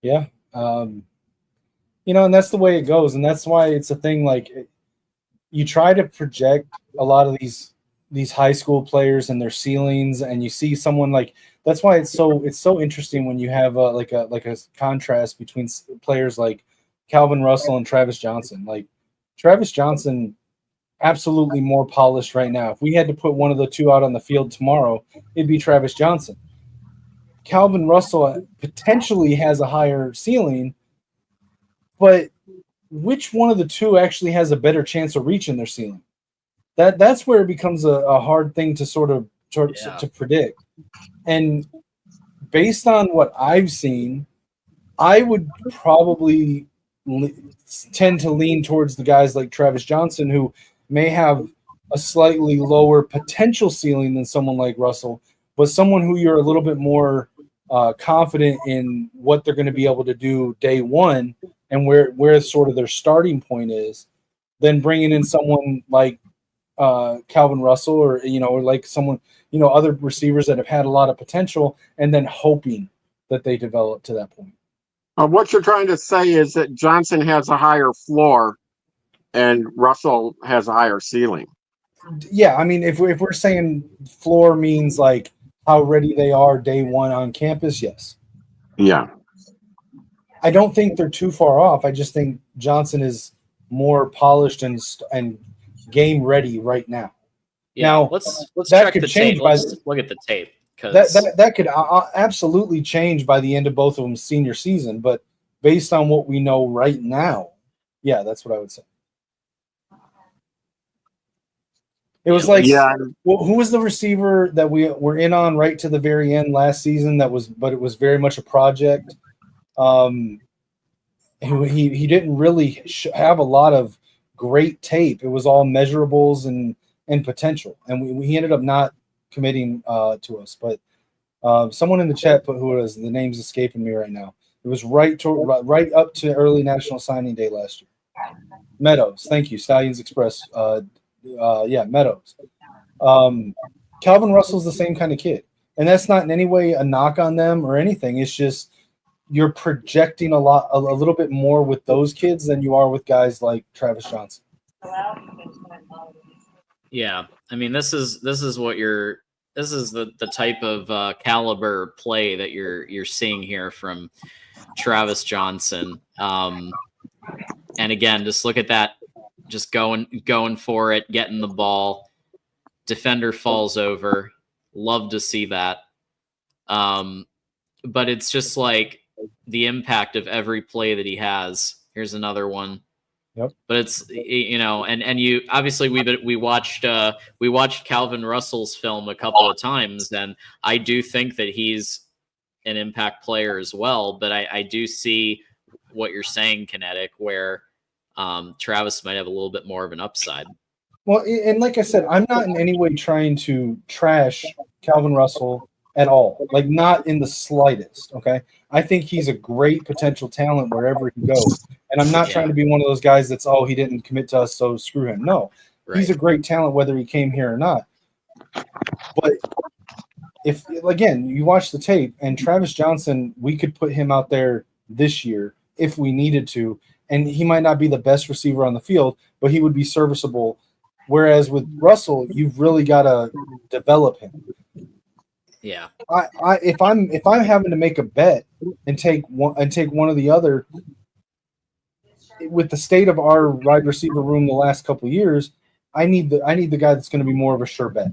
Yeah. And that's the way it goes. And that's why it's a thing like you try to project a lot of these high school players and their ceilings, and you see someone like that's why it's so interesting when you have a contrast between players like Calvin Russell and Travis Johnson. Like Travis Johnson, absolutely more polished right now. If we had to put one of the two out on the field tomorrow, it'd be Travis Johnson. Calvin Russell potentially has a higher ceiling, but which one of the two actually has a better chance of reaching their ceiling? That's where it becomes a hard thing to to predict. And based on what I've seen, I would probably tend to lean towards the guys like Travis Johnson, who may have a slightly lower potential ceiling than someone like Russell, but someone who you're a little bit more confident in what they're going to be able to do day one and where sort of their starting point is, than bringing in someone like Calvin Russell or like someone, other receivers that have had a lot of potential and then hoping that they develop to that point. What you're trying to say is that Johnson has a higher floor and Russell has a higher ceiling. Yeah, I mean, if we're saying floor means like how ready they are day one on campus, yes. Yeah. I don't think they're too far off. I just think Johnson is more polished and game ready right now. Yeah, Now, let's that check could the change tape. by Let's look at the tape that because that could absolutely change by the end of both of them senior season. But based on what we know right now, yeah, that's what I would say. It was like, Yeah. well, who was the receiver that we were in on right to the very end last season? But it was very much a project. He didn't really have a lot of great tape. It was all measurables and potential, and he ended up not committing to us. But someone in the chat put who it was. The name's escaping me right now. It was right up to early National Signing Day last year. Meadows, thank you. Stallions Express. Yeah, Meadows. Calvin Russell's the same kind of kid, and that's not in any way a knock on them or anything. It's just you're projecting a little bit more with those kids than you are with guys like Travis Johnson. yeah, I mean this is what this is the type of caliber play that you're seeing here from Travis Johnson. And again, just look at that, just going for it, getting the ball. Defender falls over. Love to see that. But it's just like the impact of every play that he has. Here's another one. Yep. But it's, you know, and you obviously we watched Calvin Russell's film a couple of times, and I do think that he's an impact player as well. But I do see what you're saying, Kinetic, where Travis might have a little bit more of an upside. Well, and like I said, I'm not in any way trying to trash Calvin Russell at all. Like, not in the slightest. Okay, I think he's a great potential talent wherever he goes, and I'm not trying to be one of those guys that's he didn't commit to us, so screw him. No, he's a great talent whether he came here or not. But if again you watch the tape and Travis Johnson, we could put him out there this year if we needed to, and he might not be the best receiver on the field, but he would be serviceable. Whereas with Russell, you've really got to develop him. Yeah. If I'm having to make a bet and take one or the other, with the state of our wide receiver room the last couple of years, I need the guy that's going to be more of a sure bet.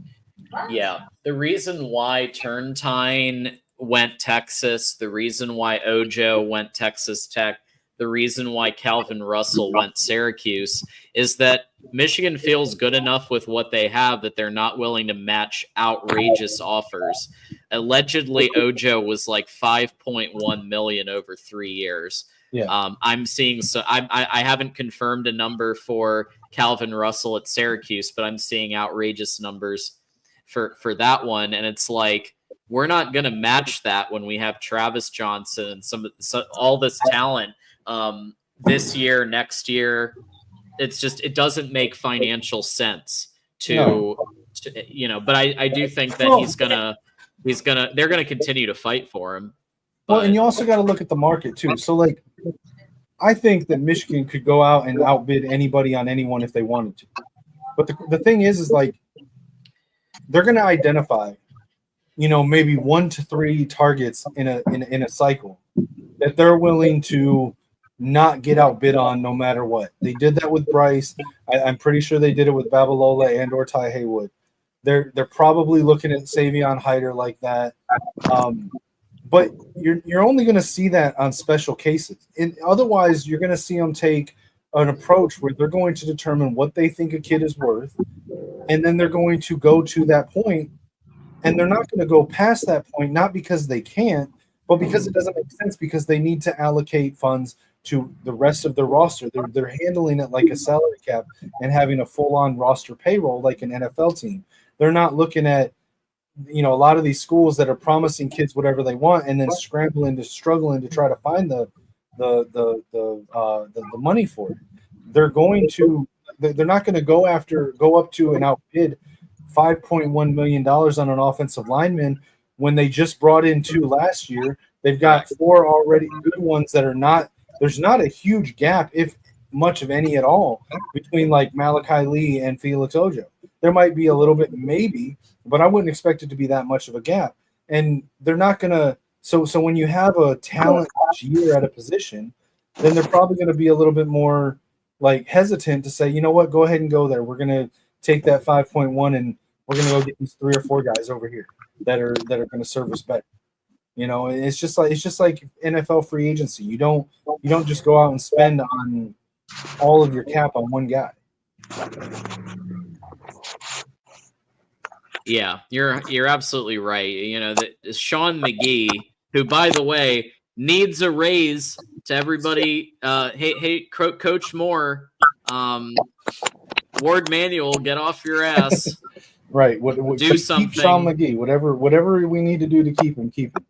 Yeah. The reason why Turntine went Texas, the reason why Ojo went Texas Tech, the reason why Calvin Russell went Syracuse is that Michigan feels good enough with what they have that they're not willing to match outrageous offers. Allegedly, Ojo was like $5.1 million over 3 years. Yeah. I'm seeing I haven't confirmed a number for Calvin Russell at Syracuse, but I'm seeing outrageous numbers for that one, and it's like we're not going to match that when we have Travis Johnson and all this talent this year, next year. It's just, it doesn't make financial sense to you know, but I do think that they're gonna continue to fight for him. Well, and you also got to look at the market too. So like, I think that Michigan could go out and outbid anybody on anyone if they wanted to. But the thing is like, they're going to identify, you know, maybe 1 to 3 targets in a cycle that they're willing to not get outbid on no matter what. They did that with Bryce. I'm pretty sure they did it with Babalola and or Ty Haywood. They're probably looking at Savion Hyder like that. But you're only going to see that on special cases. And otherwise, you're going to see them take an approach where they're going to determine what they think a kid is worth, and then they're going to go to that point, and they're not going to go past that point, not because they can't, but because it doesn't make sense, because they need to allocate funds to the rest of the roster. They're handling it like a salary cap and having a full-on roster payroll like an NFL team. They're not looking at, you know, a lot of these schools that are promising kids whatever they want and then struggling to try to find the money for it. They're not going to go up to and outbid $5.1 million on an offensive lineman when they just brought in 2 last year They've got 4 already good ones that are not. There's not a huge gap, if much of any at all, between like Malachi Lee and Felix Ojo. There might be a little bit, maybe, but I wouldn't expect it to be that much of a gap. And they're not gonna. So when you have a talent year at a position, then they're probably going to be a little bit more like hesitant to say, you know what, go ahead and go there. We're going to take that 5.1 and we're going to go get these 3 or 4 guys over here that are going to serve us better. You know, it's just like NFL free agency. You don't just go out and spend on all of your cap on one guy. Yeah, you're absolutely right. You know, that Sean McGee, who, by the way, needs a raise to everybody. Hey, Coach Moore, Ward Manuel, get off your ass. Right. Do something. Keep Sean McGee. Whatever we need to do to keep him, keep him.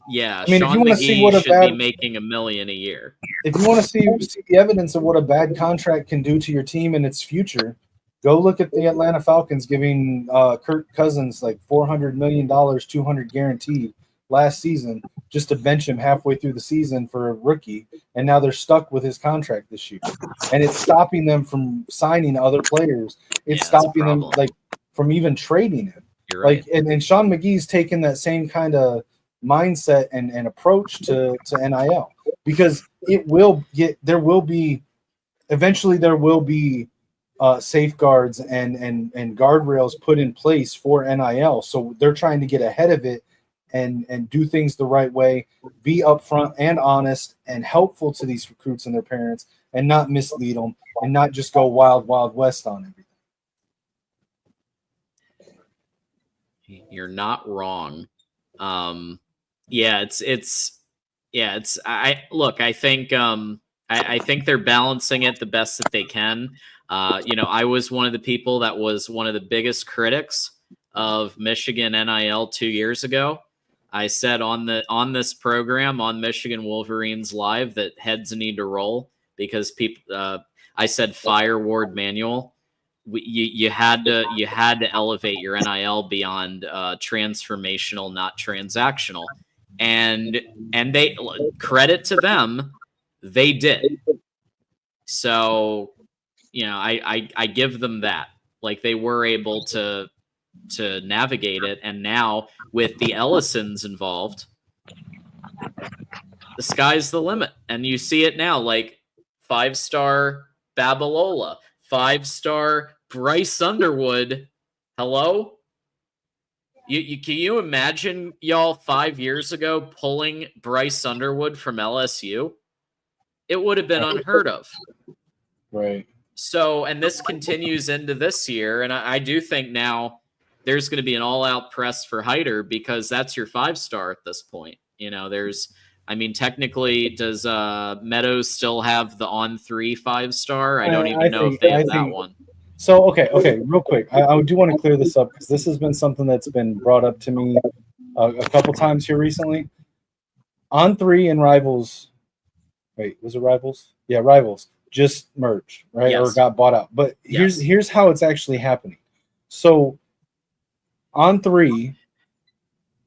Yeah, I mean, Sean McGee should be making $1 million a year. If you want to see the evidence of what a bad contract can do to your team and its future, go look at the Atlanta Falcons giving Kirk Cousins like $400 million, $200 guaranteed last season, just to bench him halfway through the season for a rookie, and now they're stuck with his contract this year, and it's stopping them from signing other players. It's stopping them from even trading him. You're right. And Sean McGee's taken that same kind of mindset and approach to NIL, because eventually there will be safeguards and guardrails put in place for NIL. So they're trying to get ahead of it and do things the right way, be upfront and honest and helpful to these recruits and their parents, and not mislead them and not just go wild west on everything. You're not wrong. I think they're balancing it the best that they can. I was one of the people that was one of the biggest critics of Michigan NIL 2 years ago. I said on this program on Michigan Wolverines Live that heads need to roll because people. I said fire Ward Manuel. You had to elevate your NIL beyond transformational, not transactional, and they, credit to them, they did. So, I give them that. Like, they were able to navigate it, and now with the Ellisons involved, the sky's the limit. And you see it now, like 5-star Babalola, 5-star Bryce Underwood. Hello? Can you imagine, y'all, 5 years ago pulling Bryce Underwood from LSU? It would have been unheard of. Right. So, and this continues into this year, and I do think now there's going to be an all-out press for Hyder because that's your 5-star at this point. Technically, does Meadows still have the on-3 5-star? I don't even know if they have that one. So, okay, real quick. I do want to clear this up because this has been something that's been brought up to me a couple times here recently. On-3 and Rivals. Wait, was it Rivals? Yeah, Rivals just merged, right? Yes. Or got bought out. But here's how it's actually happening. So, On3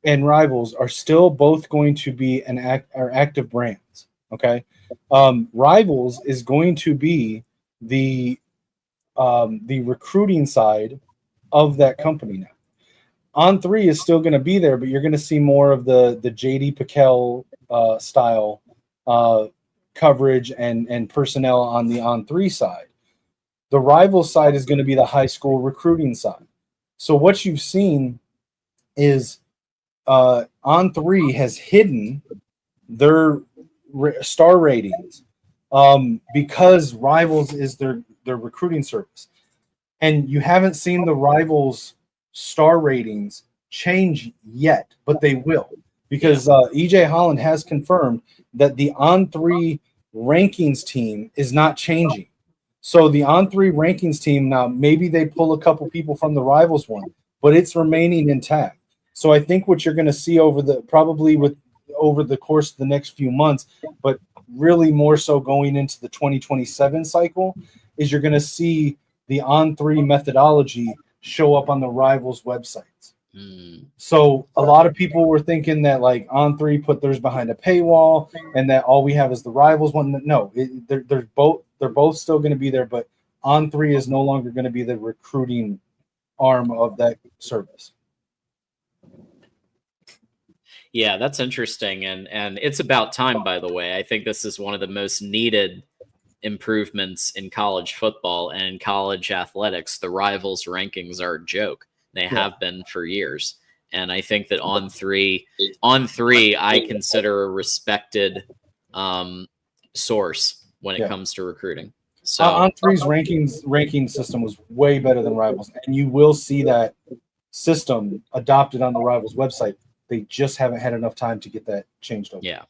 and Rivals are still both going to be are active brands. Okay, Rivals is going to be the recruiting side of that company now. On3 is still going to be there, but you're going to see more of the JD Piquel style coverage and personnel on the On3 side. The Rivals side is going to be the high school recruiting side. So what you've seen is On3 has hidden their star ratings because Rivals is their recruiting service. And you haven't seen the Rivals star ratings change yet, but they will, because EJ Holland has confirmed that the On3 rankings team is not changing. So the On3 rankings team, now maybe they pull a couple people from the Rivals one, but it's remaining intact. So I think what you're going to see over the course of the next few months, but really more so going into the 2027 cycle, is you're going to see the On3 methodology show up on the Rivals websites. So a lot of people were thinking that like On3 put theirs behind a paywall and that all we have is the Rivals one. No, they're both still going to be there, but On3 is no longer going to be the recruiting arm of that service. Yeah, that's interesting, and it's about time, by the way. I think this is one of the most needed improvements in college football and in college athletics. The Rivals rankings are a joke. They have been for years. And I think that on three, I consider a respected source when it comes to recruiting. So On3's ranking system was way better than Rivals, and you will see that system adopted on the Rivals website. They just haven't had enough time to get that changed over. Yeah.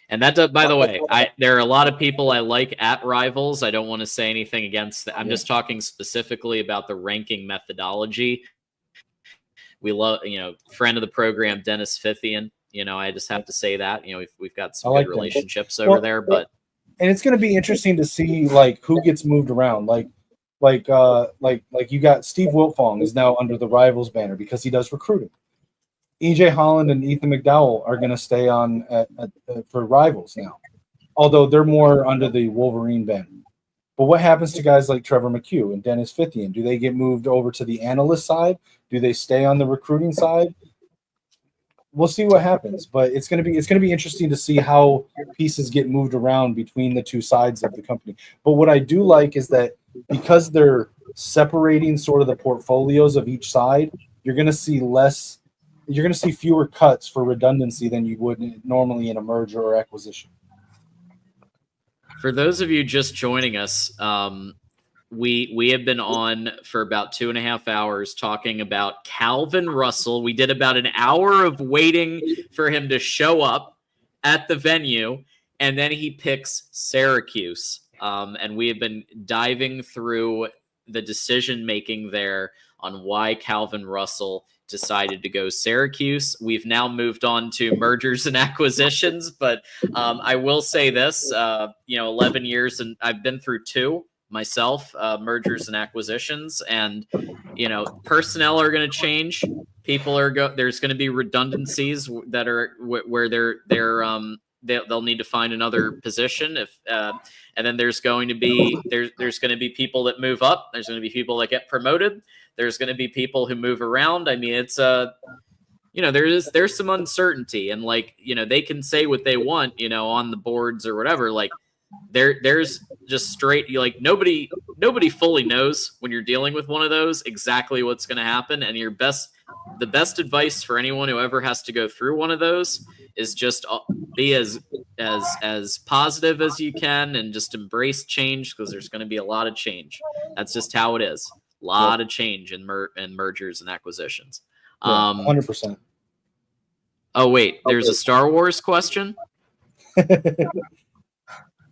And that does, by the way, there are a lot of people I like at Rivals. I don't want to say anything against that. I'm just talking specifically about the ranking methodology. We love, friend of the program, Dennis Fithian. I just have to say that, we've got some good relationships over there, but. And it's going to be interesting to see like who gets moved around. Like you got Steve Wiltfong is now under the Rivals banner because he does recruiting. EJ Holland and Ethan McDowell are going to stay on for Rivals now, although they're more under the Wolverine banner. But what happens to guys like Trevor McHugh and Dennis Fithian? Do they get moved over to the analyst side? Do they stay on the recruiting side? We'll see what happens, but it's going to be interesting to see how pieces get moved around between the two sides of the company. But what I do like is that because they're separating sort of the portfolios of each side, you're going to see less. You're going to see fewer cuts for redundancy than you would normally in a merger or acquisition. For those of you just joining us, we have been on for about 2.5 hours talking about Calvin Russell. We did about an hour of waiting for him to show up at the venue, and then he picks Syracuse. And we have been diving through the decision-making there on why Calvin Russell decided to go Syracuse. We've now moved on to mergers and acquisitions, but I will say this, 11 years, and I've been through 2 myself, mergers and acquisitions, and personnel are going to change. People there's going to be redundancies that are where they'll need to find another position and then there's going to be there's going to be people that move up, there's going to be people that get promoted, there's going to be people who move around. I mean, it's there's some uncertainty, and they can say what they want on the boards or whatever. There's just straight nobody fully knows when you're dealing with one of those exactly what's going to happen, and the best advice for anyone who ever has to go through one of those is just be as positive as you can and just embrace change, because there's going to be a lot of change. That's just how it is. A lot of change in mergers and acquisitions. 100%. Oh wait, there's a Star Wars question.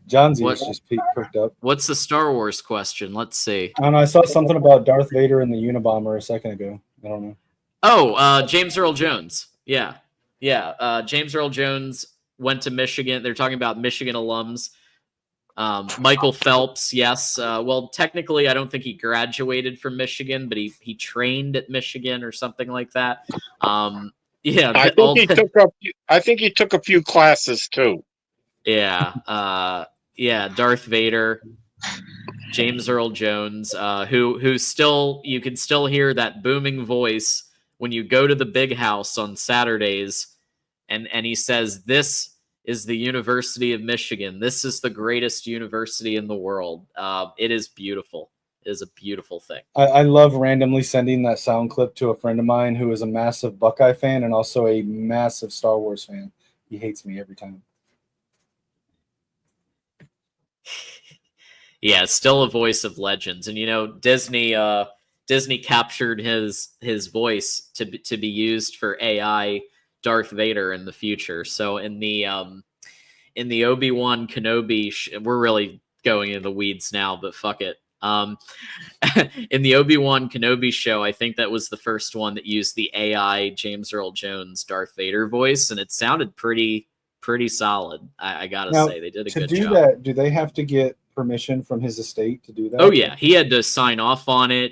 John's ears just perked up. What's the Star Wars question? Let's see. I don't know. I saw something about Darth Vader and the Unabomber a second ago. I don't know. Oh, James Earl Jones. Yeah. James Earl Jones went to Michigan. They're talking about Michigan alums. Michael Phelps, yes. Well, technically, I don't think he graduated from Michigan, but he trained at Michigan or something like that. Yeah, I think he took a few classes too. Yeah, Darth Vader, James Earl Jones, who still, you can still hear that booming voice when you go to the big house on Saturdays, and he says, "This is the University of Michigan. This is the greatest university in the world." It is beautiful. It is a beautiful thing. I love randomly sending that sound clip to a friend of mine who is a massive Buckeye fan and also a massive Star Wars fan. He hates me every time. Yeah, still a voice of legends. And Disney captured his voice to be used for AI Darth Vader in the future. So in the Obi-Wan Kenobi, we're really going into the weeds now, but fuck it. In the Obi-Wan Kenobi show, I think that was the first one that used the AI James Earl Jones Darth Vader voice, and it sounded pretty solid. I gotta say, they did a good job. To do that, do they have to get permission from his estate to do that? Oh yeah, he had to sign off on it.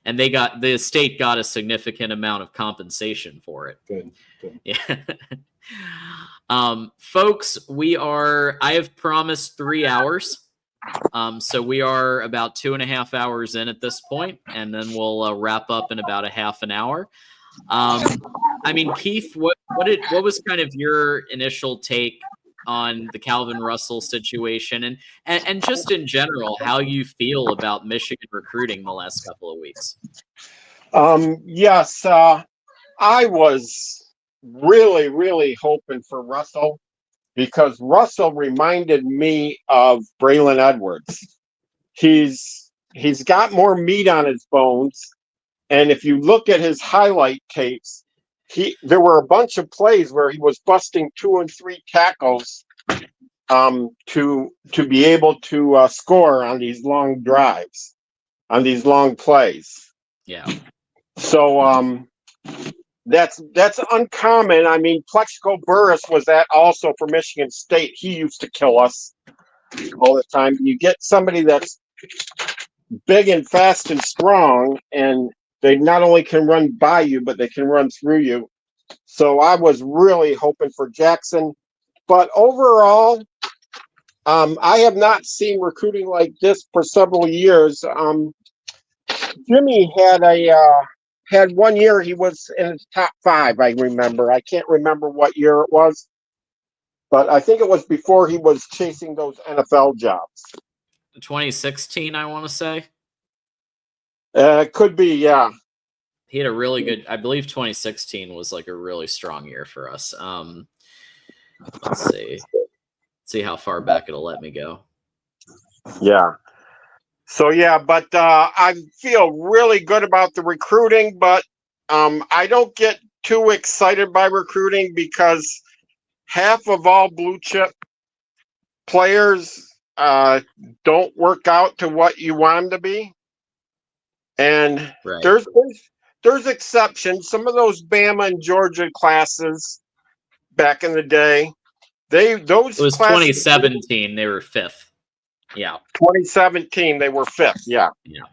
and the state got a significant amount of compensation for it. Good. Yeah. Folks, I have promised 3 hours. So we are about 2.5 hours in at this point, and then we'll wrap up in about a half an hour. I mean, Keith, what was kind of your initial take on the Calvin Russell situation, and just in general, how you feel about Michigan recruiting the last couple of weeks? Yes, I was really, really hoping for Russell because Russell reminded me of Braylon Edwards. He's got more meat on his bones, and if you look at his highlight tapes, there were a bunch of plays where he was busting 2 and 3 tackles to be able to score on these long drives, on these long plays. Yeah. So that's uncommon. I mean, Plexico Burris was that also for Michigan State. He used to kill us all the time. You get somebody that's big and fast and strong, and they not only can run by you, but they can run through you. So I was really hoping for Jackson. But overall, I have not seen recruiting like this for several years. Jimmy had 1 year he was in his top 5, I remember. I can't remember what year it was, but I think it was before he was chasing those NFL jobs. 2016, I want to say. Could be, yeah. He had a really good, I believe 2016 was like a really strong year for us. Let's see how far back it'll let me go. Yeah. So, yeah, but I feel really good about the recruiting, but I don't get too excited by recruiting because half of all blue chip players don't work out to what you want them to be. And Right. there's exceptions. Some of those Bama and Georgia classes back in the day, it was 2017. They were 5th. Yeah. 2017, they were 5th. Yeah. Yeah.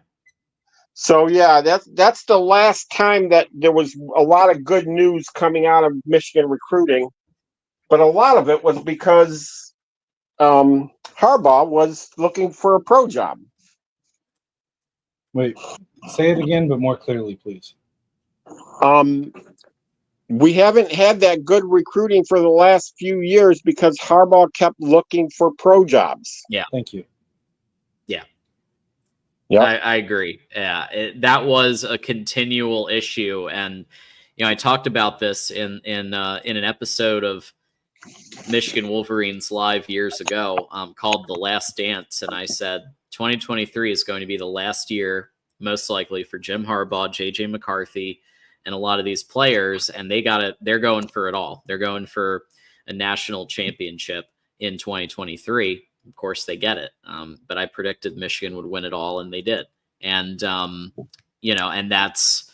So yeah, that's the last time that there was a lot of good news coming out of Michigan recruiting, but a lot of it was because Harbaugh was looking for a pro job. Wait, say it again, but more clearly, please. We haven't had that good recruiting for the last few years because Harbaugh kept looking for pro jobs. Yeah. Thank you. Yeah. Yeah. I agree. Yeah. That was a continual issue. And, I talked about this in an episode of Michigan Wolverines Live years ago called The Last Dance. And I said, 2023 is going to be the last year, most likely, for Jim Harbaugh, JJ McCarthy, and a lot of these players. And they're going for it all. They're going for a national championship in 2023. Of course, they get it. But I predicted Michigan would win it all, and they did. And, and that's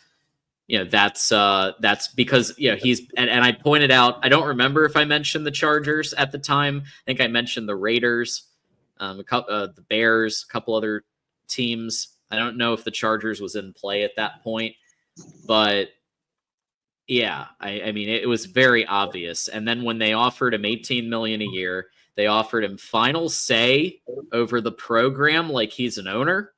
because, he's, and I pointed out, I don't remember if I mentioned the Chargers at the time. I think I mentioned the Raiders, the Bears, a couple other teams. I don't know if the Chargers was in play at that point, but yeah, I mean, it was very obvious. And then when they offered him $18 million a year, they offered him final say over the program like he's an owner.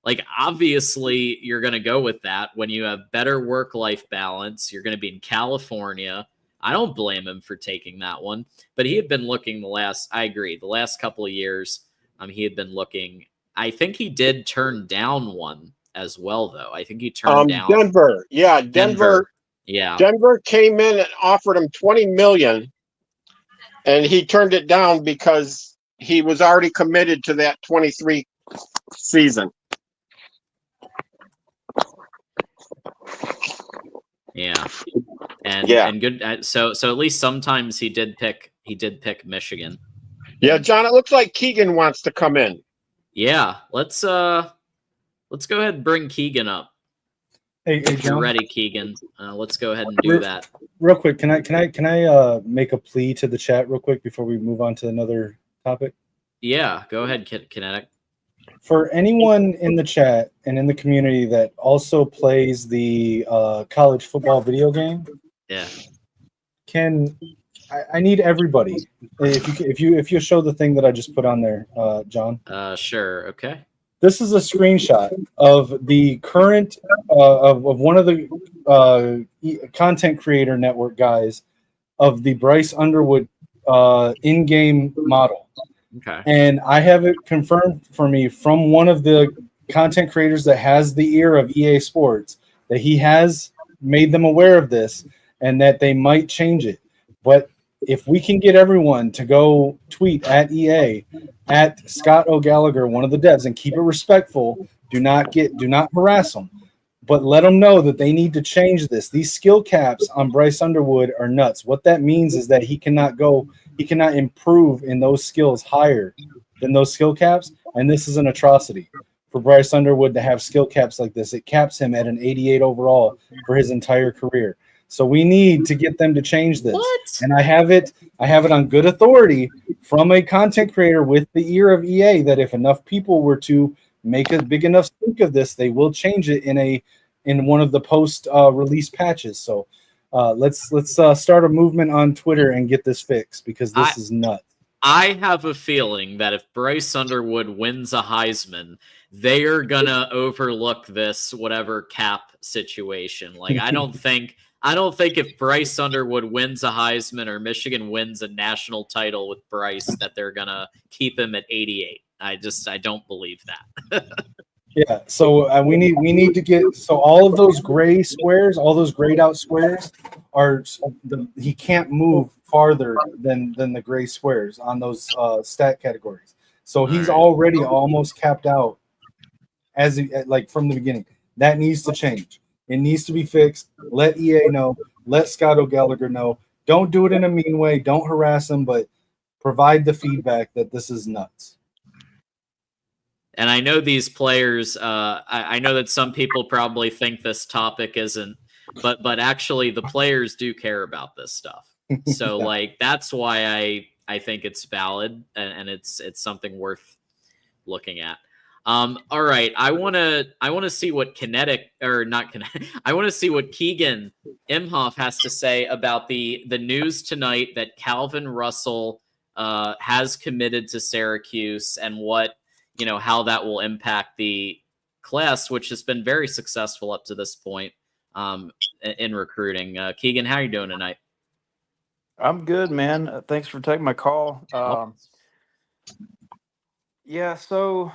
Like, obviously, you're going to go with that when you have better work-life balance. You're going to be in California. I don't blame him for taking that one. But he had been looking the last couple of years, he had been looking. I think he did turn down one as well, though. I think he turned down Denver. Yeah, Denver. Yeah. Denver came in and offered him $20 million, and he turned it down because he was already committed to that 23 season. Yeah. And good. So at least sometimes he did pick Michigan. Yeah, John, it looks like Keegan wants to come in. Yeah, let's go ahead and bring Keegan up. Hey, if John, you're ready, Keegan, let's go ahead and do that. Real quick, can I make a plea to the chat real quick before we move on to another topic? Yeah, go ahead, Kinetic. For anyone in the chat and in the community that also plays the college football video game, Yeah. I need everybody. If you show the thing that I just put on there, John. Sure. Okay. This is a screenshot of the current of one of the content creator network guys of the Bryce Underwood in-game model. Okay. And I have it confirmed for me from one of the content creators that has the ear of EA Sports that he has made them aware of this and that they might change it. But if we can get everyone to go tweet at EA, at Scott O'Gallagher, one of the devs, and keep it respectful, do not harass them, but let them know that they need to change this. These skill caps on Bryce Underwood are nuts. What that means is that he cannot improve in those skills higher than those skill caps, and this is an atrocity for Bryce Underwood to have skill caps like this. It caps him at an 88 overall for his entire career. So we need to get them to change this. What? And I have it on good authority from a content creator with the ear of EA that if enough people were to make a big enough stink of this, they will change it in one of the post release patches. So let's start a movement on Twitter and get this fixed because this is nuts. I have a feeling that if Bryce Underwood wins a Heisman, they are gonna overlook this whatever cap situation. Like I don't think if Bryce Underwood wins a Heisman or Michigan wins a national title with Bryce that they're gonna keep him at 88. I don't believe that. Yeah, so we need to get all of those gray squares, all those grayed out squares he can't move farther than the gray squares on those stat categories. So he's already almost capped out from the beginning. That needs to change. It needs to be fixed. Let EA know. Let Scott O'Gallagher know. Don't do it in a mean way. Don't harass him, but provide the feedback that this is nuts. And I know these players, I know that some people probably think this topic isn't, but actually the players do care about this stuff. So Yeah. like, that's why I think it's valid and it's something worth looking at. All right. I want to see what I want to see what Keegan Imhoff has to say about the news tonight that Calvin Russell has committed to Syracuse and how that will impact the class, which has been very successful up to this point in recruiting. Keegan, how are you doing tonight? I'm good, man. Thanks for taking my call. Yeah, so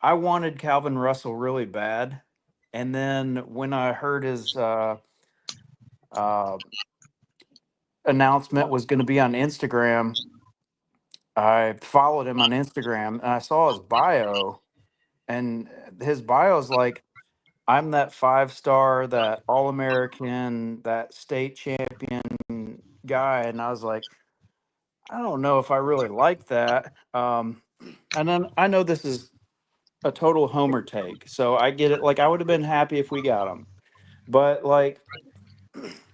I wanted Calvin Russell really bad. And then when I heard his announcement was going to be on Instagram, I followed him on Instagram and I saw his bio. And his bio is like, I'm that 5-star, that All-American, that state champion guy. And I was like, I don't know if I really like that. And then I know this is a total homer take, so I get it. Like, I would have been happy if we got him. But, like,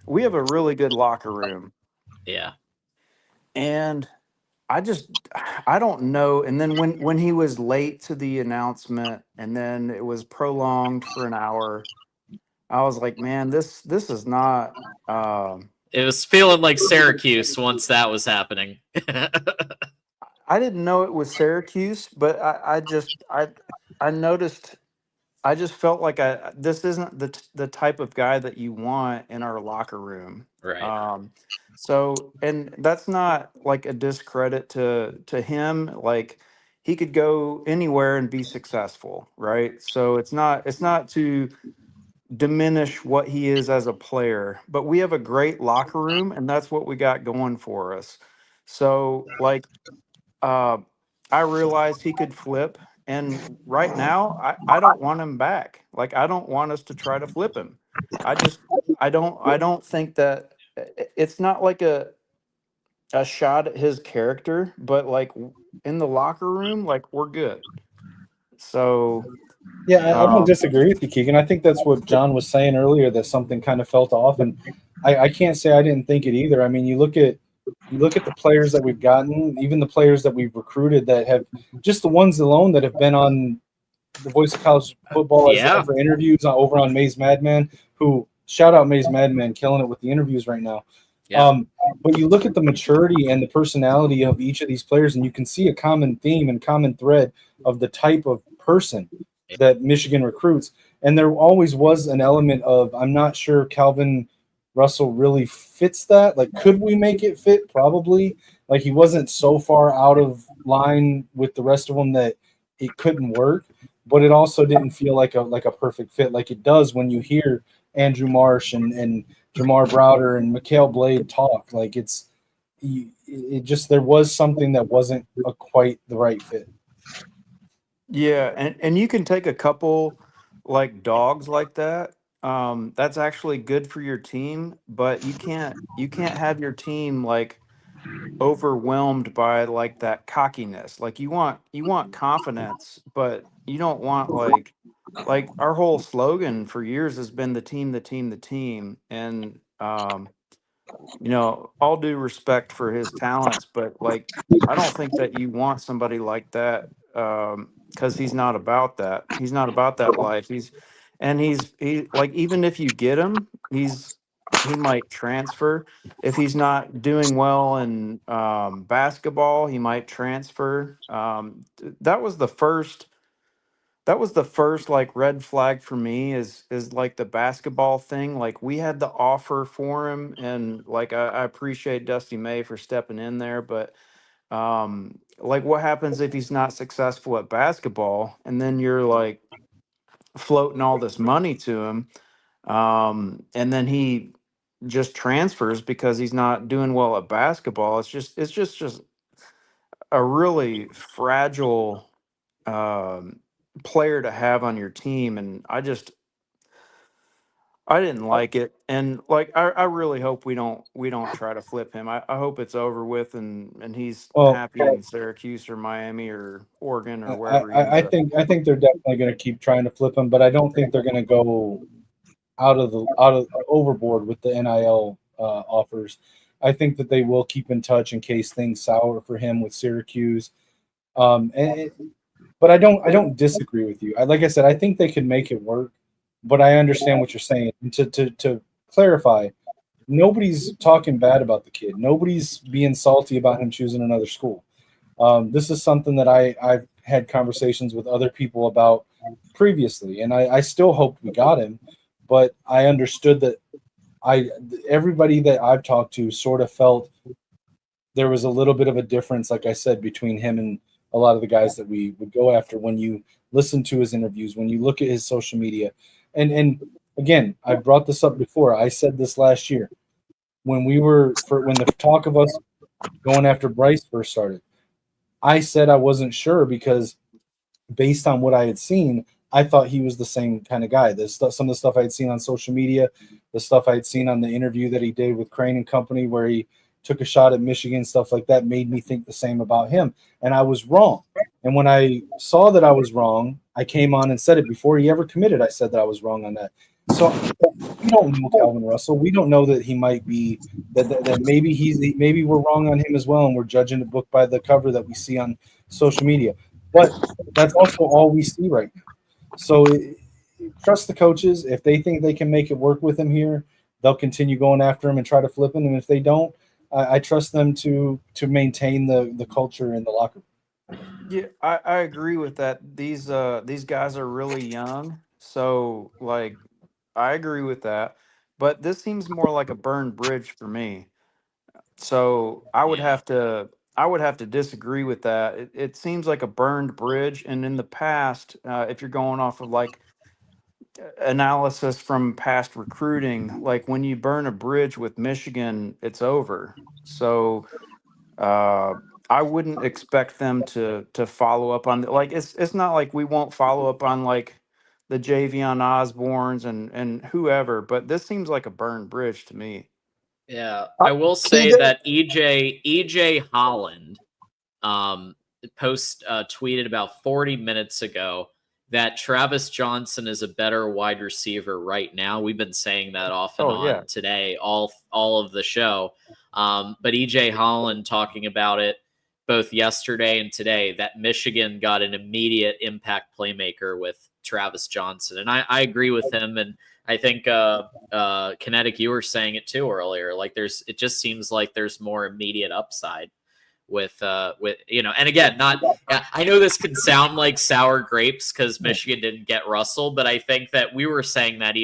we have a really good locker room. Yeah. And I don't know. And then when he was late to the announcement and then it was prolonged for an hour, I was like, man, this is not. It was feeling like Syracuse once that was happening. I didn't know it was Syracuse, but I noticed. I just felt like this isn't the type of guy that you want in our locker room. Right. So, and that's not like a discredit to him. Like, he could go anywhere and be successful, right? So it's not to diminish what he is as a player, but we have a great locker room and that's what we got going for us. So, like, I realized he could flip, and right now I don't want him back. Like, I don't want us to try to flip him. I don't think that it's not like a shot at his character, but like in the locker room, like, we're good. So Yeah, I don't disagree with you, Keegan. I think that's what John was saying earlier, that something kind of felt off. And I can't say I didn't think it either. I mean, you look at you look at the players that we've gotten, even the players that we've recruited that have just the ones alone that have been on the Voice of College Football as Yeah. for interviews over on Maze Madman, who shout out Maze Madman, killing it with the interviews right now. Yeah. But you look at the maturity and the personality of each of these players, and you can see a common theme and common thread of the type of person that Michigan recruits. And there always was an element of, I'm not sure Calvin Russell really fits that. Like, could we make it fit? Probably. Like, he wasn't so far out of line with the rest of them that it couldn't work, but it also didn't feel like a perfect fit like it does when you hear Andrew Marsh and Jamar Browder and Mikhail Blade talk. Like, it just, there was something that wasn't quite the right fit. Yeah, and you can take a couple like dogs like that. That's actually good for your team, but you can't have your team like overwhelmed by like that cockiness. Like you want confidence, but you don't want like our whole slogan for years has been the team, the team, the team. And all due respect for his talents, but like I don't think that you want somebody like that because he's not about that. He's not about that life. He like even if you get him, he might transfer. If he's not doing well in basketball, he might transfer. That was the first like red flag for me is like the basketball thing. Like we had the offer for him, and like I appreciate Dusty May for stepping in there, but like what happens if he's not successful at basketball, and then you're like floating all this money to him, and then he just transfers because he's not doing well at basketball. It's just a really fragile um, player to have on your team, and I didn't like it, and like I really hope we don't try to flip him. I hope it's over with, and he's Well, happy in Syracuse or Miami or Oregon or I, wherever he I ends I up. think I think they're definitely going to keep trying to flip him, but I don't think they're going to go out of overboard with the NIL offers. I think that they will keep in touch in case things sour for him with Syracuse. But I don't disagree with you. Like I said, I think they can make it work, but I understand what you're saying. And to clarify, nobody's talking bad about the kid. Nobody's being salty about him choosing another school. This is something that I've had conversations with other people about previously, and I still hoped we got him, but I understood that everybody that I've talked to sort of felt there was a little bit of a difference, like I said, between him and a lot of the guys that we would go after when you listen to his interviews, when you look at his social media. And again, I brought this up before. I said this last year when when the talk of us going after Bryce first started. I said I wasn't sure because based on what I had seen, I thought he was the same kind of guy. Some of the stuff I had seen on social media, the stuff I had seen on the interview that he did with Crane and Company, where he took a shot at Michigan, stuff like that, made me think the same about him. And I was wrong. And when I saw that I was wrong, I came on and said it before he ever committed. I said that I was wrong on that. So we don't know Calvin Russell. We don't know that he might be that maybe we're wrong on him as well, and we're judging the book by the cover that we see on social media. But that's also all we see right now. So trust the coaches. If they think they can make it work with him here, they'll continue going after him and try to flip him. And if they don't, I trust them to maintain the culture in the locker room. Yeah, I agree with that. These guys are really young, so like I agree with that. But this seems more like a burned bridge for me. So Yeah. I would have to disagree with that. It seems like a burned bridge, and in the past, if you're going off of like analysis from past recruiting, like when you burn a bridge with Michigan, it's over. So uh, I wouldn't expect them to follow up on like it's not like we won't follow up on like the Javion Osborns and whoever, but this seems like a burned bridge to me. Yeah. I will say TJ, that EJ Holland tweeted about 40 minutes ago that Travis Johnson is a better wide receiver right now. We've been saying that off and Oh yeah. on today, all of the show. But EJ Holland talking about it both yesterday and today, that Michigan got an immediate impact playmaker with Travis Johnson. And I agree with him. And I think Kinetic, you were saying it too earlier. Like it just seems like there's more immediate upside with and again, I know this can sound like sour grapes because Michigan didn't get Russell, but I think that we were saying that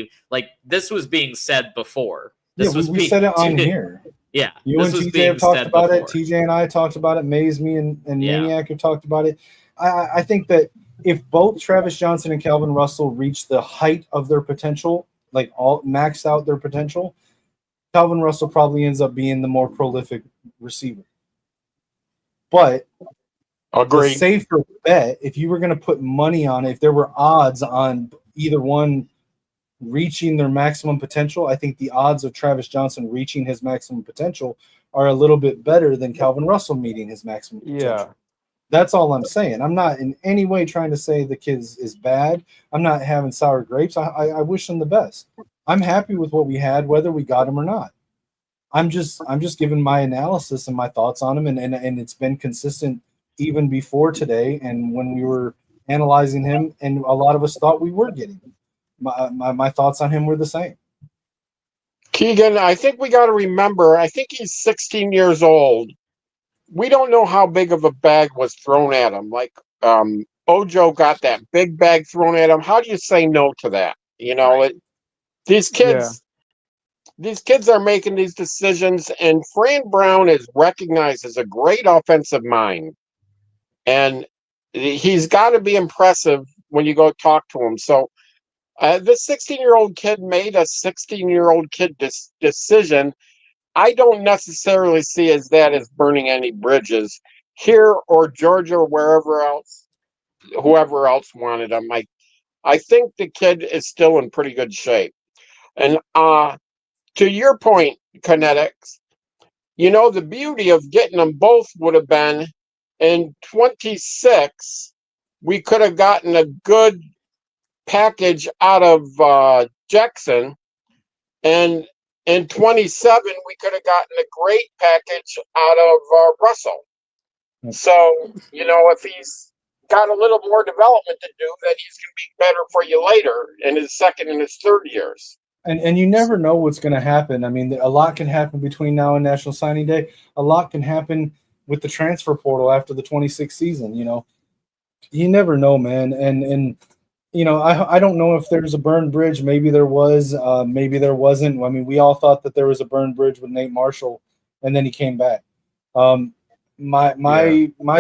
this was being said before. We said it on here. Yeah, you and TJ have talked about it. TJ and I talked about it. Maze, me, and Maniac have talked about it. I think that if both Travis Johnson and Calvin Russell reach the height of their potential, like all maxed out their potential, Calvin Russell probably ends up being the more prolific receiver. But the safer bet, if you were going to put money on it, if there were odds on either one reaching their maximum potential, I think the odds of Travis Johnson reaching his maximum potential are a little bit better than Calvin Russell meeting his maximum potential. Yeah. That's all I'm saying. I'm not in any way trying to say the kid is bad. I'm not having sour grapes. I wish him the best. I'm happy with what we had, whether we got him or not. I'm just giving my analysis and my thoughts on him, and it's been consistent even before today and when we were analyzing him, and a lot of us thought we were getting him. My thoughts on him were the same. Keegan, I think we got to remember, I think he's 16 years old. We don't know how big of a bag was thrown at him. Like Ojo got that big bag thrown at him. How do you say no to that? These kids are making these decisions, and Fran Brown is recognized as a great offensive mind. And he's got to be impressive when you go talk to him. So this 16-year-old kid made a 16-year-old kid decision. I don't necessarily see as burning any bridges here or Georgia or wherever else, whoever else wanted him. I think the kid is still in pretty good shape. And to your point, Kinetics, the beauty of getting them both would have been in 26, we could have gotten a good package out of Jackson, and in 27 we could have gotten a great package out of Russell. So if he's got a little more development to do, then he's going to be better for you later in his second and his third years. And you never know what's going to happen. I mean, a lot can happen between now and National Signing Day. A lot can happen with the transfer portal after the 26th season. You never know, man. And I don't know if there's a burned bridge. Maybe there was. Maybe there wasn't. I mean, we all thought that there was a burned bridge with Nate Marshall, and then he came back. My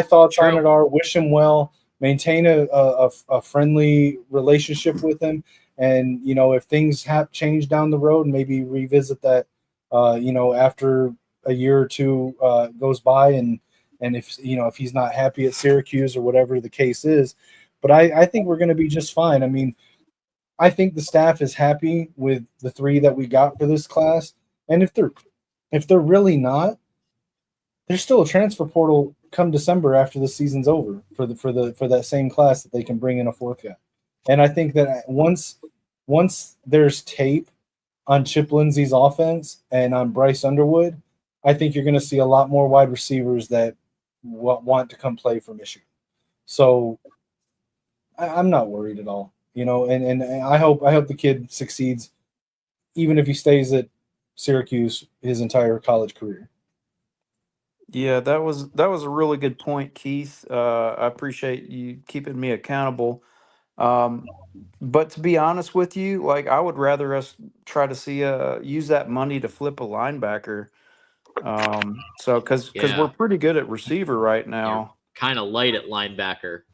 thoughts on it are: wish him well, maintain a friendly relationship with him, and if things have changed down the road, maybe revisit that. After a year or two goes by, and if he's not happy at Syracuse or whatever the case is. But I think we're going to be just fine. I mean, I think the staff is happy with the three that we got for this class. And if they're really not, there's still a transfer portal come December after the season's over for that same class that they can bring in a fourth guy. And I think that once there's tape on Chip Lindsey's offense and on Bryce Underwood, I think you're going to see a lot more wide receivers that want to come play for Michigan. So I'm not worried at all, and I hope the kid succeeds, even if he stays at Syracuse his entire college career. Yeah, that was a really good point, Keith. I appreciate you keeping me accountable. But to be honest with you, like I would rather us try to see use that money to flip a linebacker. So because we're pretty good at receiver right now. Kind of light at linebacker.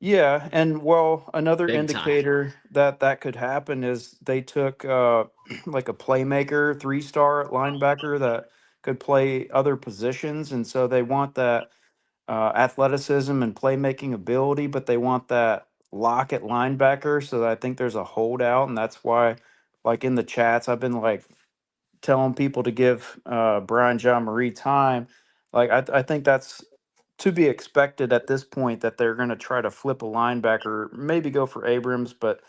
Yeah, and well, another indicator that could happen is they took like a playmaker, 3-star linebacker that could play other positions, and so they want that athleticism and playmaking ability, but they want that lock at linebacker. So I think there's a holdout, and that's why, like in the chats, I've been like telling people to give Brian John Marie time. Like I think that's to be expected at this point that they're going to try to flip a linebacker, maybe go for Abrams, but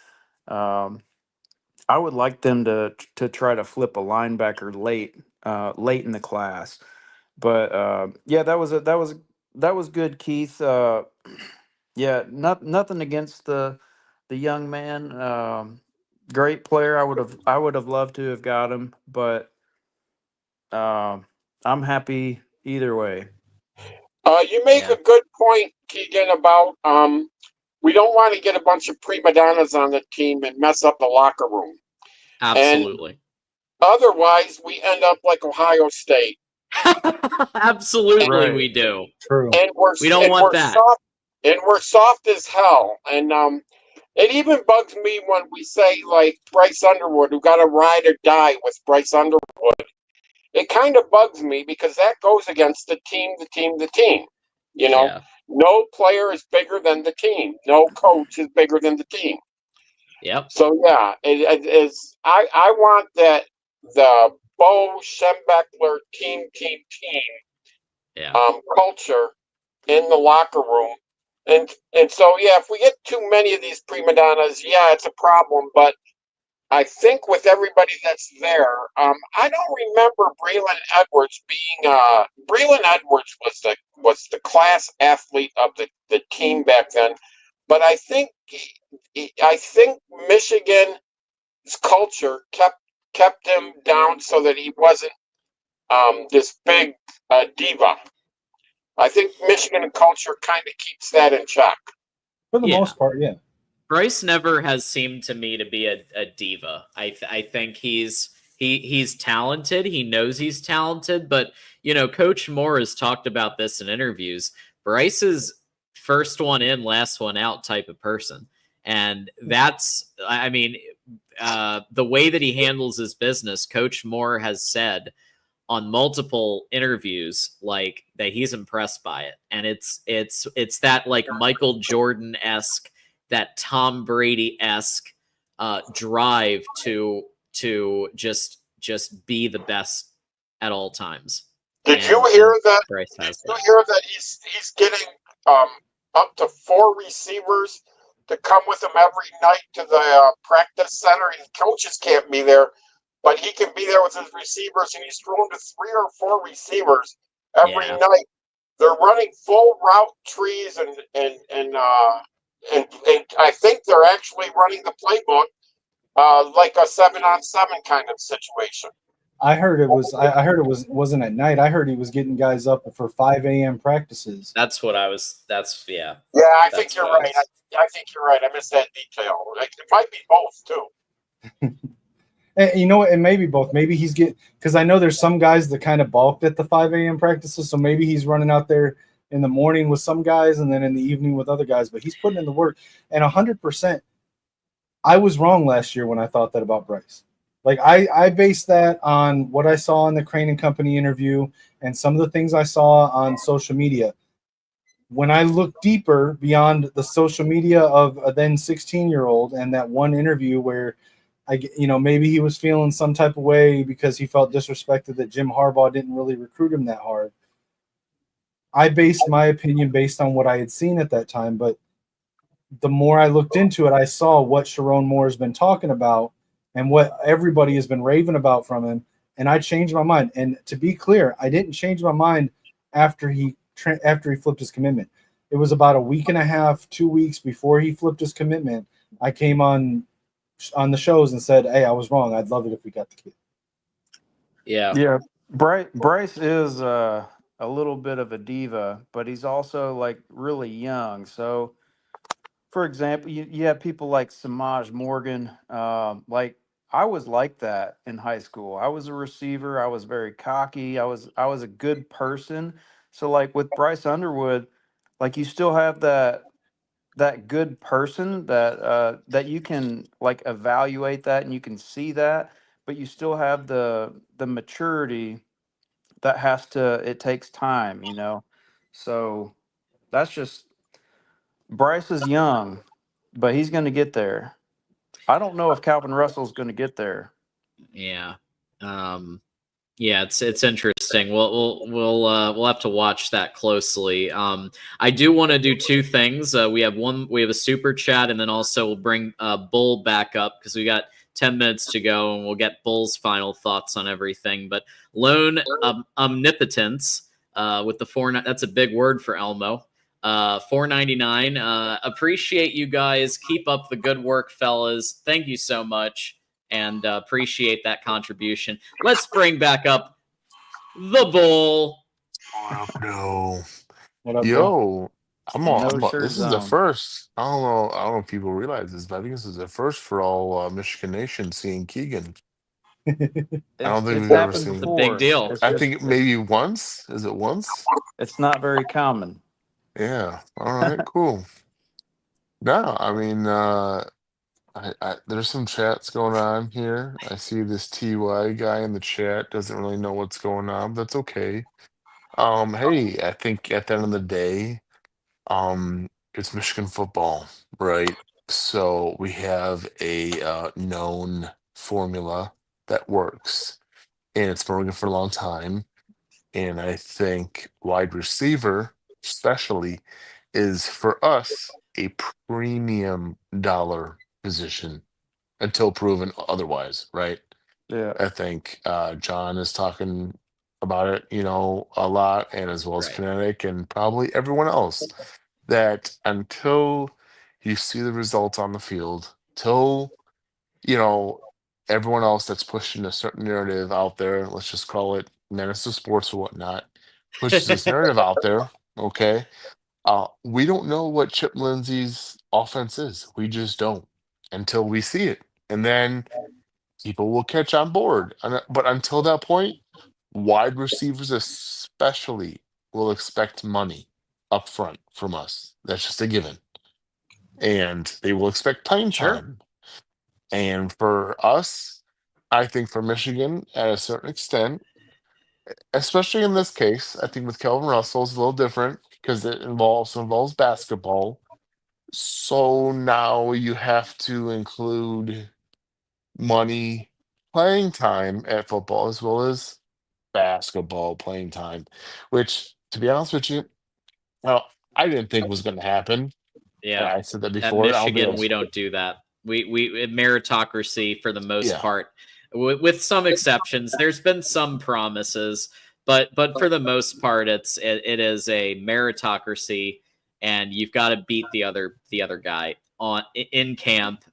I would like them to try to flip a linebacker late in the class. But yeah, that was good, Keith. Yeah, nothing against the young man. Great player. I would have loved to have got him, but I'm happy either way. You make Yeah, a good point, Keegan, about we don't want to get a bunch of prima donnas on the team and mess up the locker room. And absolutely. otherwise, we end up like Ohio State, Absolutely, Right. we do. True. and we're We don't and want we're that. soft as hell. And it even bugs me when we say like Bryce Underwood, who got to ride or die with Bryce Underwood. It kind of bugs me because that goes against the team, the team, the team. You know, Yeah. no player is bigger than the team. No coach is bigger than the team. Yep. So yeah, it is. I want that the Bo Schembechler team Yeah. culture in the locker room, and so yeah, if we get too many of these prima donnas, yeah, it's a problem. But I think with everybody that's there, I don't remember Braylon Edwards being. Braylon Edwards was the class athlete of the team back then, but I think I think Michigan's culture kept him down so that he wasn't this big diva. I think Michigan culture kind of keeps that in check. For the Yeah. most part, yeah. Bryce never has seemed to me to be a diva. I think he's talented. He knows he's talented, but Coach Moore has talked about this in interviews. Bryce is first one in, last one out type of person, and that's the way that he handles his business. Coach Moore has said on multiple interviews like that he's impressed by it, and it's that like Michael Jordan-esque, that Tom Brady-esque drive to just be the best at all times. Did you hear that? Bryce has Did you that. hear that he's getting up to 4 receivers to come with him every night to the practice center? His coaches can't be there, but he can be there with his receivers, and he's thrown to 3 or 4 receivers every Yeah. night. They're running full route trees, and I think they're actually running the playbook like a 7-on-7 kind of situation. I heard it was. I heard it wasn't at night. I heard he was getting guys up for 5 a.m. practices. That's what I was. That's yeah. Yeah, I That's think you're what I right. was- I think you're right. I missed that detail. Like, it might be both too. And you know what? It may be both. Maybe he's getting, because I know there's some guys that kind of balked at the 5 a.m. practices. So maybe he's running out there in the morning with some guys and then in the evening with other guys. But he's putting in the work. And 100%, I was wrong last year when I thought that about Bryce. Like I based that on what I saw in the Crane and Company interview and some of the things I saw on social media. When I look deeper beyond the social media of a then 16-year-old and that one interview where maybe he was feeling some type of way because he felt disrespected that Jim Harbaugh didn't really recruit him that hard. I based my opinion based on what I had seen at that time, but the more I looked into it, I saw what Sharon Moore has been talking about and what everybody has been raving about from him, and I changed my mind. And to be clear, I didn't change my mind after he flipped his commitment. It was about a week and a half, 2 weeks before he flipped his commitment. I came on the shows and said, "Hey, I was wrong. I'd love it if we got the kid." Yeah. Yeah, Bryce is a little bit of a diva, but he's also like really young. So, for example, you have people like Samaj Morgan. Like I was like that in high school. I was a receiver. I was very cocky. I was a good person. So like with Bryce Underwood, like you still have that good person that you can like evaluate that and you can see that, but you still have the maturity that it takes time. So that's just Bryce is young, but he's going to get there. I don't know if Calvin Russell's going to get there. Yeah. Yeah, it's interesting. We'll have to watch that closely. I do want to do two things. We have a super chat, and then also we'll bring Bull back up because we got 10 minutes to go, and we'll get Bull's final thoughts on everything. But lone omnipotence with the that's a big word for Elmo. $4.99. Appreciate you guys. Keep up the good work, fellas. Thank you so much, and appreciate that contribution. Let's bring back up the Bull. What up, no? What up, bro? Yo, No shirt this is the zone. first. I don't know if people realize this, but I think this is the first for all Michigan Nation seeing Keegan. I don't think It's we've ever happened seen. It's a big before. deal. It's I just think maybe once. Is it once? it's not very common. Yeah. All right. Cool. No, I mean, there's some chats going on here. I see this TY guy in the chat doesn't really know what's going on. That's okay. Hey, I think at the end of the day, it's Michigan football, right? So we have a known formula that works, and it's been working for a long time. And I think wide receiver, especially, is for us a premium dollar position until proven otherwise, right? Yeah. I think John is talking about it, a lot, and as well as Right. Kinetic and probably everyone else, that until you see the results on the field, till everyone else that's pushing a certain narrative out there, let's just call it menace to sports or whatnot, pushes this narrative out there, okay? We don't know what Chip Lindsey's offense is. We just don't until we see it. And then people will catch on board. But until that point, wide receivers especially will expect money up front from us. That's just a given. And they will expect playing Sure. time. And for us, I think for Michigan, at a certain extent, especially in this case, I think with Kelvin Russell it's a little different because it involves basketball. So now you have to include money, playing time at football as well as basketball playing time, which, to be honest with you, well, I didn't think was going to happen. And Yeah. I said that At before. I don't think Michigan, that's we don't do that. We meritocracy for the most yeah, part, with some exceptions. There's been some promises, but for the most part, it is a meritocracy, and you've got to beat the other guy in camp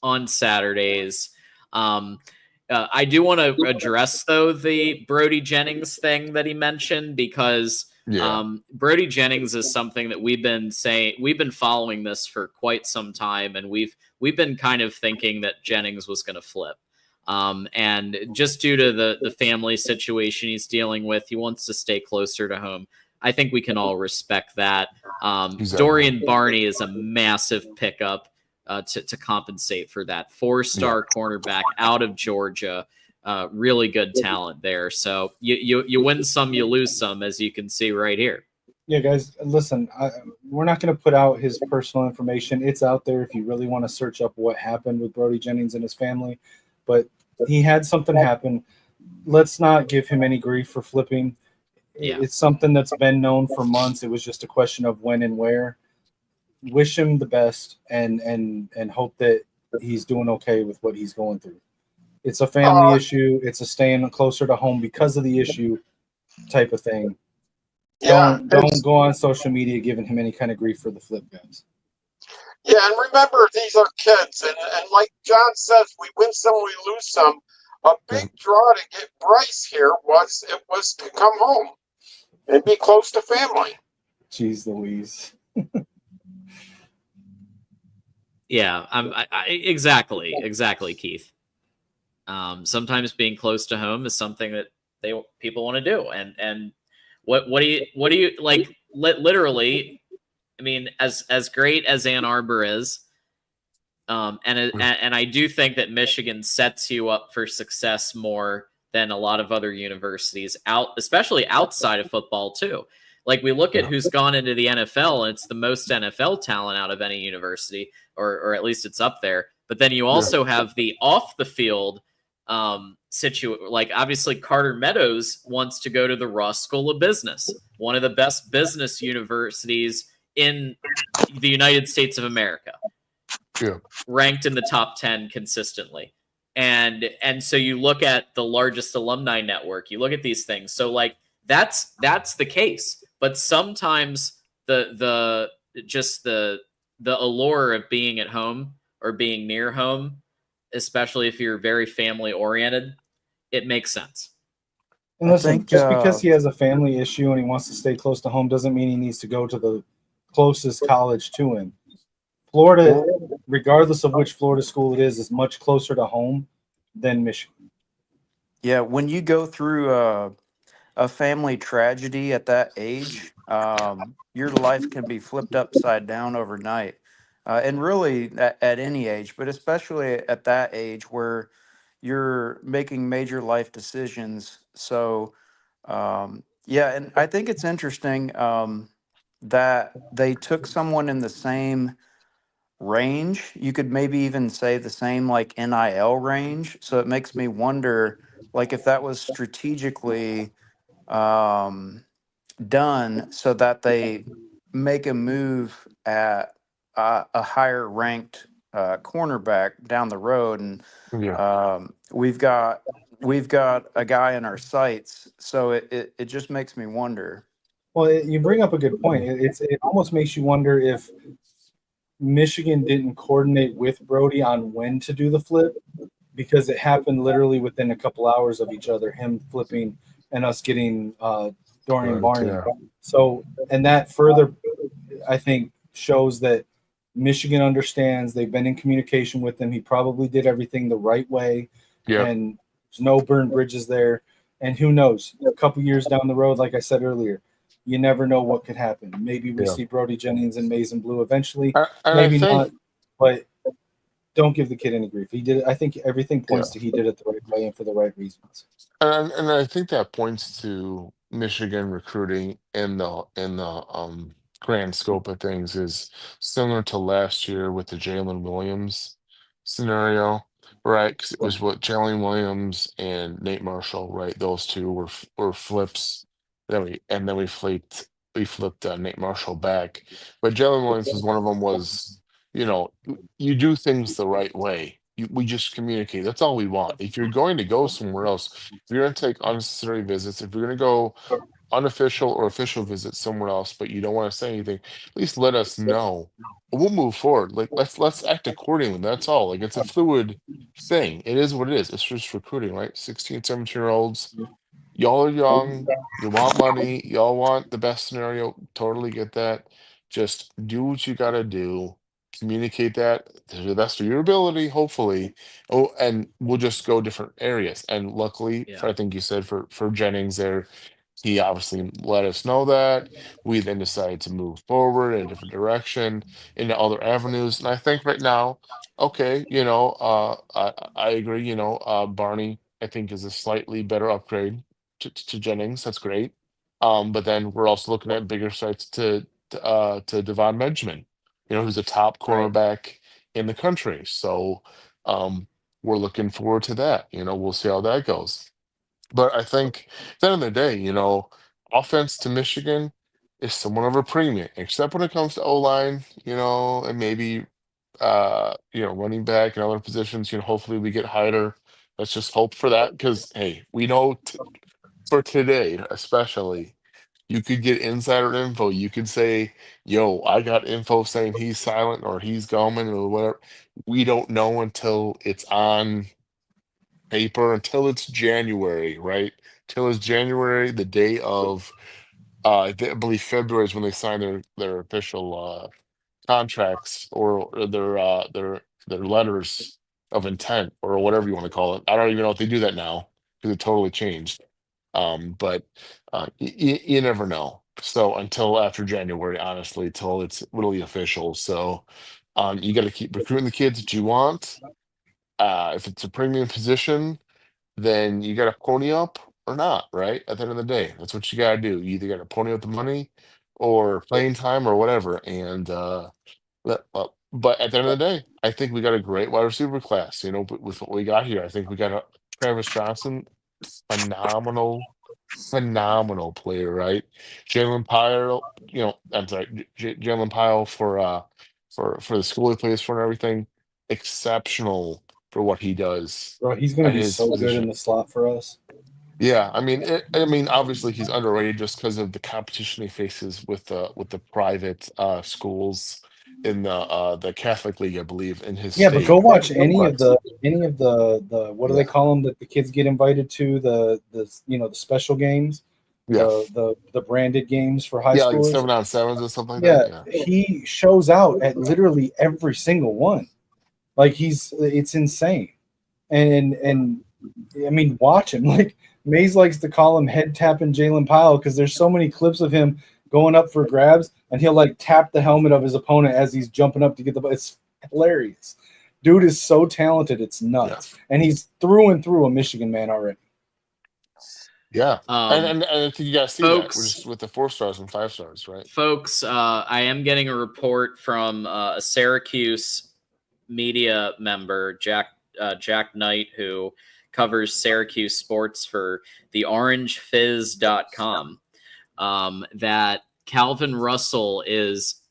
on Saturdays. I do want to address though the Brody Jennings thing that he mentioned, because yeah, Brody Jennings is something that we've been saying. We've been following this for quite some time, and we've been kind of thinking that Jennings was going to flip. And just due to the family situation he's dealing with, he wants to stay closer to home. I think we can all respect that. exactly. Dorian Barney is a massive pickup to compensate for that. Yeah, 4-star cornerback out of Georgia. Really good talent there. So you win some, you lose some, as you can see right here. Yeah, guys, listen, we're not going to put out his personal information. It's out there if you really want to search up what happened with Brody Jennings and his family. But he had something happen. Let's not give him any grief for flipping. Yeah. It's something that's been known for months. It was just a question of when and where. Wish him the best and hope that he's doing okay with what he's going through. It's a family issue. It's a staying closer to home because of the issue type of thing. Yeah, Don't go on social media giving him any kind of grief for the flip, guys. yeah, and remember, these are kids, and like John says, we win some, we lose some. A big draw to get Bryce here was to come home and be close to family. Jeez Louise. Yeah, exactly, Keith. Sometimes being close to home is something that people want to do, and what do you like? Literally, I mean, as great as Ann Arbor is, and I do think that Michigan sets you up for success more than a lot of other universities especially outside of football too. Like, we look at who's gone into the NFL, and it's the most NFL talent out of any university, or at least it's up there. But then you also have the off the field like, obviously Carter Meadows wants to go to the Ross School of Business, one of the best business universities in the United States of America. Yeah. ranked in the top 10 consistently. And so you look at the largest alumni network, you look at these things. So like that's the case. But sometimes the just the allure of being at home or being near home, especially if you're very family oriented, it makes sense. And I listen, think just because he has a family issue and he wants to stay close to home doesn't mean he needs to go to the closest college to him. Florida, regardless of which Florida school it is much closer to home than Michigan. yeah, when you go through a family tragedy at that age, your life can be flipped upside down overnight. And really at any age, but especially at that age where you're making major life decisions. So, yeah, and I think it's interesting that they took someone in the same range. You could maybe even say the same like NIL range. So it makes me wonder, like, if that was strategically um, done so that they make a move at a higher ranked cornerback down the road, and Yeah. we've got a guy in our sights. So it just makes me wonder. Well, you bring up a good point. It almost makes you wonder if Michigan didn't coordinate with Brody on when to do the flip, because it happened literally within a couple hours of each other, him flipping and us getting Dorian Right, Barney. yeah. So, and that further, I think, shows that Michigan understands. They've been in communication with him. He probably did everything the right way, Yep. and there's no burned bridges there. And who knows, a couple years down the road, like I said earlier, you never know what could happen. Maybe we Yeah. see Brody Jennings and Maize and Blue eventually. And I Maybe think, not, but don't give the kid any grief. He did. I think everything points yeah. to he did it the right way and for the right reasons. And I think that points to Michigan recruiting in the grand scope of things is similar to last year with the Jalen Williams scenario, right? Because it was what Jalen Williams and Nate Marshall, right? Those two were flips. Then we flipped Nate Marshall back, but Jalen Williams was one of them. Was you do things the right way. We just communicate. That's all we want. If you're going to go somewhere else, if you're going to take unnecessary visits, if you're going to go unofficial or official visits somewhere else, but you don't want to say anything, at least let us know. We'll move forward. Like let's act accordingly. That's all. Like it's a fluid thing. It is what it is. It's just recruiting, right? 16, 17-year-olds. Y'all are young. You want money. Y'all want the best scenario. Totally get that. Just do what you gotta do. Communicate that to the best of your ability, hopefully. Oh, and we'll just go different areas. And luckily, Yeah. for, I think you said for Jennings there, he obviously let us know that. We then decided to move forward in a different direction into other avenues. And I think right now, okay, I agree, Barney, I think is a slightly better upgrade to Jennings. That's great. But then we're also looking at bigger sites to Devon Benjamin, who's a top Right. cornerback in the country. So we're looking forward to that. We'll see how that goes. But I think at the end of the day, offense to Michigan is somewhat of a premium, except when it comes to O-line, and maybe running back and other positions. Hopefully we get Hyder. Let's just hope for that because hey, we know for today, especially, you could get insider info. You could say, "Yo, I got info saying he's silent or he's going or whatever." We don't know until it's on paper, until it's January, right? Till it's January, the day of, I believe February is when they sign their official contracts or their letters of intent or whatever you want to call it. I don't even know if they do that now because it totally changed. But you never know. So until after January, honestly, till it's really official. So you got to keep recruiting the kids that you want. If it's a premium position, then you got to pony up or not, right? At the end of the day, that's what you got to do. You either got to pony up the money or playing time or whatever. And but at the end of the day, I think we got a great wide receiver class. With what we got here, I think we got a Travis Johnson, phenomenal, phenomenal player, right? Jalen Pyle, I'm sorry, Jalen Pyle for the school he plays for and everything. exceptional for what he does Bro, he's going to at be his so good in position. the slot for us. Yeah, I mean, obviously he's underrated just because of the competition he faces with the private schools in the Catholic League, I believe, in his Yeah, but go state. watch any of But the what do they yeah, call them that the kids get invited to, the the special games, yeah, the branded games for high yeah, like schoolers. 7-on-7s or something like Yeah, that. Yeah, he shows out at literally every single one. Like it's insane. And I mean, watch him. Like Mays likes to call him head tapping Jalen Powell because there's so many clips of him going up for grabs and he'll like tap the helmet of his opponent as he's jumping up to get the ball. It's hilarious. Dude is so talented, it's yeah, nuts. And he's through and through a Michigan man already. yeah. And Um, I think you guys see that folks, just with the 4 stars and 5 stars, right? I am getting a report from a Syracuse media member, Jack Knight, who covers Syracuse sports for the orangefizz.com, that Calvin Russell is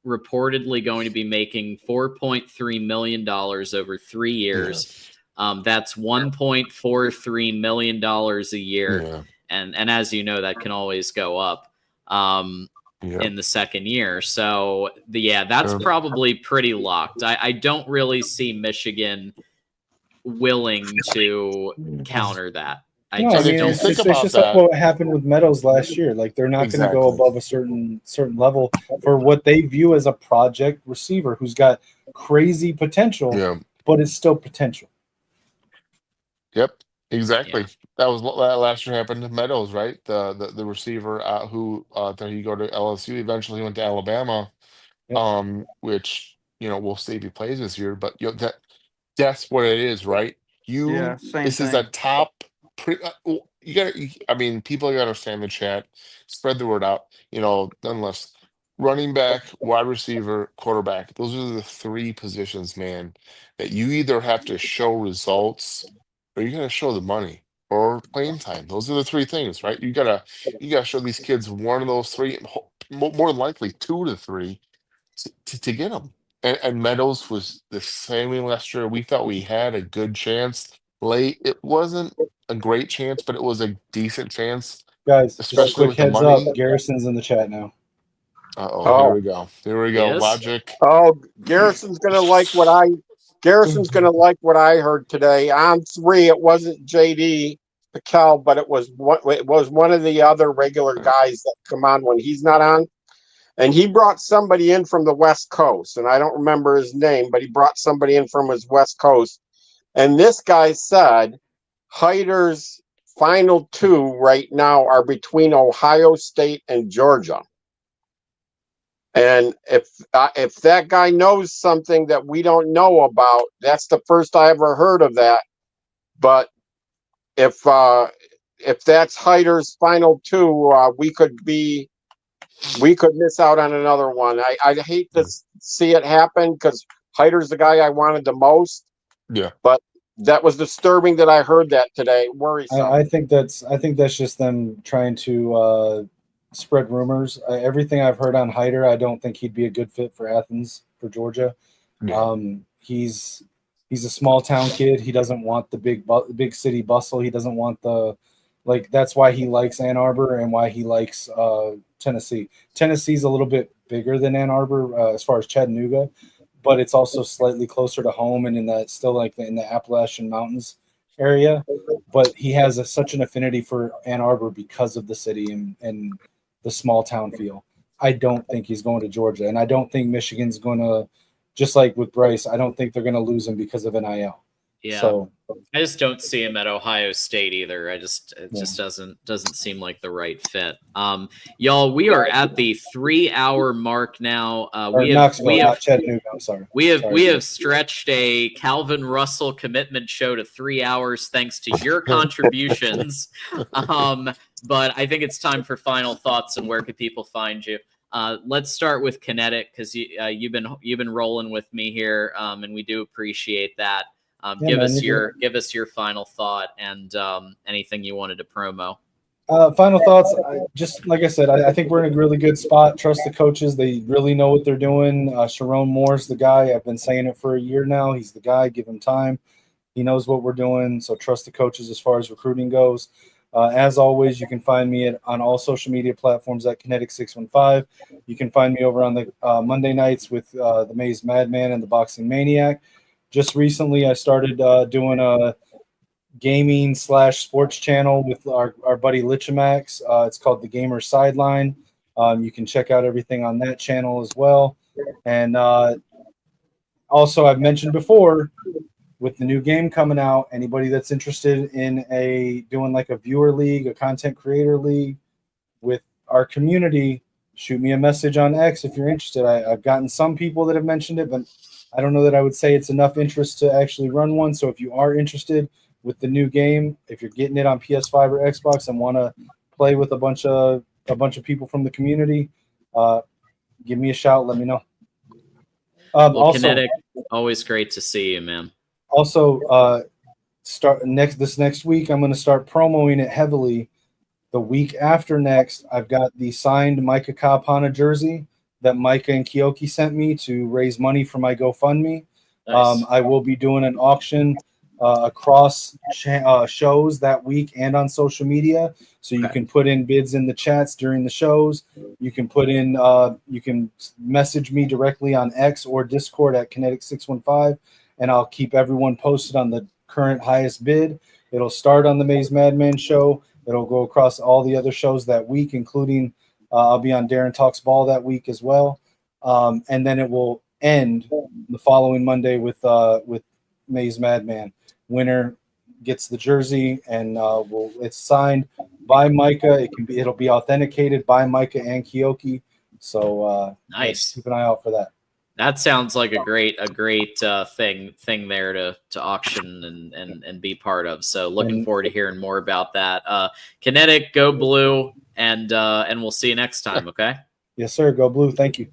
reportedly going to be making $4.3 million over 3 years. Yeah, That's $1.43 million a year. yeah, And as you know, that can always go up yeah. in the second year. So, that's probably pretty locked. I don't really see Michigan willing to counter that. No, I And mean if you Don't. think it's about just like that, what happened with Meadows last year. Like they're not going to go exactly. above a certain level for what they view as a project receiver who's got crazy potential, Yeah. but it's still potential. Yep, exactly. Yeah. That was what last year happened to Meadows, right? The receiver who then he go to LSU. Eventually, he went to Alabama, Yep. Which we'll see if he plays this year. But that's what it is, right? Yeah, same This is a thing. top. Well, you got. I mean, people got to understand the chat. Spread the word out. Nonetheless, running back, wide receiver, quarterback. Those are the three positions, man, that you either have to show results or you gotta show the money or playing time. Those are the three things, right? You gotta show these kids one of those three, and more than likely two to three, to get them. And Meadows was the same way last year. We thought we had a good chance late. It wasn't a great chance, but it was a decent chance, Guys, just a especially quick with the heads up. money. Garrison's in the chat now. Uh-oh, here Oh, we go. Here we He go. is? Logic. Garrison's gonna like what I heard today. On three, it wasn't JD Piquel, but it was one of the other regular guys that come on when he's not on. And he brought somebody in from the West Coast, and I don't remember his name, but he brought somebody in from his West Coast. And this guy said Hyder's final two right now are between Ohio State and Georgia. And if that guy knows something that we don't know about, that's the first I ever heard of that. But if that's Hyder's final two, we could miss out on another one. I'd hate to see it happen because Hyder's the guy I wanted the most. Yeah. But that was disturbing that I heard that today. Worrisome. I think that's just them trying to spread rumors. Everything I've heard on Hyder, I don't think he'd be a good fit for Athens, for Georgia. Yeah. He's a small town kid. He doesn't want the big city bustle. He doesn't want that's why he likes Ann Arbor and why he likes Tennessee. Tennessee's a little bit bigger than Ann Arbor as far as Chattanooga, but it's also slightly closer to home and in the Appalachian Mountains area. But he has such an affinity for Ann Arbor because of the city and the small town feel. I don't think he's going to Georgia, and I don't think Michigan's going to, just like with Bryce, I don't think they're going to lose him because of NIL. Yeah. So I just don't see him at Ohio State either. It just doesn't seem like the right fit. Y'all, we are at the 3-hour mark now. Knoxville, not Chattanooga. I'm sorry. We have stretched a Calvin Russell commitment show to 3 hours thanks to your contributions. But I think it's time for final thoughts and where could people find you? Let's start with Kinetic because you've been rolling with me here, and we do appreciate that. Give us your final thought and anything you wanted to promo. Final thoughts. Just like I said, I think we're in a really good spot. Trust the coaches; they really know what they're doing. Sharon Moore's the guy. I've been saying it for a year now. He's the guy. Give him time. He knows what we're doing. So trust the coaches as far as recruiting goes. As always, you can find me on all social media platforms at Kinetic615. You can find me over on the Monday nights with the Maze Madman and the Boxing Maniac. Just recently, I started doing a gaming / sports channel with our buddy Lichamax. It's called The Gamer Sideline. You can check out everything on that channel as well. And also, I've mentioned before, with the new game coming out, anybody that's interested in doing like a viewer league, a content creator league with our community, shoot me a message on X if you're interested. I've gotten some people that have mentioned it, but I don't know that I would say it's enough interest to actually run one. So if you are interested with the new game, if you're getting it on PS5 or Xbox and want to play with a bunch of people from the community, give me a shout. Let me know. Well, Also, Kinetic, always great to see you, man. Also, this next week, I'm going to start promoting it heavily. The week after next, I've got the signed Micah Kapana jersey that Micah and Kyoki sent me to raise money for my GoFundMe. Nice. I will be doing an auction across shows that week and on social media. So you can put in bids in the chats during the shows. You can put in, you can message me directly on X or Discord at Kinetic615, and I'll keep everyone posted on the current highest bid. It'll start on the Maze Madman show. It'll go across all the other shows that week, including I'll be on Darren Talks Ball that week as well. And then it will end the following Monday with Maze Madman. Winner gets the jersey, and it's signed by Micah. It'll be authenticated by Micah and Kyoki. So nice. Keep an eye out for that. That sounds like a great thing there to auction and be part of. So looking forward to hearing more about that. Kinetic, go blue, and we'll see you next time. Okay. Yes, sir. Go blue. Thank you.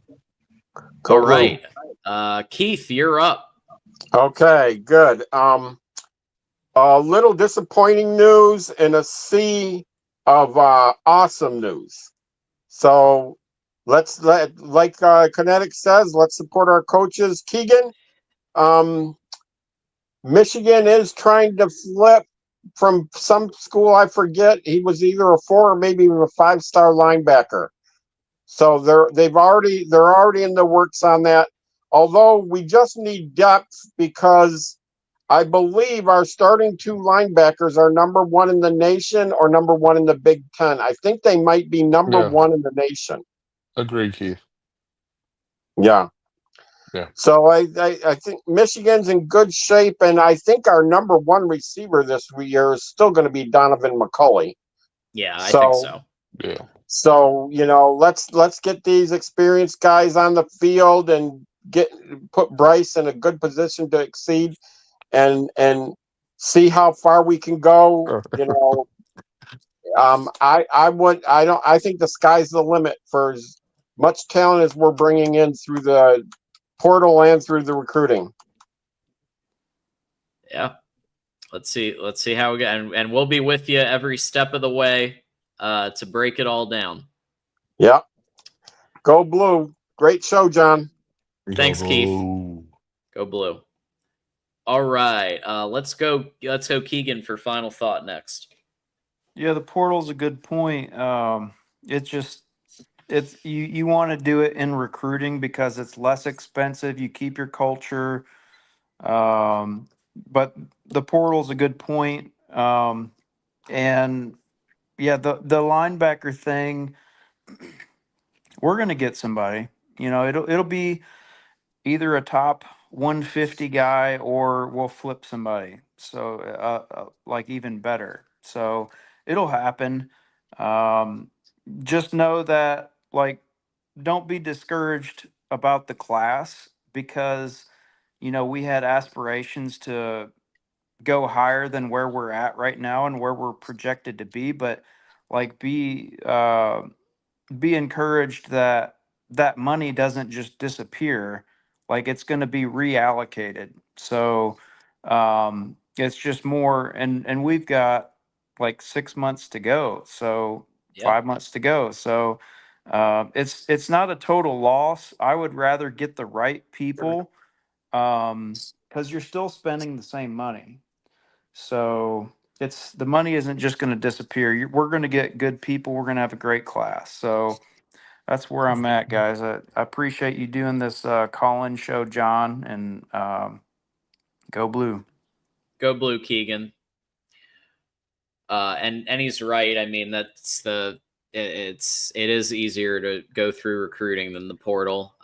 Go All blue. right, Keith, you're up. Okay, good. A little disappointing news and a sea of awesome news. So like Kinetic says, let's support our coaches. Keegan, Michigan is trying to flip from some school, I forget. He was either a 4 or maybe even a 5-star linebacker. So they're already in the works on that. Although we just need depth, because I believe our starting 2 linebackers are number 1 in the nation or number 1 in the Big Ten. I think they might be number 1 in the nation. Agreed, Keith. Yeah. Yeah. So I think Michigan's in good shape, and I think our number 1 receiver this year is still going to be Donovan McCulley. Yeah, I think so. Yeah. So let's get these experienced guys on the field and put Bryce in a good position to exceed, and see how far we can go. I think the sky's the limit for as much talent as we're bringing in through the portal and through the recruiting. Yeah. Let's see how we go, and we'll be with you every step of the way to break it all down. Yeah. Go blue. Great show, John. Thanks, Keith. Go blue. All right. Let's go Keegan for final thought next. Yeah, the portal's a good point. You want to do it in recruiting because it's less expensive. You keep your culture. But the portal's a good point. And yeah, the linebacker thing, we're gonna get somebody. It'll be either a top 150 guy or we'll flip somebody. So like even better. So it'll happen. Just know that, like, don't be discouraged about the class, because we had aspirations to go higher than where we're at right now and where we're projected to be. But like, be encouraged that that money doesn't just disappear. Like, it's going to be reallocated. So it's just more, and we've got like 6 months to go. So Yeah. 5 months to go. So it's not a total loss. I would rather get the right people because you're still spending the same money. So it's the money isn't just going to disappear. We're going to get good people. We're going to have a great class. So that's where I'm at, guys. I appreciate you doing this call-in show, John, and go blue. Go blue, Keegan. And he's right. I mean, it is easier to go through recruiting than the portal.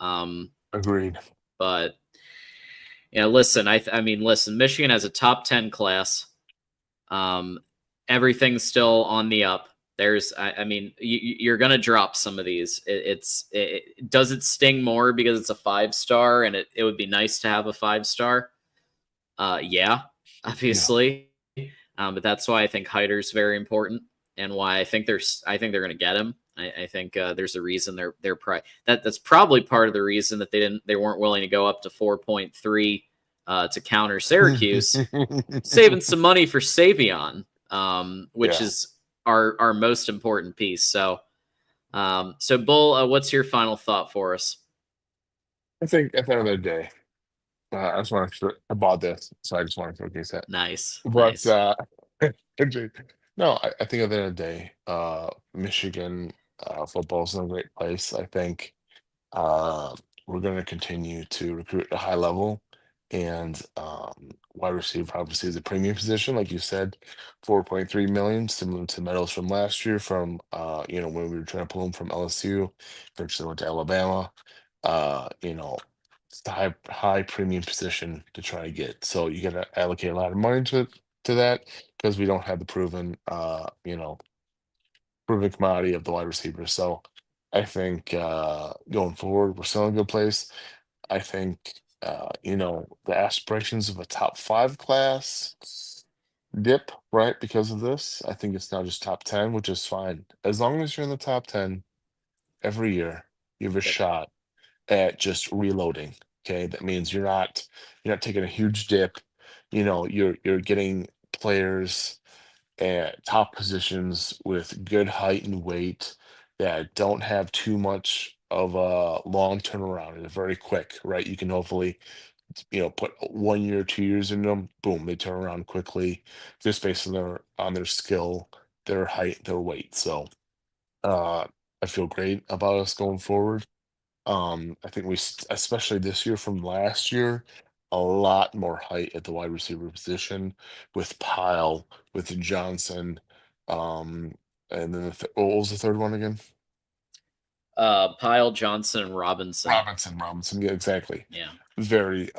Agreed. But listen, listen. Michigan has a top 10 class. Everything's still on the up. You're gonna drop some of these. Does it sting more because it's a 5-star and it would be nice to have a 5-star? Yeah, obviously. But that's why I think Heider's very important, and why I think they're going to get him. I think there's a reason that's probably part of the reason that they weren't willing to go up to 4.3 to counter Syracuse, saving some money for Savion, which is our most important piece. So Bull, what's your final thought for us? I think at the end of the day, I just want to. I bought this, so I just want to showcase that. Nice. But no, I think at the end of the day, Michigan football is in a great place. I think we're going to continue to recruit at a high level, and wide receiver obviously is a premium position, like you said, 4.3 million, similar to medals from last year. From when we were trying to pull them from LSU, eventually went to Alabama. It's the high premium position to try to get. So you got to allocate a lot of money to that because we don't have the proven commodity of the wide receiver. So I think going forward, we're still in a good place. I think the aspirations of a top 5 class dip, right, because of this. I think it's now just top 10, which is fine. As long as you're in the top 10 every year, you have a shot at just reloading. Okay. That means you're not taking a huge dip. You're getting players at top positions with good height and weight that don't have too much of a long turnaround. It's very quick, right? You can hopefully, put 1 year, 2 years in them. Boom, they turn around quickly, just based on their skill, their height, their weight. So I feel great about us going forward. I think especially this year from last year, a lot more height at the wide receiver position with Pyle, with Johnson, and then what was the third one again? Pyle, Johnson, and Robinson. Robinson. Yeah, exactly. Yeah. Very,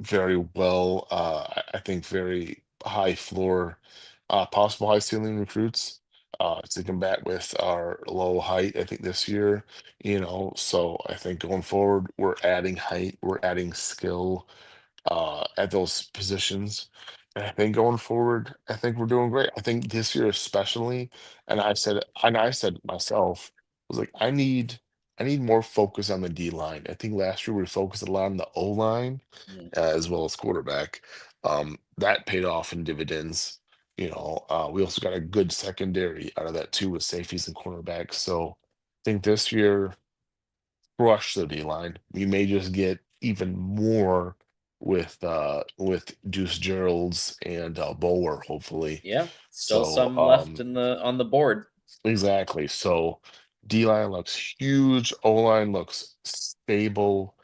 very well. I think very high floor, possible high ceiling recruits. To combat with our low height, I think this year, so I think going forward, we're adding height, we're adding skill at those positions. And I think going forward, I think we're doing great. I think this year especially, and I said myself, I was like, I need more focus on the D line. I think last year we focused a lot on the O line as well as quarterback. That paid off in dividends. We also got a good secondary out of that too with safeties and cornerbacks. So I think this year, crush the D line. We may just get even more with Deuce Gerald's and Bowler, hopefully. Yeah. Still So some left on the board. exactly. So D line looks huge. O line looks stable.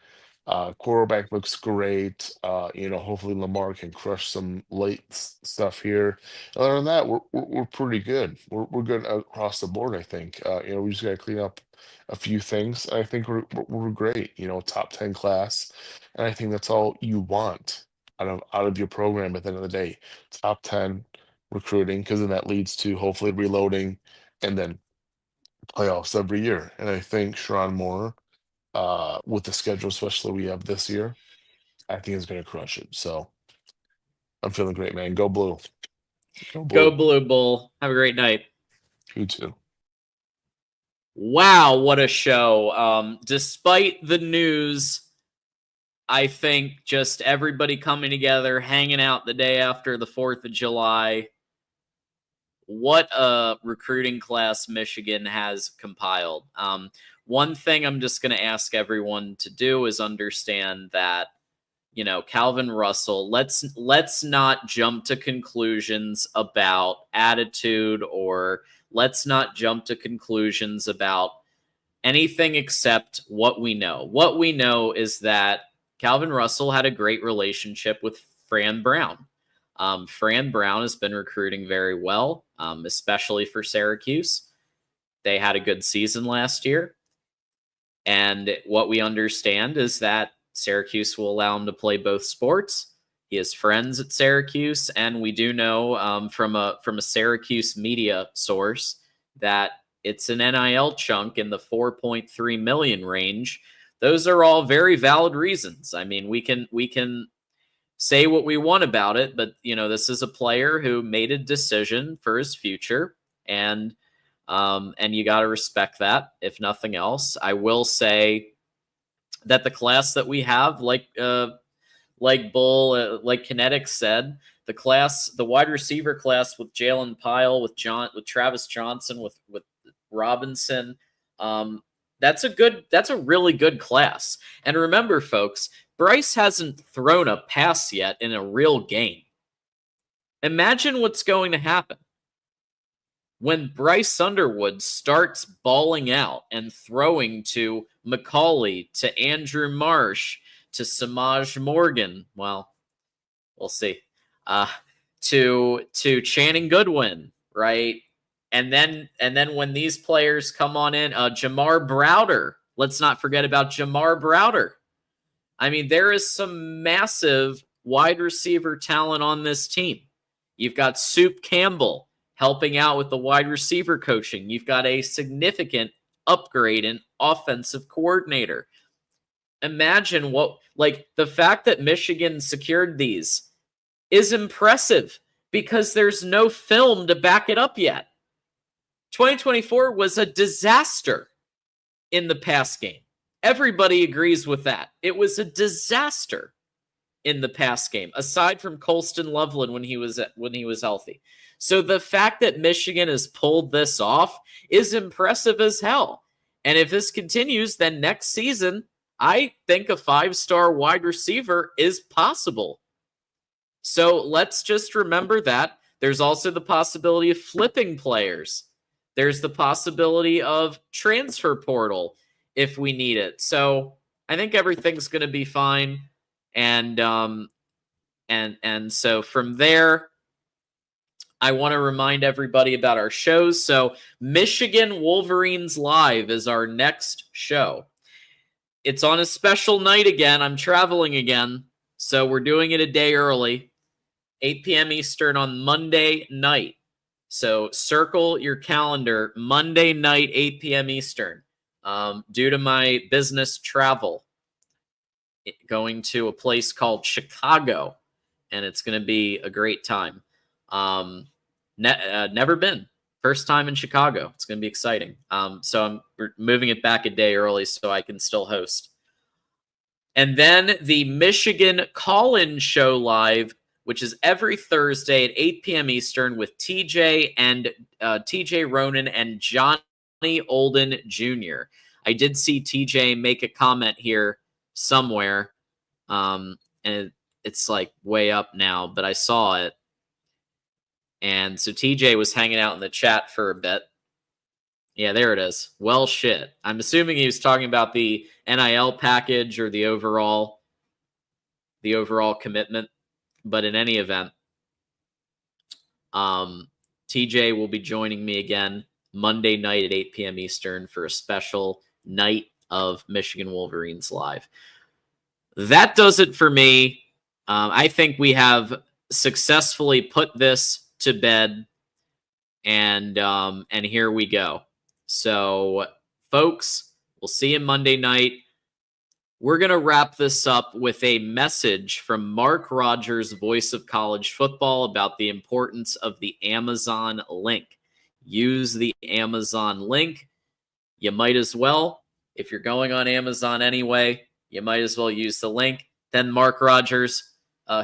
Quarterback looks great. Hopefully Lamar can crush some late stuff here. Other than that, we're pretty good. We're good across the board. I think. We just got to clean up a few things. I think we're great. Top 10 class, and I think that's all you want out of your program at the end of the day. Top 10 recruiting, because then that leads to hopefully reloading, and then playoffs every year. And I think Sharon Moore, with the schedule, especially we have this year, I think is going to crush it. So I'm feeling great, man. Go blue. Go blue, Bull. Have a great night. You too. Wow, what a show. Despite the news, I think just everybody coming together, hanging out the day after the 4th of July what a recruiting class Michigan has compiled. One thing I'm just going to ask everyone to do is understand that, you know, Calvin Russell, let's not jump to conclusions about attitude, or let's not jump to conclusions about anything except what we know. What we know is that Calvin Russell had a great relationship with Fran Brown. Fran Brown has been recruiting very well, especially for Syracuse. They had a good season last year. And what we understand is that Syracuse will allow him to play both sports. He has friends at Syracuse, and we do know from a Syracuse media source that it's an NIL chunk in the 4.3 million range. Those are all very valid reasons. I mean, we can say what we want about it, but you know, this is a player who made a decision for his future, and you got to respect that. If nothing else, I will say that the class that we have, like Kinetic said, the wide receiver class with Jalen Pyle, with Travis Johnson, with Robinson, that's a really good class. And remember, folks, Bryce hasn't thrown a pass yet in a real game. Imagine what's going to happen when Bryce Underwood starts balling out and throwing to McCauley, to Andrew Marsh, to Samaj Morgan. Well, we'll see. To Channing Goodwin, right? And then when these players come on in, Jamar Browder. Let's not forget about Jamar Browder. I mean, there is some massive wide receiver talent on this team. You've got Soup Campbell helping out with the wide receiver coaching. You've got a significant upgrade in offensive coordinator. Imagine the fact that Michigan secured these is impressive because there's no film to back it up yet. 2024 was a disaster in the pass game. Everybody agrees with that. It was a disaster in the pass game, aside from Colston Loveland when he was healthy. So the fact that Michigan has pulled this off is impressive as hell. And if this continues, then next season, I think a 5-star wide receiver is possible. So let's just remember that. There's also the possibility of flipping players. There's the possibility of transfer portal if we need it. So I think everything's going to be fine. And so from there, I want to remind everybody about our shows. So Michigan Wolverines Live is our next show. It's on a special night again. I'm traveling again, so we're doing it a day early, 8 p.m. Eastern on Monday night. So circle your calendar, Monday night, 8 p.m. Eastern. Due to my business travel, going to a place called Chicago, and it's going to be a great time. Never been. First time in Chicago. It's going to be exciting. So we're moving it back a day early so I can still host. And then the Michigan Call-In Show Live, which is every Thursday at 8 p.m. Eastern with TJ and TJ Ronan and Johnny Olden Jr. I did see TJ make a comment here somewhere, and it's like way up now, but I saw it. And so TJ was hanging out in the chat for a bit. Yeah, there it is. Well, shit. I'm assuming he was talking about the NIL package or the overall commitment. But in any event, TJ will be joining me again Monday night at 8 p.m. Eastern for a special night of Michigan Wolverines Live. That does it for me. I think we have successfully put this to bed, and here we go. So, folks, we'll see you Monday night. We're going to wrap this up with a message from Mark Rogers, voice of college football, about the importance of the Amazon link. Use the Amazon link. You might as well. If you're going on Amazon anyway, you might as well use the link. Then Mark Rogers,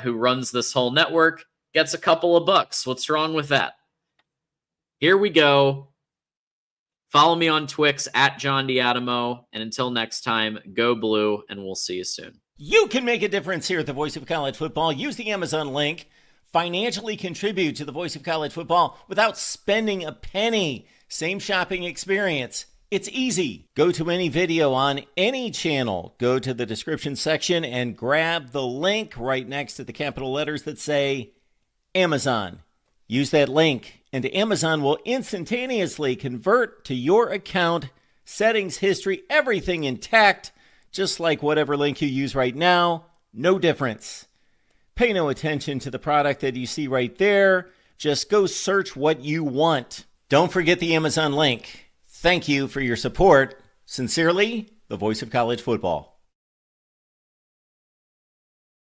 who runs this whole network, gets a couple of bucks. What's wrong with that? here we go. Follow me on Twix at John D'Adamo. And until next time, go blue, and we'll see you soon. You can make a difference here at the Voice of College Football. Use the Amazon link. Financially contribute to the Voice of College Football without spending a penny. Same shopping experience. It's easy. Go to any video on any channel. Go to the description section and grab the link right next to the capital letters that say Amazon. Use that link, and Amazon will instantaneously convert to your account, settings, history, everything intact, just like whatever link you use right now. No difference. Pay no attention to the product that you see right there. Just go search what you want. Don't forget the Amazon link. Thank you for your support. Sincerely, the Voice of College Football.